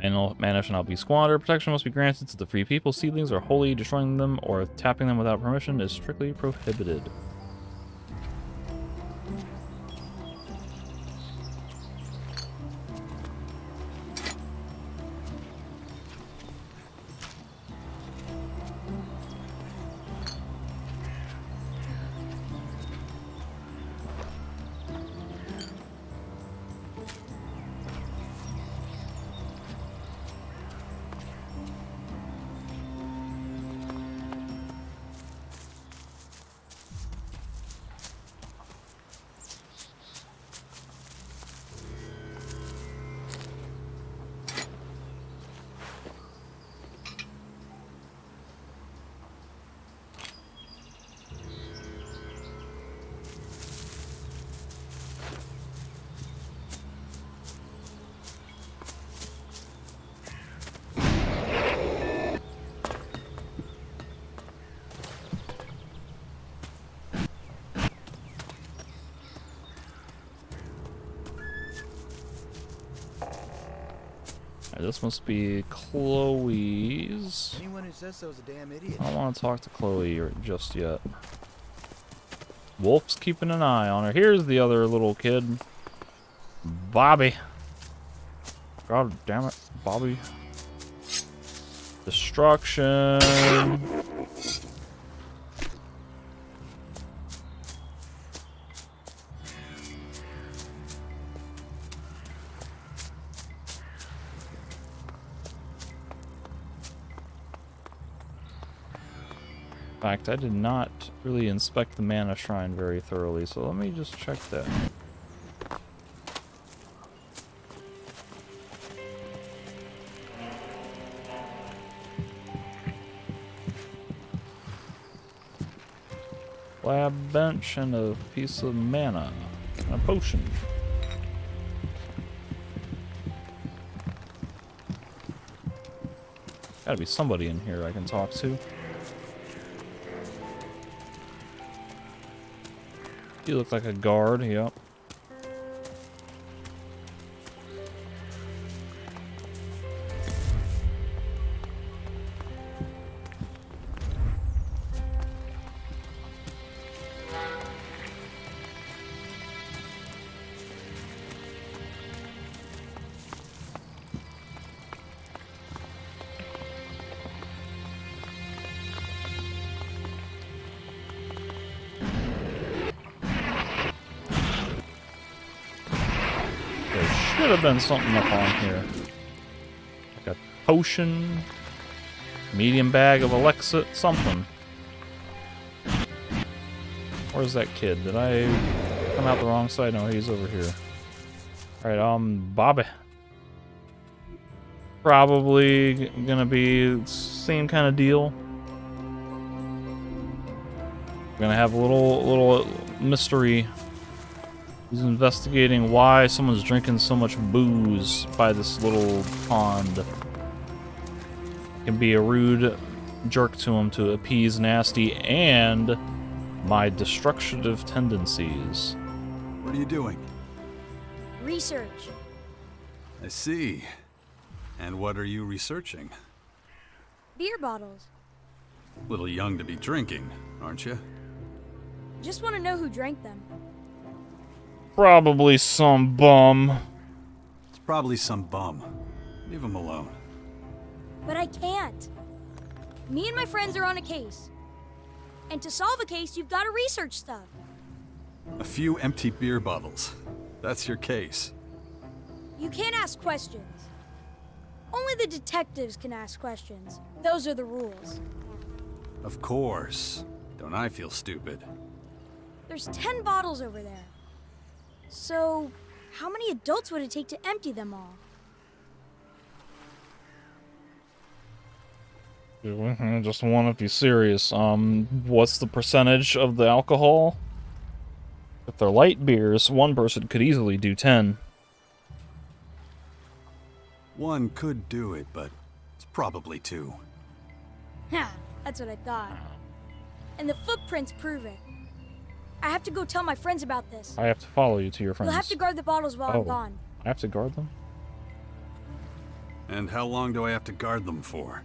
Mana shall not be squandered. Protection must be granted to the free people. Seedlings are holy. Destroying them or tapping them without permission is strictly prohibited. This must be Chloe's. Anyone who says so is a damn idiot. I don't want to talk to Chloe just yet. Wolf's keeping an eye on her. Here's the other little kid. Bobby. God damn it, Bobby. Destruction. In fact, I did not really inspect the mana shrine very thoroughly, so let me just check that. Lab bench and a piece of mana. And a potion. Gotta be somebody in here I can talk to. You look like a guard, yep. Should have been something up on here. Like a potion, medium bag of Elex, something. Where's that kid? Did I come out the wrong side? No, he's over here. Alright, Bobby. Probably gonna be same kind of deal. We're gonna have a little mystery. He's investigating why someone's drinking so much booze by this little pond. Can be a rude jerk to him to appease Nasty and my destructive tendencies. What are you doing? Research. I see. And what are you researching? beer bottles. Little young to be drinking, aren't you? Just want to know who drank them. Probably some bum. It's probably some bum. Leave him alone. But I can't. Me and my friends are on a case. And to solve a case, you've got to research stuff. A few empty beer bottles. That's your case. You can't ask questions. Only the detectives can ask questions. Those are the rules. Of course. Don't I feel stupid? There's 10 bottles over there. So, how many adults would it take to empty them all? Just want to be serious. What's the percentage of the alcohol? If they're light beers, one person could easily do 10. One could do it, but it's probably two. Ha, that's what I thought. And the footprints prove it. I have to go tell my friends about this. I have to follow you to your friends. You'll have to guard the bottles while I'm gone. I have to guard them? And how long do I have to guard them for?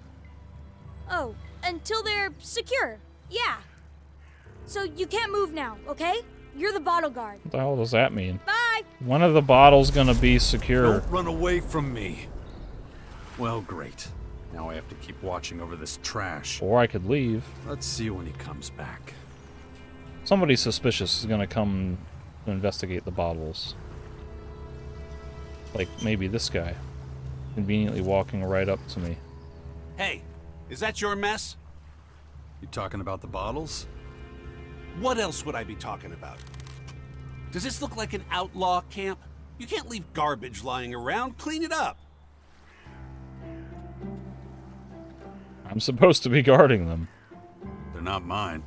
Oh, until they're secure. Yeah. So you can't move now, okay? You're the bottle guard. What the hell does that mean? Bye! When are the bottles gonna be secure? Don't run away from me. Well, great. Now I have to keep watching over this trash. Or I could leave. Let's see when he comes back. Somebody suspicious is gonna come to investigate the bottles. Like, maybe this guy. Conveniently walking right up to me. Hey, is that your mess? You talking about the bottles? What else would I be talking about? Does this look like an outlaw camp? You can't leave garbage lying around. Clean it up. I'm supposed to be guarding them. They're not mine.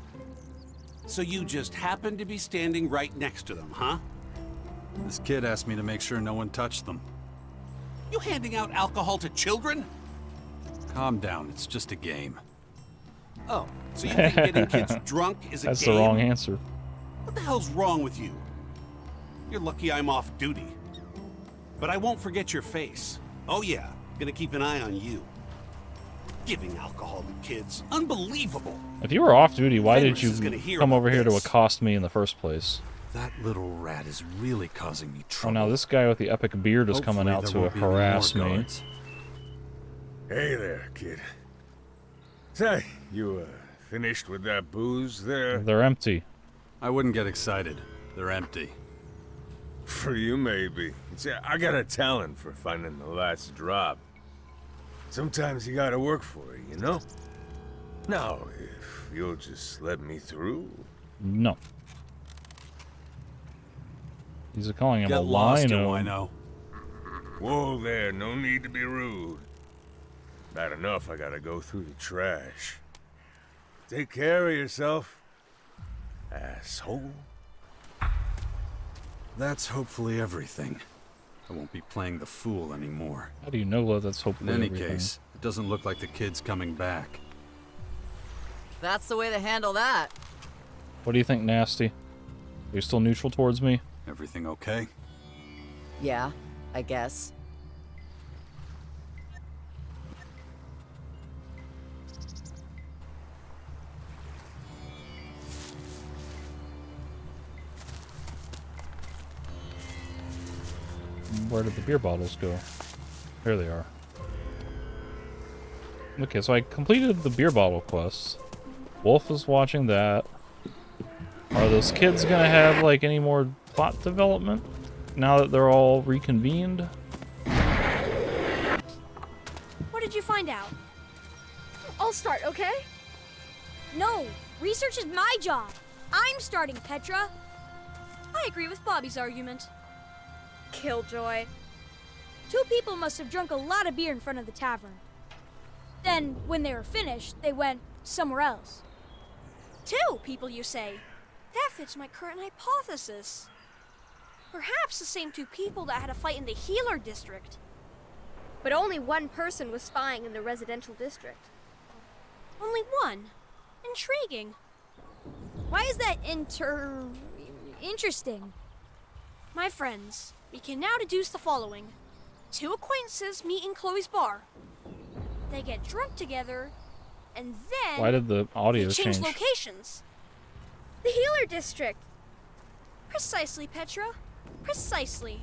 So you just happen to be standing right next to them, huh? This kid asked me to make sure no one touched them. You handing out alcohol to children? Calm down, it's just a game. Oh, so you think getting kids drunk is a game? That's the wrong answer. What the hell's wrong with you? You're lucky I'm off duty. But I won't forget your face. Oh yeah, gonna keep an eye on you. Giving alcohol to kids. Unbelievable. If you were off duty, why did Fenris is gonna you hear come about over here to this. accost me in the first place? That little rat is really causing me Oh, trouble. now this guy with the epic beard is coming out to harass me. Hey there, kid. Say, you finished with that booze there? They're empty. I wouldn't get excited. They're empty. For you, maybe. See, I got a talent for finding the last drop. Sometimes you gotta work for it, you know? Now, if you'll just let me through. No. He's calling him Get a lost, you lino. wino. Whoa there, no need to be rude. Bad enough I gotta go through the trash. Take care of yourself, asshole. That's hopefully everything. I won't be playing the fool anymore. How do you know that's hopefully In any everything? case, it doesn't look like the kid's coming back. That's the way to handle that. What do you think, Nasty? Are you still neutral towards me? Everything okay? Yeah, I guess. Where did the beer bottles go? Here they are. Okay, so I completed the beer bottle quest. Wolf is watching that. Are those kids gonna have, like, any more plot development now that they're all reconvened? What did you find out? I'll start, okay? No, research is my job. I'm starting, Petra. I agree with Bobby's argument. Killjoy. 2 people must have drunk a lot of beer in front of the tavern. Then, when they were finished, they went somewhere else. 2 people, you say? That fits my current hypothesis. Perhaps the same 2 people that had a fight in the healer district. But only one person was spying in the residential district. Only one? Intriguing. Why is that interesting? My friends, we can now deduce the following. 2 acquaintances meet in Chloe's bar. They get drunk together, And then Why did the audio they changed change? locations. The Healer District. Precisely, Petra. Precisely.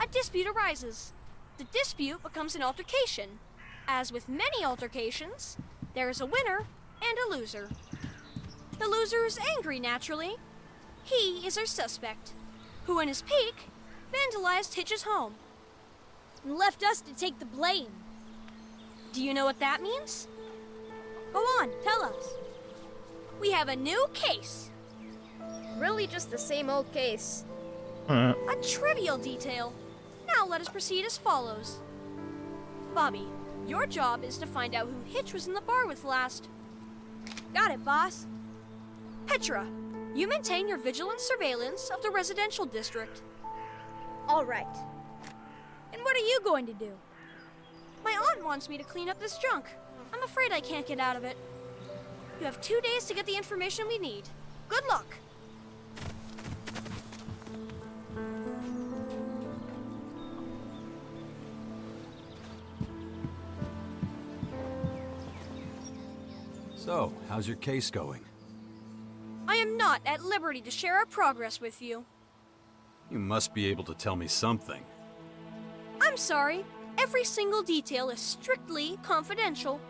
A dispute arises. The dispute becomes an altercation. As with many altercations, there is a winner and a loser. The loser is angry, naturally. He is our suspect, who in his pique vandalized Hitch's home and left us to take the blame. Do you know what that means? Go on, tell us. We have a new case. Really just the same old case. A trivial detail. Now let us proceed as follows. Bobby, your job is to find out who Hitch was in the bar with last. Got it, boss. Petra, you maintain your vigilant surveillance of the residential district. All right. And what are you going to do? My aunt wants me to clean up this junk. I'm afraid I can't get out of it. You have 2 days to get the information we need. Good luck. So, how's your case going? I am not at liberty to share our progress with you. You must be able to tell me something. I'm sorry. Every single detail is strictly confidential.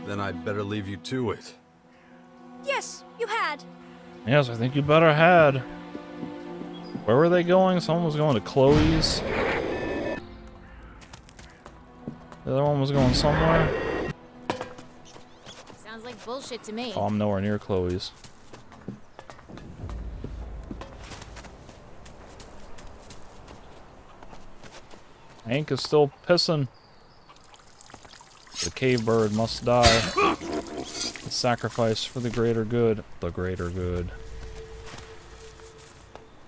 Then I'd better leave you to it. Yes, you had. Yes, I think you better had. Where were they going? Someone was going to Chloe's. The other one was going somewhere. Sounds like bullshit to me. Oh, I'm nowhere near Chloe's. Hank is still pissing. The cave bird must die. The sacrifice for the greater good. The greater good.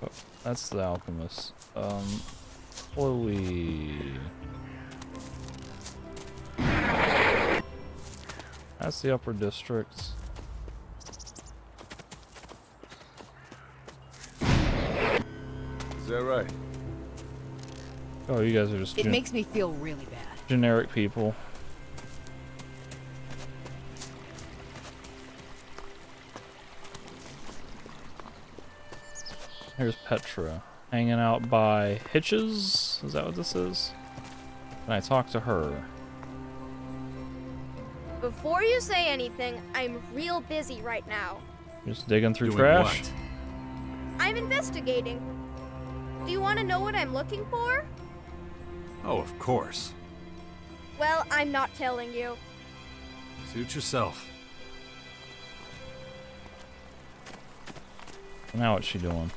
Oh, that's the alchemist. Chloe. That's the upper district. Is that right? Oh, you guys are just It makes me feel really bad. generic people. Here's Petra, hanging out by Hitches. Is that what this is? Can I talk to her? Before you say anything, I'm real busy right now. Just digging through Doing trash? what? I'm investigating. Do you want to know what I'm looking for? Oh, of course. Well, I'm not telling you. Suit yourself. Now what's she doing?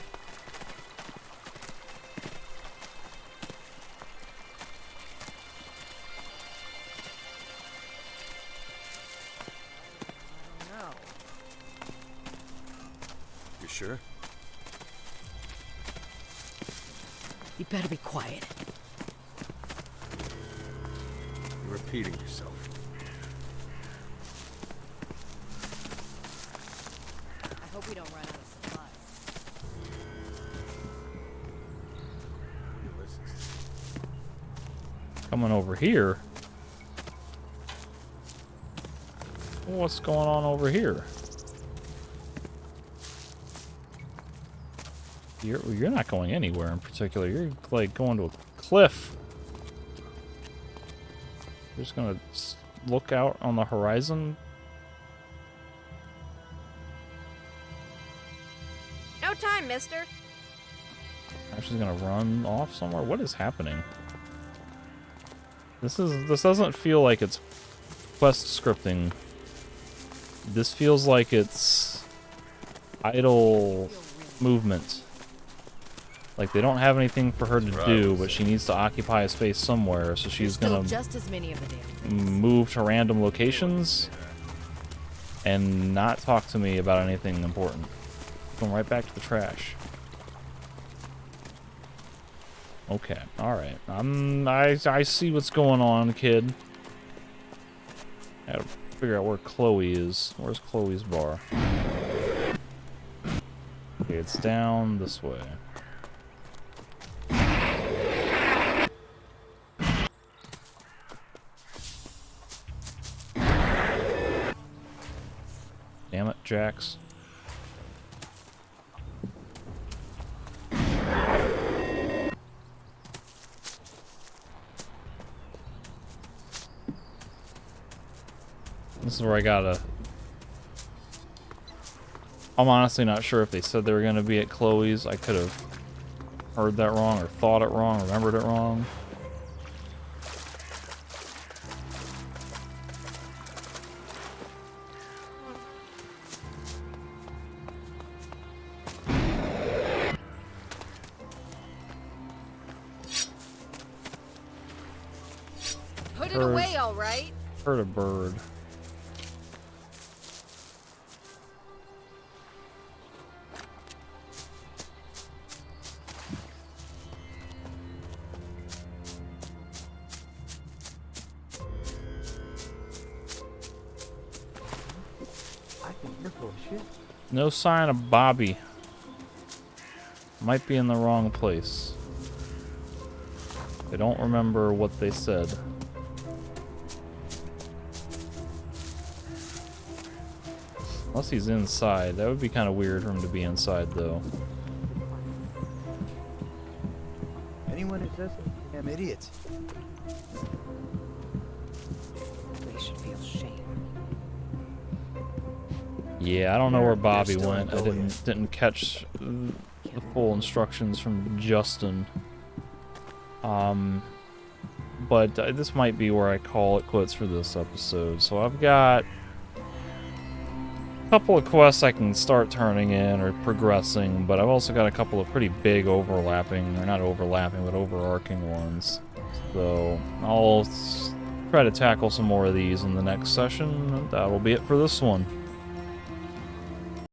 No. You sure? You better be quiet. You're repeating yourself. I hope we don't run out of supplies. Coming over here? What's going on over here? You're not going anywhere in particular. You're like going to a cliff. You're just gonna look out on the horizon. No time, mister. She's gonna run off somewhere. What is happening? This doesn't feel like it's quest scripting. This feels like it's idle movement. Like they don't have anything for her to do, but she needs to occupy a space somewhere, so she's gonna Just as many of the damn things. move to random locations and not talk to me about anything important. Going right back to the trash. Okay, alright. I see what's going on, kid. I gotta figure out where Chloe is. Where's Chloe's bar? Okay, it's down this way. Damn it, Jax. This is where I gotta... I'm honestly not sure if they said they were gonna be at Chloe's. I could have heard that wrong, or thought it wrong, remembered it wrong. Put it away, all right? Heard a bird. No sign of Bobby. Might be in the wrong place. I don't remember what they said. Unless he's inside. That would be kind of weird for him to be inside, though. Anyone who says I'm idiots. They should feel shame. Yeah, I don't know where Bobby went. I didn't catch the full instructions from Justin. But this might be where I call it quits for this episode. So I've got a couple of quests I can start turning in or progressing, but I've also got a couple of pretty big overlapping, or not overlapping, but overarching ones. So I'll try to tackle some more of these in the next session. That'll be it for this one.